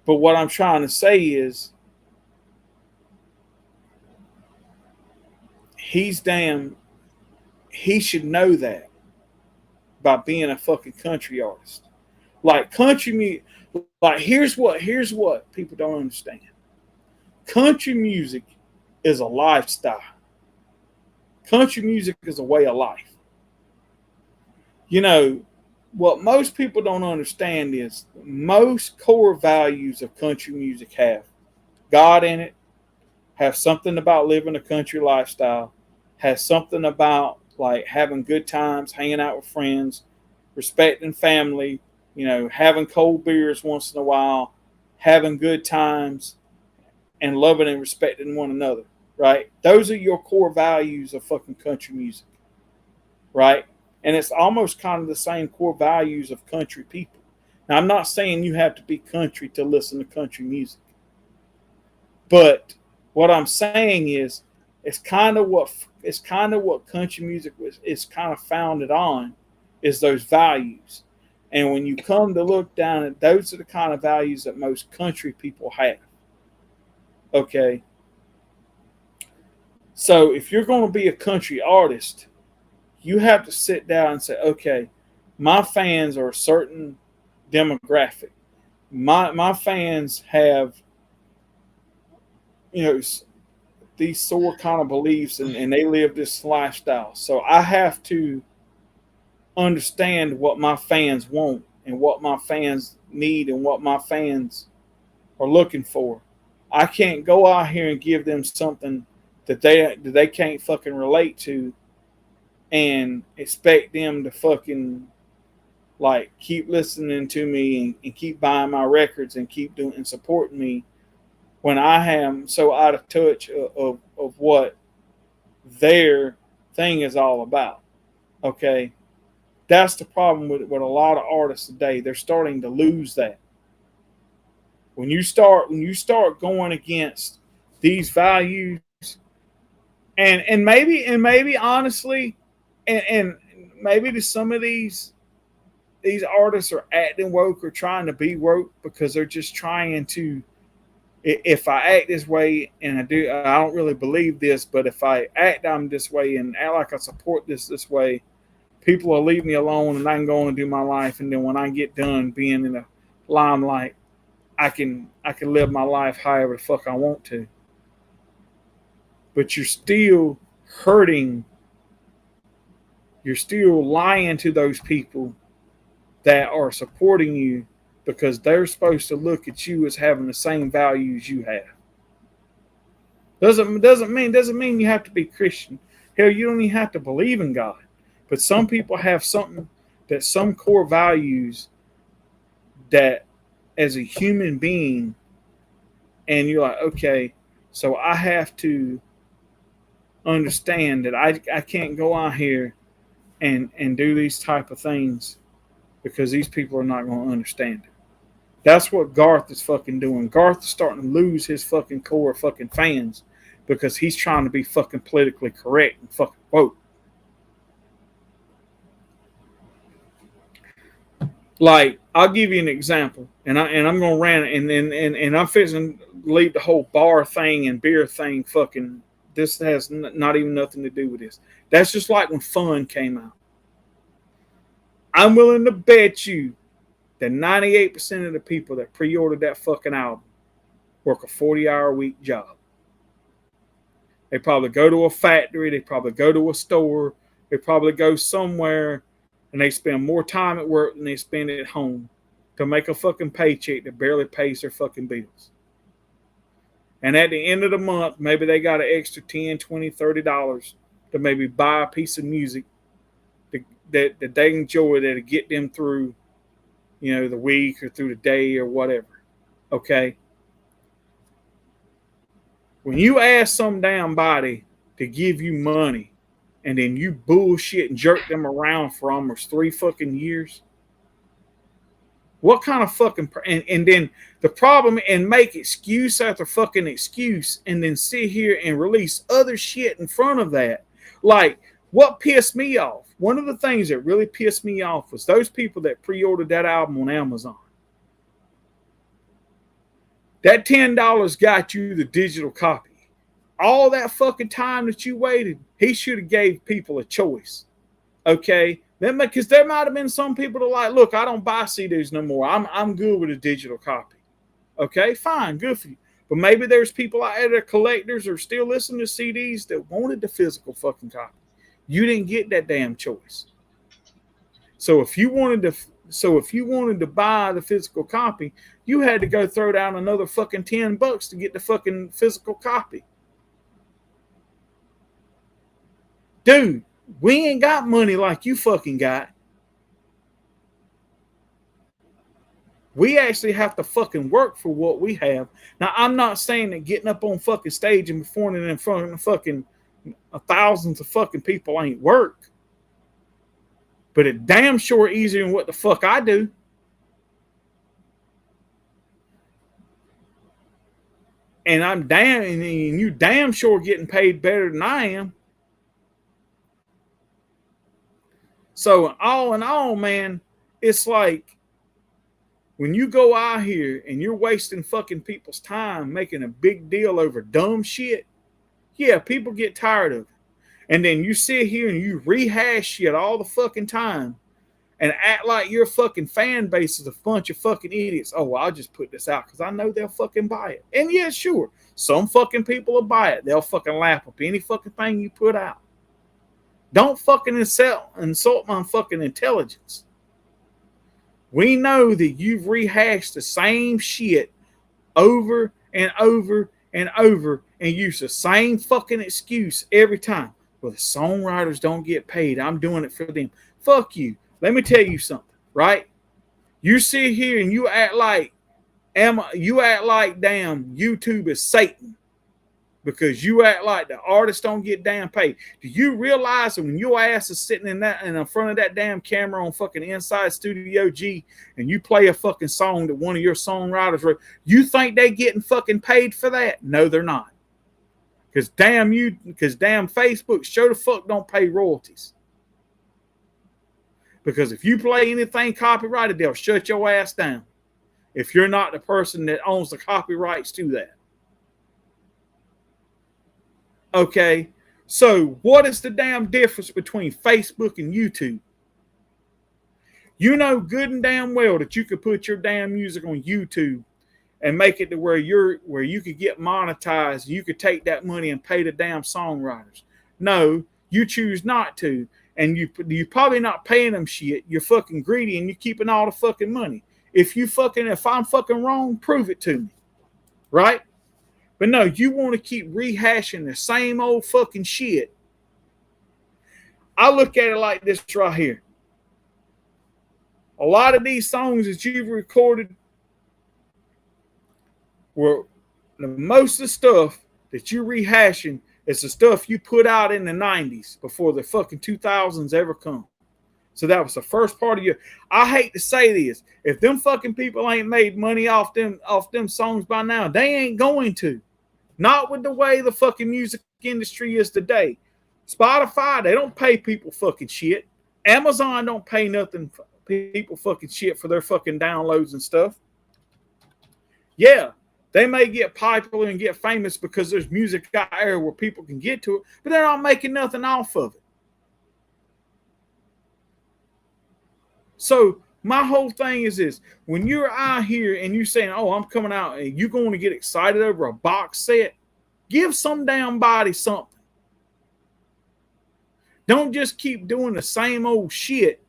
But what I'm trying to say is he should know that by being a fucking country artist. Like country music, like here's what people don't understand. Country music is a lifestyle. Country music is a way of life. You know, what most people don't understand is most core values of country music have God in it, have something about living a country lifestyle, has something about like having good times, hanging out with friends, respecting family, you know, having cold beers once in a while, having good times, and loving and respecting one another, right? Those are your core values of fucking country music, right? And it's almost kind of the same core values of country people. Now, I'm not saying you have to be country to listen to country music, but what I'm saying is it's kind of what country music is kind of founded on, is those values. And when you come to look down at, those are the kind of values that most country people have. Okay. So if you're going to be a country artist, you have to sit down and say, okay, my fans are a certain demographic. My fans have, you know, these sort kind of beliefs, and they live this lifestyle. So I have to understand what my fans want and what my fans need and what my fans are looking for. I can't go out here and give them something that they can't fucking relate to and expect them to fucking like keep listening to me and keep buying my records and keep doing and supporting me when I am so out of touch of what their thing is all about. Okay. That's the problem with a lot of artists today. They're starting to lose that. When you start going against these values, and maybe honestly, and maybe to some of these artists are acting woke or trying to be woke because they're just trying to. If I act this way and I don't really believe this, but if I act I'm this way and act like I support this way, people will leave me alone and I can go on and do my life. And then when I get done being in the limelight, I can live my life however the fuck I want to. But you're still hurting. You're still lying to those people that are supporting you because they're supposed to look at you as having the same values you have. Doesn't mean you have to be Christian. Hell, you don't even have to believe in God. But some people have some core values that as a human being, and you're like, okay, so I have to understand that I can't go out here and do these type of things because these people are not going to understand it. That's what Garth is fucking doing. Garth is starting to lose his fucking core fucking fans because he's trying to be fucking politically correct and fucking woke. Like, I'll give you an example, and I'm gonna rant, and I'm fixing to leave the whole bar thing and beer thing. Fucking, this has not even nothing to do with this. That's just like when Fun came out. I'm willing to bet you that 98% of the people that pre-ordered that fucking album work a 40-hour-a-week job. They probably go to a factory. They probably go to a store. They probably go somewhere. And they spend more time at work than they spend at home to make a fucking paycheck that barely pays their fucking bills. And at the end of the month, maybe they got an extra $10, $20, $30 to maybe buy a piece of music that they enjoy that'll get them through, you know, the week or through the day or whatever. Okay? When you ask some damn body to give you money and then you bullshit and jerk them around for almost 3 fucking years, what kind of fucking... And then the problem, and make excuse after fucking excuse, and then sit here and release other shit in front of that. Like, what pissed me off? One of the things that really pissed me off was those people that pre-ordered that album on Amazon. That $10 got you the digital copy. All that fucking time that you waited, he should have gave people a choice. Okay? Because there might have been some people that are like, look, I don't buy CDs no more. I'm good with a digital copy. Okay? Fine. Good for you. But maybe there's people out there that are collectors or still listening to CDs that wanted the physical fucking copy. You didn't get that damn choice. So if you wanted to buy the physical copy, you had to go throw down another fucking $10 to get the fucking physical copy. Dude, we ain't got money like you fucking got. We actually have to fucking work for what we have. Now, I'm not saying that getting up on fucking stage and performing in front of fucking thousands of fucking people ain't work. But it damn sure easier than what the fuck I do. And you damn sure getting paid better than I am. So all in all, man, it's like when you go out here and you're wasting fucking people's time making a big deal over dumb shit, Yeah, people get tired of it. And then you sit here and you rehash shit all the fucking time and act like your fucking fan base is a bunch of fucking idiots. Oh, well, I'll just put this out because I know they'll fucking buy it. And yeah, sure, some fucking people will buy it. They'll fucking laugh up any fucking thing you put out. Don't fucking insult my fucking intelligence. We know that you've rehashed the same shit over and over and over and use the same fucking excuse every time. Well, the songwriters don't get paid. I'm doing it for them. Fuck you. Let me tell you something, right? You sit here and you act like damn YouTube is Satan because you act like the artists don't get damn paid. Do you realize that when your ass is sitting in front of that damn camera on fucking Inside Studio G and you play a fucking song that one of your songwriters wrote, you think they getting fucking paid for that? No, they're not. Because damn Facebook sure the fuck don't pay royalties. Because if you play anything copyrighted, they'll shut your ass down. If you're not the person that owns the copyrights to that. Okay, so what is the damn difference between Facebook and YouTube? You know good and damn well that you could put your damn music on YouTube and make it to where you could get monetized. You could take that money and pay the damn songwriters. No, you choose not to, and you're probably not paying them shit. You're fucking greedy and you're keeping all the fucking money. If I'm fucking wrong, prove it to me, right? But no, you want to keep rehashing the same old fucking shit. I look at it like this right here. A lot of these songs that you've recorded were most of the stuff that you're rehashing is the stuff you put out in the 90s before the fucking 2000s ever come. So that was the first part of your. I hate to say this. If them fucking people ain't made money off them songs by now, they ain't going to. Not with the way the fucking music industry is today. Spotify, they don't pay people fucking shit. Amazon don't pay nothing people fucking shit for their fucking downloads and stuff. Yeah, they may get popular and get famous because there's music out there where people can get to it, but they're not making nothing off of it. So my whole thing is this. When you're out here and you're saying, oh, I'm coming out and you're going to get excited over a box set, give some damn body something. Don't just keep doing the same old shit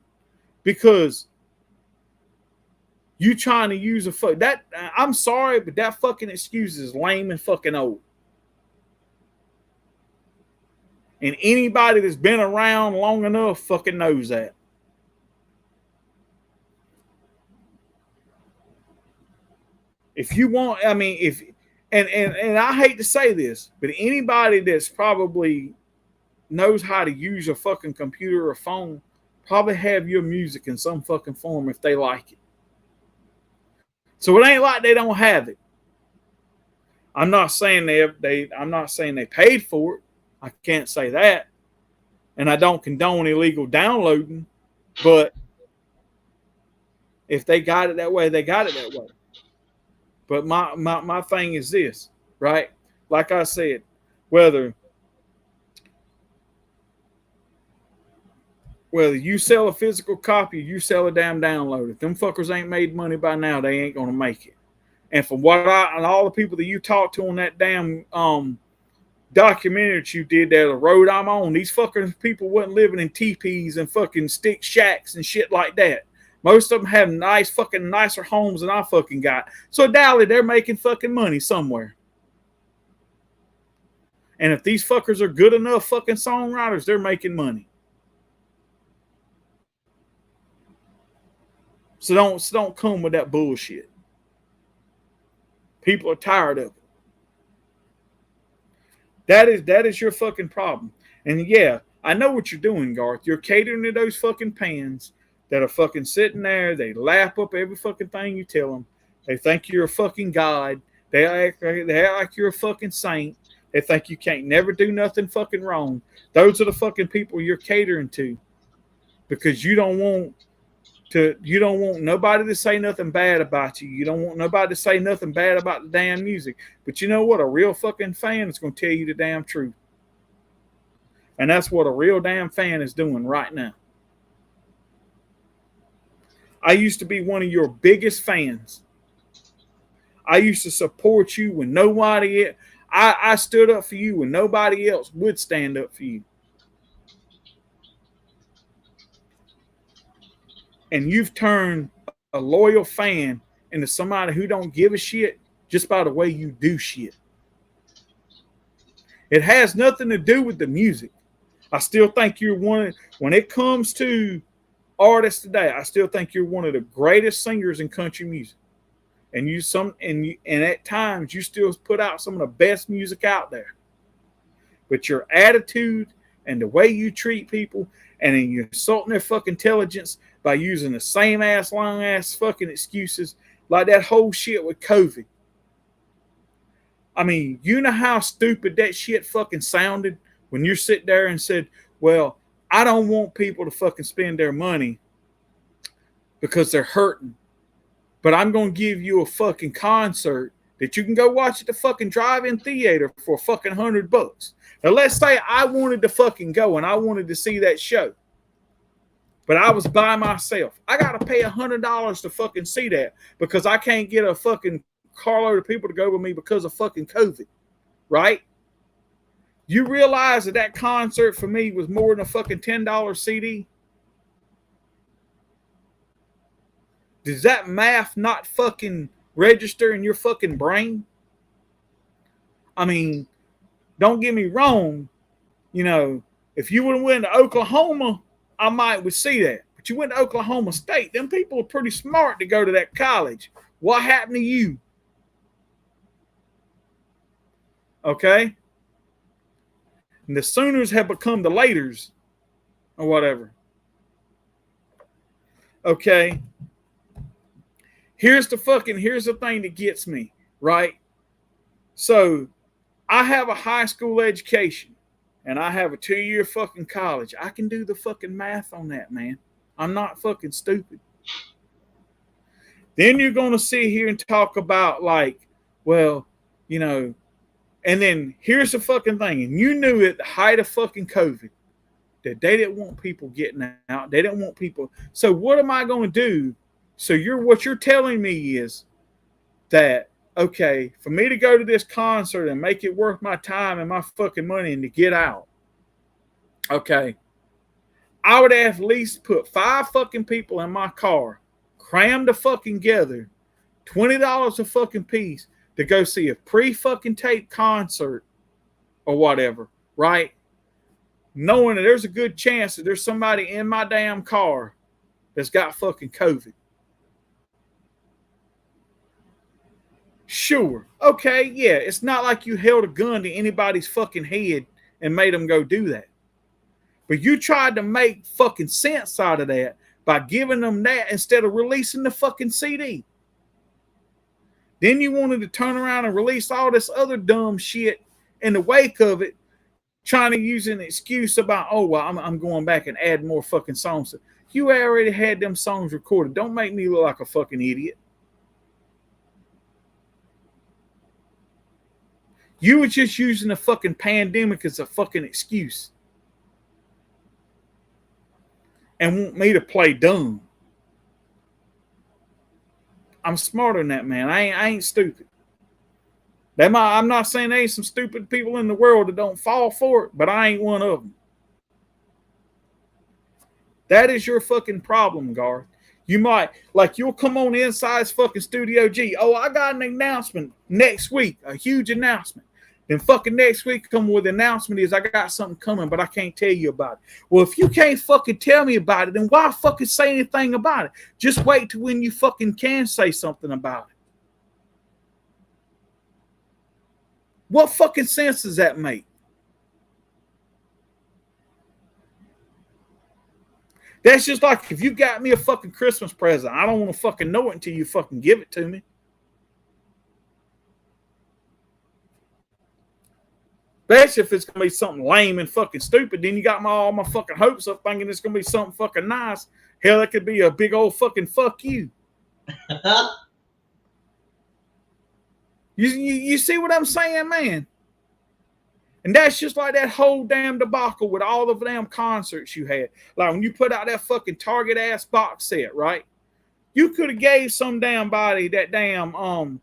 because you trying to use I'm sorry, but that fucking excuse is lame and fucking old. And anybody that's been around long enough fucking knows that. If you want, I mean, and I hate to say this, but anybody that's probably knows how to use a fucking computer or phone probably have your music in some fucking form if they like it. So it ain't like they don't have it. I'm not saying they paid for it. I can't say that. And I don't condone illegal downloading, but if they got it that way, they got it that way. But my thing is this, right? Like I said, whether you sell a physical copy or you sell a damn download, if them fuckers ain't made money by now, they ain't going to make it. And from what and all the people that you talked to on that damn documentary that you did there, the road I'm on, these fucking people wasn't living in teepees and fucking stick shacks and shit like that. Most of them have nicer homes than I fucking got. So Dally, they're making fucking money somewhere. And if these fuckers are good enough fucking songwriters, they're making money. So don't come with that bullshit. People are tired of it. That is your fucking problem. And yeah, I know what you're doing, Garth. You're catering to those fucking pans that are fucking sitting there. They lap up every fucking thing you tell them. They think you're a fucking god. They act like you're a fucking saint. They think you can't never do nothing fucking wrong. Those are the fucking people you're catering to because you don't want You don't want nobody to say nothing bad about you. You don't want nobody to say nothing bad about the damn music. But you know what? A real fucking fan is going to tell you the damn truth. And that's what a real damn fan is doing right now. I used to be one of your biggest fans. I used to support you when nobody, I stood up for you when nobody else would stand up for you. And you've turned a loyal fan into somebody who don't give a shit just by the way you do shit. It has nothing to do with the music. I still think you're when it comes to artists today, I still think you're one of the greatest singers in country music. And and at times you still put out some of the best music out there. But your attitude and the way you treat people, and then you're insulting their fucking intelligence by using the same ass long ass fucking excuses, like that whole shit with COVID. I mean, you know how stupid that shit fucking sounded when you sit there and said, well, I don't want people to fucking spend their money because they're hurting, but I'm going to give you a fucking concert that you can go watch at the fucking drive-in theater for fucking $100. Now, let's say I wanted to fucking go and I wanted to see that show, but I was by myself. I got to pay $100 to fucking see that because I can't get a fucking carload of people to go with me because of fucking COVID, right? You realize that concert for me was more than a fucking $10 CD? Does that math not fucking register in your fucking brain? I mean, don't get me wrong. You know, if you would have went to Oklahoma, I might would see that. But you went to Oklahoma State. Them people are pretty smart to go to that college. What happened to you? Okay? And the Sooners have become the Laters or whatever. Okay? Here's the thing that gets me, right? So I have a high school education and I have a 2-year fucking college. I can do the fucking math on that, man. I'm not fucking stupid. Then you're going to sit here and talk about like, well, you know, and then here's the fucking thing. And you knew at the height of fucking COVID that they didn't want people getting out. They didn't want people. So what am I going to do? So what you're telling me is that, okay, for me to go to this concert and make it worth my time and my fucking money and to get out, okay, I would have at least put 5 fucking people in my car, crammed the fucking together, $20 a fucking piece to go see a pre-fucking tape concert or whatever, right? Knowing that there's a good chance that there's somebody in my damn car that's got fucking COVID. Sure. Okay, yeah. It's not like you held a gun to anybody's fucking head and made them go do that. But you tried to make fucking sense out of that by giving them that instead of releasing the fucking CD. Then you wanted to turn around and release all this other dumb shit in the wake of it, trying to use an excuse about, oh, well, I'm going back and add more fucking songs. You already had them songs recorded. Don't make me look like a fucking idiot. You were just using the fucking pandemic as a fucking excuse. And want me to play dumb. I'm smarter than that, man. I ain't stupid. I'm not saying there ain't some stupid people in the world that don't fall for it, but I ain't one of them. That is your fucking problem, Garth. You might, like, you'll come on Inside's fucking Studio G. Oh, I got an announcement next week, a huge announcement. Then fucking next week come with the announcement is I got something coming, but I can't tell you about it. Well, if you can't fucking tell me about it, then why fucking say anything about it? Just wait till when you fucking can say something about it. What fucking sense does that make? That's just like if you got me a fucking Christmas present, I don't want to fucking know it until you fucking give it to me. Especially if it's gonna be something lame and fucking stupid, then you got all my fucking hopes up thinking it's gonna be something fucking nice. Hell, it could be a big old fucking fuck you. You see what I'm saying, man? And that's just like that whole damn debacle with all the damn concerts you had. Like when you put out that fucking Target ass box set, right? You could have gave some damn body that damn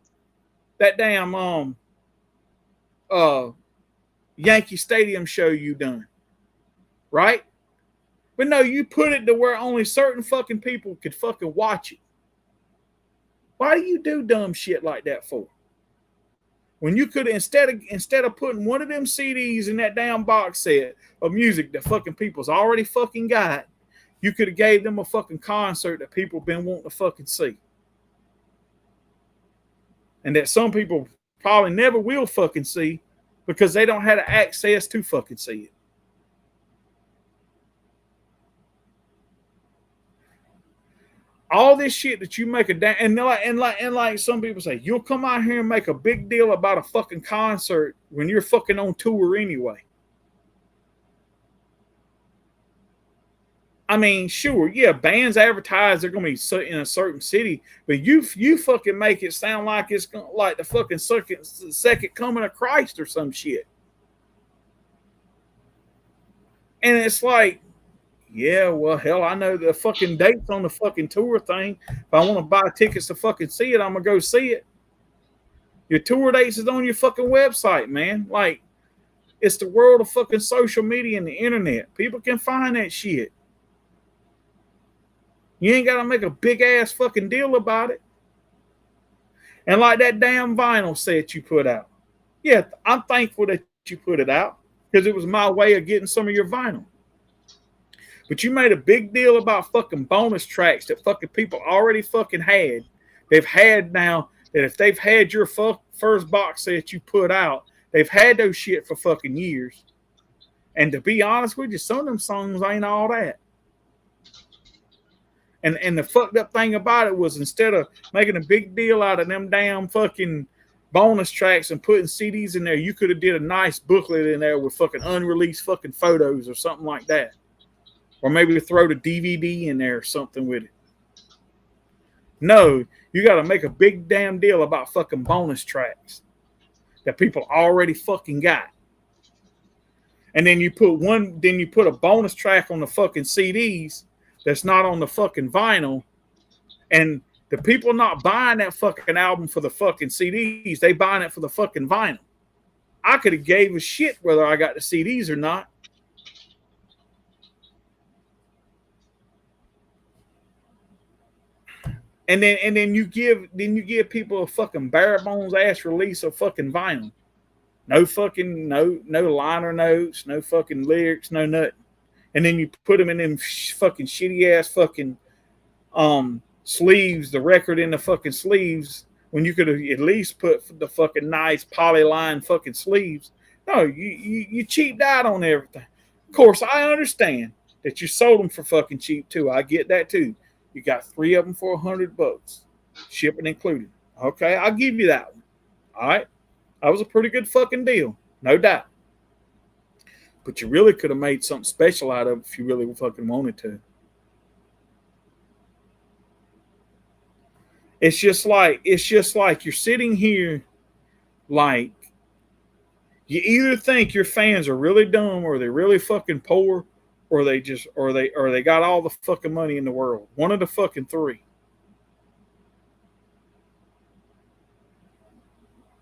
Yankee Stadium show you done, right? But no, you put it to where only certain fucking people could fucking watch it. Why do you do dumb shit like that for? When you could instead of putting one of them CDs in that damn box set of music that fucking people's already fucking got, you could have gave them a fucking concert that people been wanting to fucking see. And that some people probably never will fucking see because they don't have the access to fucking see it. All this shit that you make and like some people say, you'll come out here and make a big deal about a fucking concert when you're fucking on tour anyway. I mean, sure, yeah, bands advertise they're gonna be in a certain city, but you fucking make it sound like it's like the fucking second coming of Christ or some shit. And it's like, yeah, well, hell, I know the fucking dates on the fucking tour thing. If I want to buy tickets to fucking see it, I'm going to go see it. Your tour dates is on your fucking website, man. Like, it's the world of fucking social media and the internet. People can find that shit. You ain't got to make a big-ass fucking deal about it. And like that damn vinyl set you put out. Yeah, I'm thankful that you put it out because it was my way of getting some of your vinyl. But you made a big deal about fucking bonus tracks that fucking people already fucking had. They've had now that if they've had your first box set you put out, they've had those shit for fucking years. And to be honest with you, some of them songs ain't all that. And the fucked up thing about it was instead of making a big deal out of them damn fucking bonus tracks and putting CDs in there, you could have did a nice booklet in there with fucking unreleased fucking photos or something like that. Or maybe throw the DVD in there or something with it. No, you got to make a big damn deal about fucking bonus tracks that people already fucking got. And then you put a bonus track on the fucking CDs that's not on the fucking vinyl. And the people not buying that fucking album for the fucking CDs, they buying it for the fucking vinyl. I could have gave a shit whether I got the CDs or not. And then you give people a fucking bare bones ass release of fucking vinyl. No fucking no liner notes, no fucking lyrics, no nothing. And then you put them in them fucking shitty ass fucking sleeves, the record in the fucking sleeves, when you could have at least put the fucking nice polyline fucking sleeves. No, you cheaped out on everything. Of course, I understand that you sold them for fucking cheap too. I get that too. You got 3 of them for $100, shipping included. Okay, I'll give you that one. All right, that was a pretty good fucking deal, no doubt. But you really could have made something special out of it if you really fucking wanted to. It's just like you're sitting here, like you either think your fans are really dumb or they're really fucking poor. Or they got all the fucking money in the world. One of the fucking three.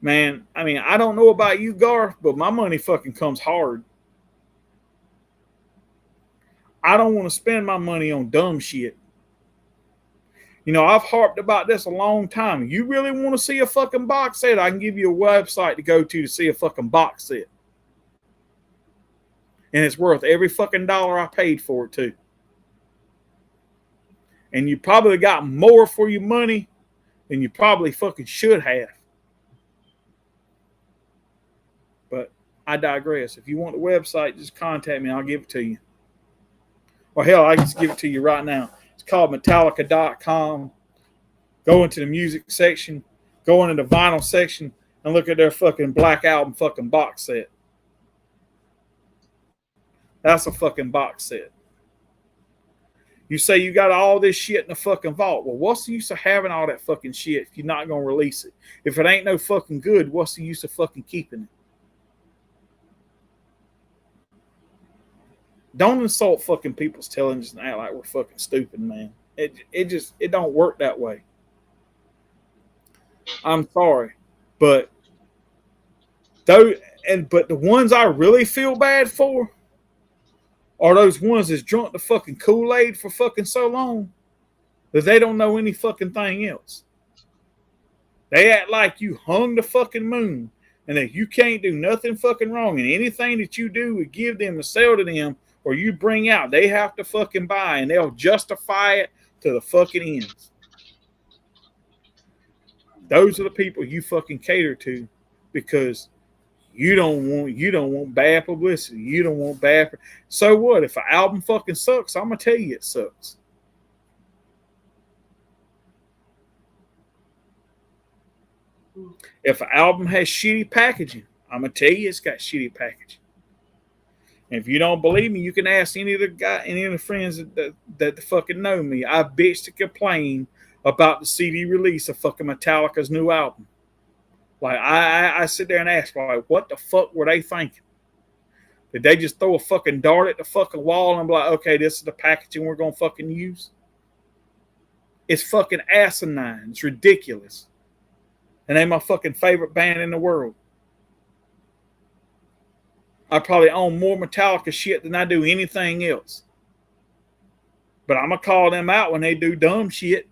Man, I mean, I don't know about you, Garth, but my money fucking comes hard. I don't want to spend my money on dumb shit. You know, I've harped about this a long time. You really want to see a fucking box set? I can give you a website to go to see a fucking box set. And it's worth every fucking dollar I paid for it too. And you probably got more for your money than you probably fucking should have. But I digress. If you want the website, just contact me. I'll give it to you. Or hell, I can just give it to you right now. It's called Metallica.com. Go into the music section. Go into the vinyl section and look at their fucking Black Album fucking box set. That's a fucking box set. You say you got all this shit in the fucking vault. Well, what's the use of having all that fucking shit if you're not going to release it? If it ain't no fucking good, what's the use of fucking keeping it? Don't insult fucking people's intelligence and act like we're fucking stupid, man. It don't work that way. I'm sorry, but but the ones I really feel bad for are those ones that's drunk the fucking Kool-Aid for fucking so long that they don't know any fucking thing else. They act like you hung the fucking moon and that you can't do nothing fucking wrong, and anything that you do would give them to sell to them or you bring out, they have to fucking buy, and they'll justify it to the fucking ends. Those are the people you fucking cater to because you don't want bad publicity. You don't want bad. So what? If an album fucking sucks, I'm gonna tell you it sucks. If an album has shitty packaging, I'm gonna tell you it's got shitty packaging. And if you don't believe me, you can ask any of the friends that fucking know me. I bitched and complained about the CD release of fucking Metallica's new album. Like I sit there and ask, like, what the fuck were they thinking? Did they just throw a fucking dart at the fucking wall and be like, okay, this is the packaging we're gonna fucking use? It's fucking asinine. It's ridiculous. And they're my fucking favorite band in the world. I probably own more Metallica shit than I do anything else. But I'm gonna call them out when they do dumb shit.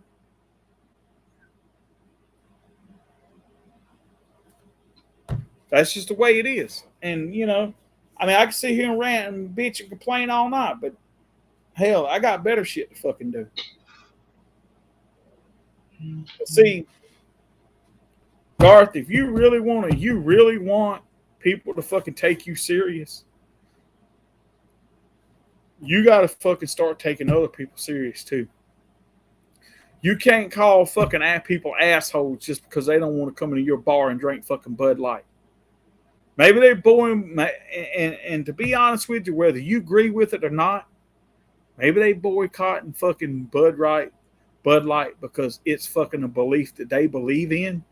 That's just the way it is. And, you know, I mean, I can sit here and rant and bitch and complain all night, but hell, I got better shit to fucking do. See, Garth, if you really want people to fucking take you serious, you got to fucking start taking other people serious too. You can't call fucking people assholes just because they don't want to come into your bar and drink fucking Bud Light. Maybe they're boring, and to be honest with you, whether you agree with it or not, maybe they boycotting fucking Bud Light because it's fucking a belief that they believe in.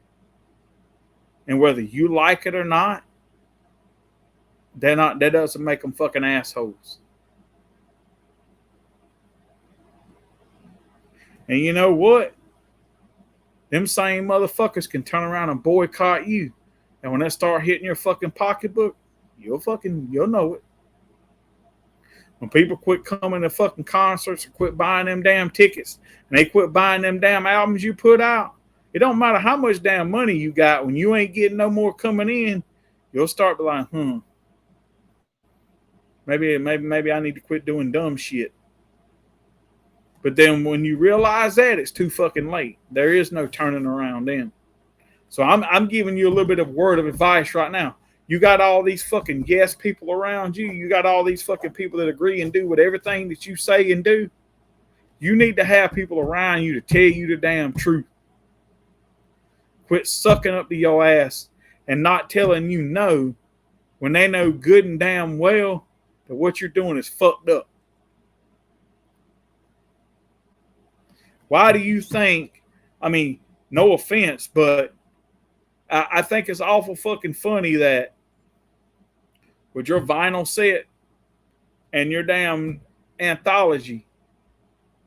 And whether you like it or not, that doesn't make them fucking assholes. And you know what? Them same motherfuckers can turn around and boycott you. And when they start hitting your fucking pocketbook, you'll know it. When people quit coming to fucking concerts and quit buying them damn tickets and they quit buying them damn albums you put out, it don't matter how much damn money you got. When you ain't getting no more coming in, you'll start be like, maybe I need to quit doing dumb shit. But then when you realize that, it's too fucking late. There is no turning around then. So I'm giving you a little bit of word of advice right now. You got all these fucking yes people around you. You got all these fucking people that agree and do with everything that you say and do. You need to have people around you to tell you the damn truth. Quit sucking up to your ass and not telling you no when they know good and damn well that what you're doing is fucked up. Why do you think, I mean, no offense, but I think it's awful fucking funny that with your vinyl set and your damn anthology,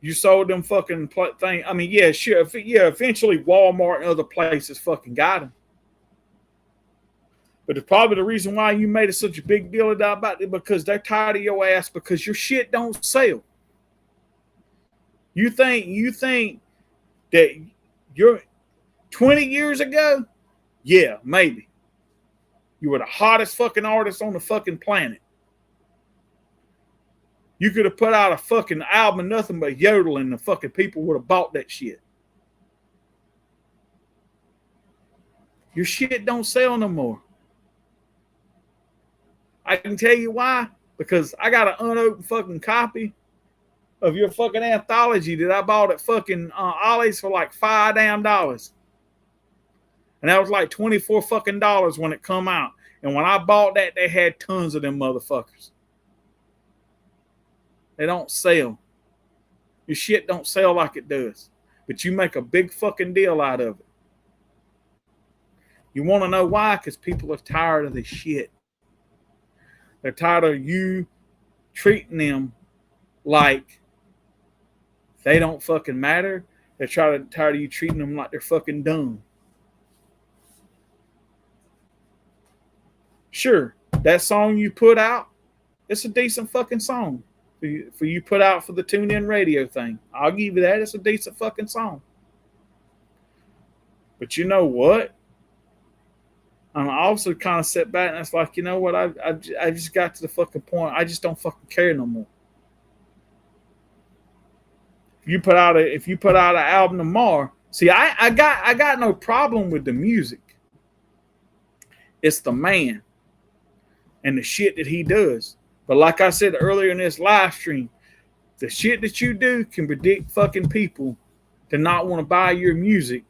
you sold them fucking thing. I mean, yeah, sure. Yeah, eventually Walmart and other places fucking got them. But it's probably the reason why you made it such a big deal about it because they're tired of your ass because your shit don't sell. You think that you're 20 years ago? Yeah, maybe. You were the hottest fucking artist on the fucking planet. You could have put out a fucking album of nothing but yodeling and the fucking people would have bought that shit. Your shit don't sell no more. I can tell you why. Because I got an unopened fucking copy of your fucking anthology that I bought at fucking Ollie's for like $5 damn. And that was like $24 fucking when it come out. And when I bought that, they had tons of them motherfuckers. They don't sell. Your shit don't sell like it does. But you make a big fucking deal out of it. You want to know why? Because people are tired of this shit. They're tired of you treating them like they don't fucking matter. They're tired of you treating them like they're fucking dumb. Sure, that song you put out, it's a decent fucking song for you put out for the tune in radio thing. I'll give you that. It's a decent fucking song. But you know what? I'm also kind of set back and it's like, you know what? I just got to the fucking point. I just don't fucking care no more. If you put out an album tomorrow, see, I got no problem with the music. It's the man and the shit that he does. But like I said earlier in this live stream, the shit that you do can predict fucking people to not want to buy your music,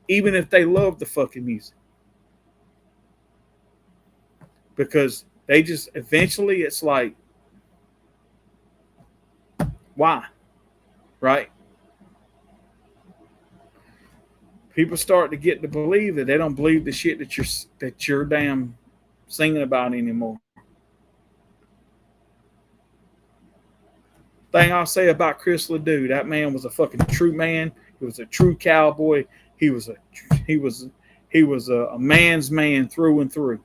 even if they love the fucking music. Because they just, eventually it's like, why? Right? People start to get to believe that they don't believe the shit that you're damn singing about anymore. Thing I'll say about Chris Ledoux, that man was a fucking true man. He was a true cowboy. He was a man's man through and through.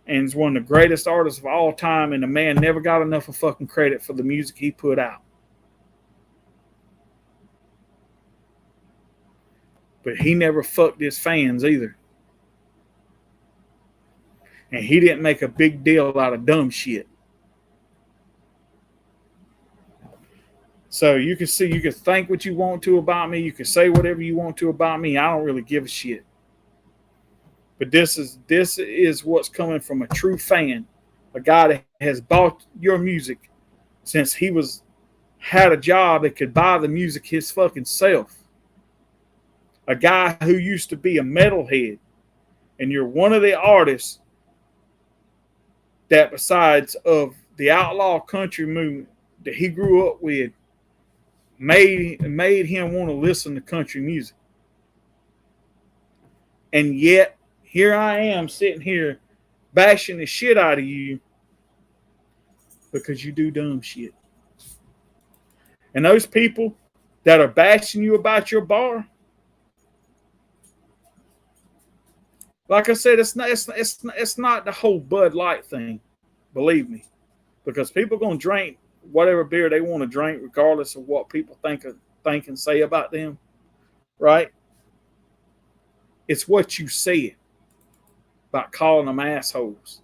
And he's one of the greatest artists of all time, and the man never got enough of fucking credit for the music he put out. But he never fucked his fans either. And he didn't make a big deal out of dumb shit. So you can think what you want to about me. You can say whatever you want to about me. I don't really give a shit. But this is what's coming from a true fan, a guy that has bought your music since he had a job that could buy the music his fucking self. A guy who used to be a metalhead, and you're one of the artists that, besides of the outlaw country movement that he grew up with, made him want to listen to country music. And yet, here I am sitting here bashing the shit out of you because you do dumb shit. And those people that are bashing you about your bar, like I said, it's not the whole Bud Light thing, believe me, because people are going to drink whatever beer they want to drink, regardless of what people think and say about them, right? It's what you said about calling them assholes.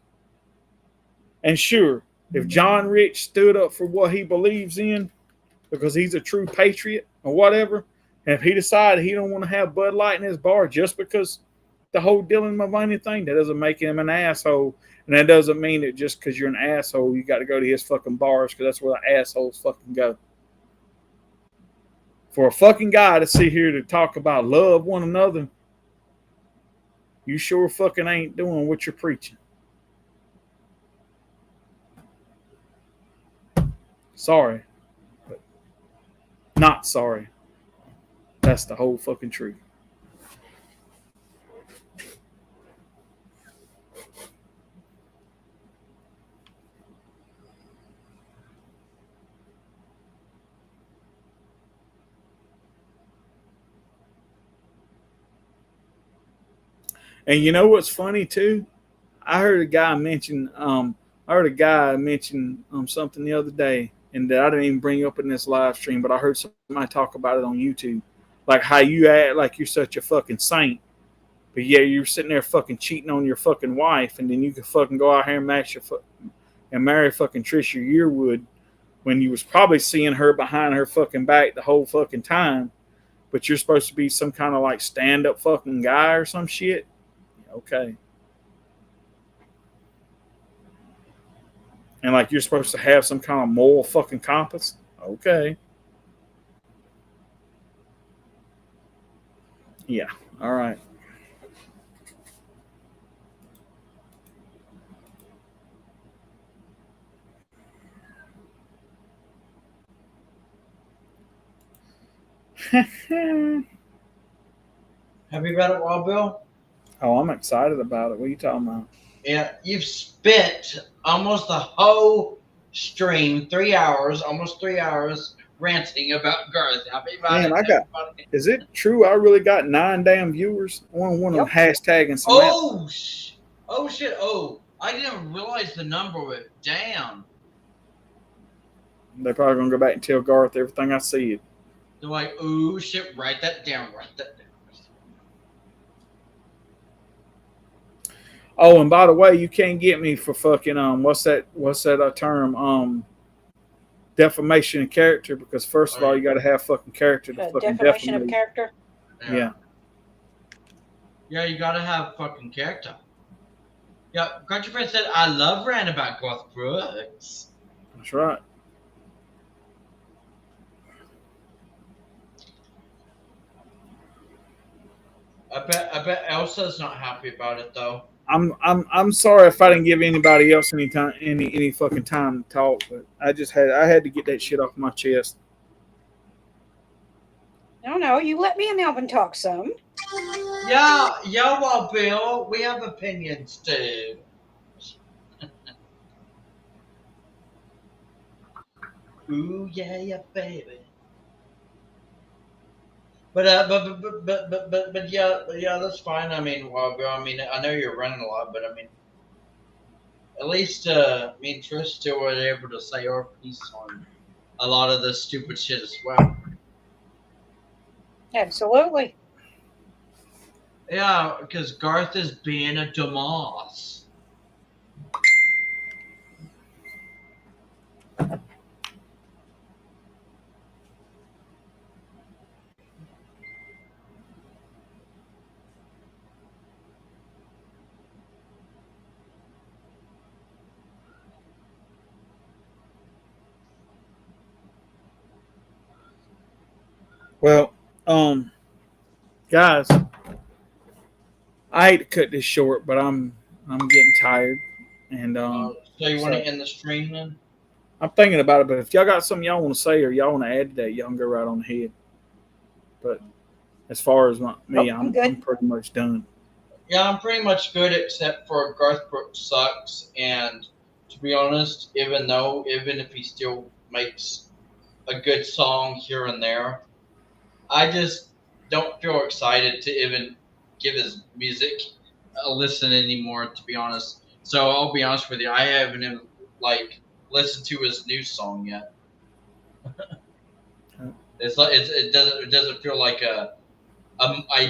And sure, if John Rich stood up for what he believes in because he's a true patriot or whatever, and if he decided he don't want to have Bud Light in his bar just because the whole Dylan Mulvaney thing, that doesn't make him an asshole. And that doesn't mean that just because you're an asshole, you got to go to his fucking bars, because that's where the assholes fucking go. For a fucking guy to sit here to talk about love one another, you sure fucking ain't doing what you're preaching. Sorry. But not sorry. That's the whole fucking truth. And you know what's funny too? I heard a guy mention something the other day, and that I didn't even bring up in this live stream, but I heard somebody talk about it on YouTube, like how you act like you're such a fucking saint, but yeah, you're sitting there fucking cheating on your fucking wife, and then you can fucking go out here and marry fucking Trisha Yearwood when you was probably seeing her behind her fucking back the whole fucking time, but you're supposed to be some kind of like stand-up fucking guy or some shit. Okay. And like you're supposed to have some kind of moral fucking compass. Okay. Yeah. All right. Have you read it, Wild Bill? Oh, I'm excited about it. What are you talking about? Yeah, you've spent almost the whole stream, 3 hours, almost 3 hours, ranting about Garth. Happy about Man, it. I got. Is it true? I really got 9 damn viewers. One of them hashtagging some. Oh shit! Oh, I didn't realize the number was damn. They're probably gonna go back and tell Garth everything I said. They're like, oh shit! Write that down. Write that down. Oh, and by the way, you can't get me for fucking what's that term defamation of character, because first of all you got to have fucking character to fucking defamation of character. Yeah. Yeah, you gotta have fucking character. Yeah, Country Friend said, I love ranting about Garth Brooks. That's right. I bet Elsa's not happy about it though. I'm sorry if I didn't give anybody else any fucking time to talk, but I had to get that shit off my chest. No, you let me and Alvin talk some. Yeah, well, Bill, we have opinions too. Ooh yeah, baby. But yeah, that's fine. I mean, well, Bill, I mean, I know you're running a lot, but I mean, at least me and Trish still were able to say our piece on a lot of this stupid shit as well. Absolutely. Yeah, because Garth is being a dumbass. Well, guys, I hate to cut this short, but I'm getting tired, and So you want to end the stream then? I'm thinking about it. But if y'all got something y'all want to say or y'all want to add to that, y'all can go right on ahead. But as far as me, I'm pretty much done. Yeah, I'm pretty much good, except for Garth Brooks sucks. And to be honest, even if he still makes a good song here and there, I just don't feel excited to even give his music a listen anymore, to be honest. So I'll be honest with you, I haven't even listened to his new song yet. It doesn't feel like a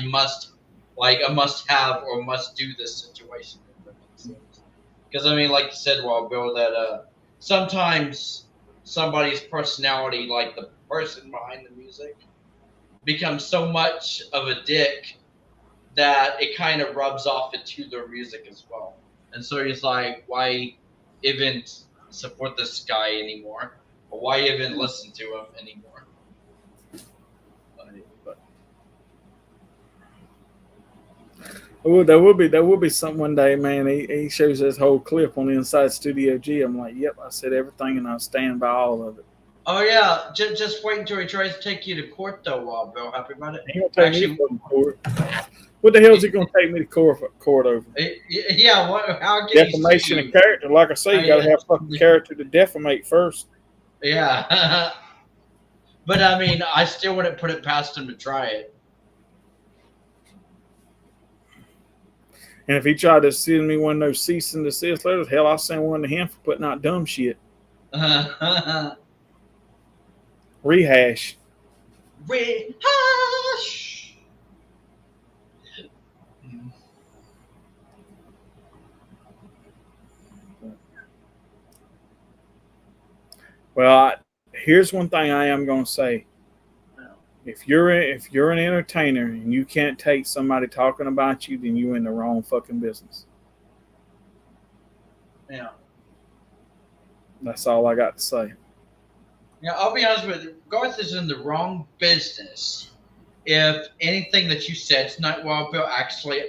must have or must do this situation. Because I mean, like you said, Wild Bill, that sometimes somebody's personality, like the person behind the music, becomes so much of a dick that it kind of rubs off into their music as well. And so he's like, why even support this guy anymore? Or why even listen to him anymore? There will be something one day, man. He shows this whole clip on the Inside Studio G. I'm like, yep, I said everything, and I stand by all of it. Oh yeah, just wait until he tries to take you to court, though, Wild Bill. Happy about it. He gonna take me to court. What the hell is he gonna take me to court over? Yeah, how can defamation of character? Like I say, you gotta have fucking character to defamate first. Yeah, but I mean, I still wouldn't put it past him to try it. And if he tried to send me one of those cease and desist letters, hell, I'll send one to him for putting out dumb shit. Rehash. Well, here's one thing I am going to say. If you're an entertainer and you can't take somebody talking about you, then you're in the wrong fucking business. Yeah. That's all I got to say. Yeah, I'll be honest with you. Garth is in the wrong business if anything that you said tonight, Wild Bill, actually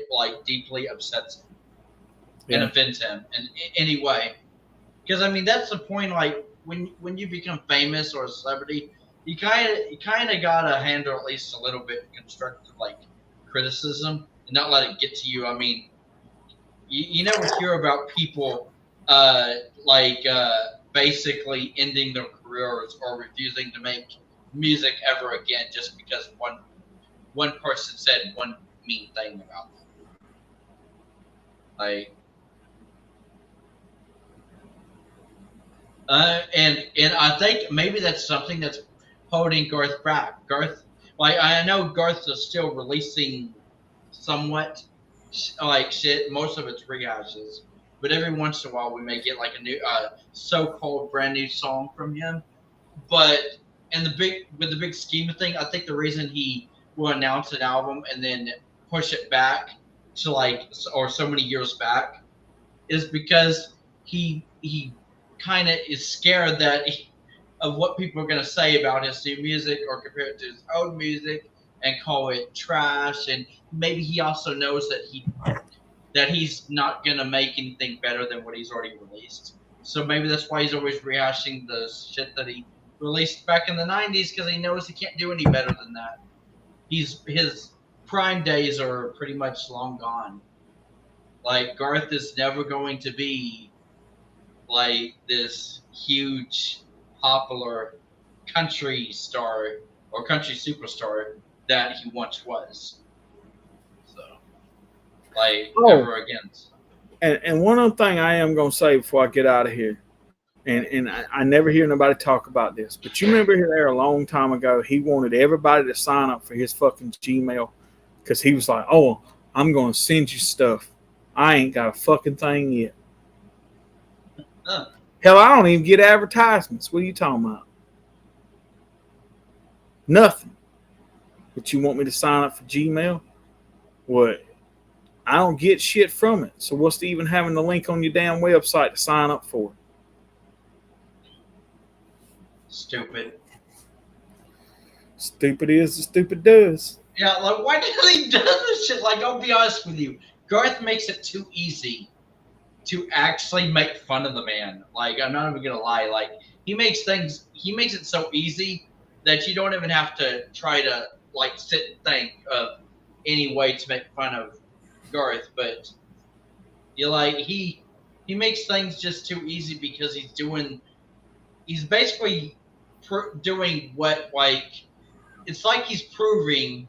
deeply upsets him and offends him in any way. Because I mean, that's the point. Like when you become famous or a celebrity, you kind of gotta handle at least a little bit constructive like criticism and not let it get to you. I mean, you never hear about people uh, like basically ending their careers or refusing to make music ever again just because one person said one mean thing about them. Like, and I think maybe that's something that's holding Garth back. Garth, like I know Garth is still releasing somewhat like shit. Most of it's rehashes, but every once in a while we may get like a new, so-called brand new song from him. But in the big scheme of thing, I think the reason he will announce an album and then push it back to like or so many years back is because he kind of is scared of what people are going to say about his new music or compare it to his old music and call it trash. And maybe he also knows that he's not going to make anything better than what he's already released. So maybe that's why he's always rehashing the shit that he released back in the 90s because he knows he can't do any better than that. His prime days are pretty much long gone. Like Garth is never going to be like this huge popular country star or country superstar that he once was. So, like, ever again. And one other thing I am going to say before I get out of here, and I never hear nobody talk about this, but you remember there a long time ago, he wanted everybody to sign up for his fucking Gmail because he was like, oh, I'm going to send you stuff. I ain't got a fucking thing yet. Hell, I don't even get advertisements. What are you talking about? Nothing. But you want me to sign up for Gmail? What? I don't get shit from it. So what's the even having the link on your damn website to sign up for? Stupid. Stupid is, the stupid does. Yeah, like why does he do this shit? Like, I'll be honest with you, Garth makes it too easy to actually make fun of the man. Like, I'm not even gonna lie. Like, he makes it so easy that you don't even have to try to like sit and think of any way to make fun of Garth. But you like he makes things just too easy because he's basically doing what like it's like he's proving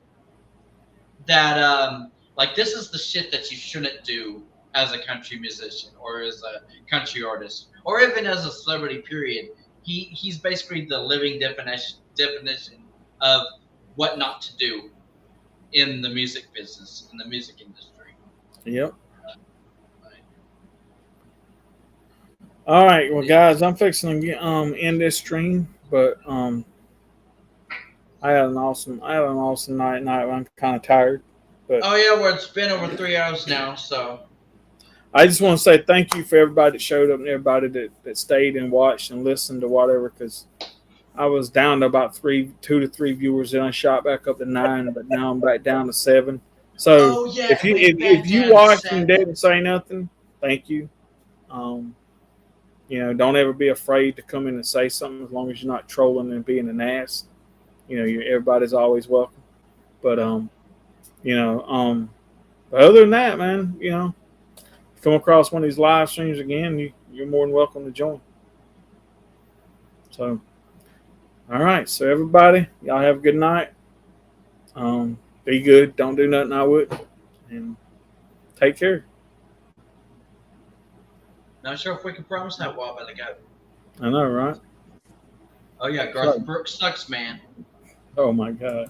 that like this is the shit that you shouldn't do as a country musician or as a country artist or even as a celebrity period. He's basically the living definition of what not to do in the music business, in the music industry. Yep. All right, well, guys, I'm fixing to end this stream, but I had an awesome night. I'm kind of tired, but oh yeah, well, it's been over 3 hours now, so I just want to say thank you for everybody that showed up and everybody that stayed and watched and listened to whatever, because I was down to about 2 to 3 viewers, and I shot back up to 9, but now I'm back down to 7. So if you watched and didn't say nothing, thank you. You know, don't ever be afraid to come in and say something as long as you're not trolling and being an ass. You know, everybody's always welcome. But but other than that, man, you know, come across one of these live streams again, you're more than welcome to join. So, all right. So everybody, y'all have a good night. Be good. Don't do nothing I would. And take care. Not sure if we can promise that while by the go. I know, right? Oh yeah, Garth Brooks sucks, man. Oh my God.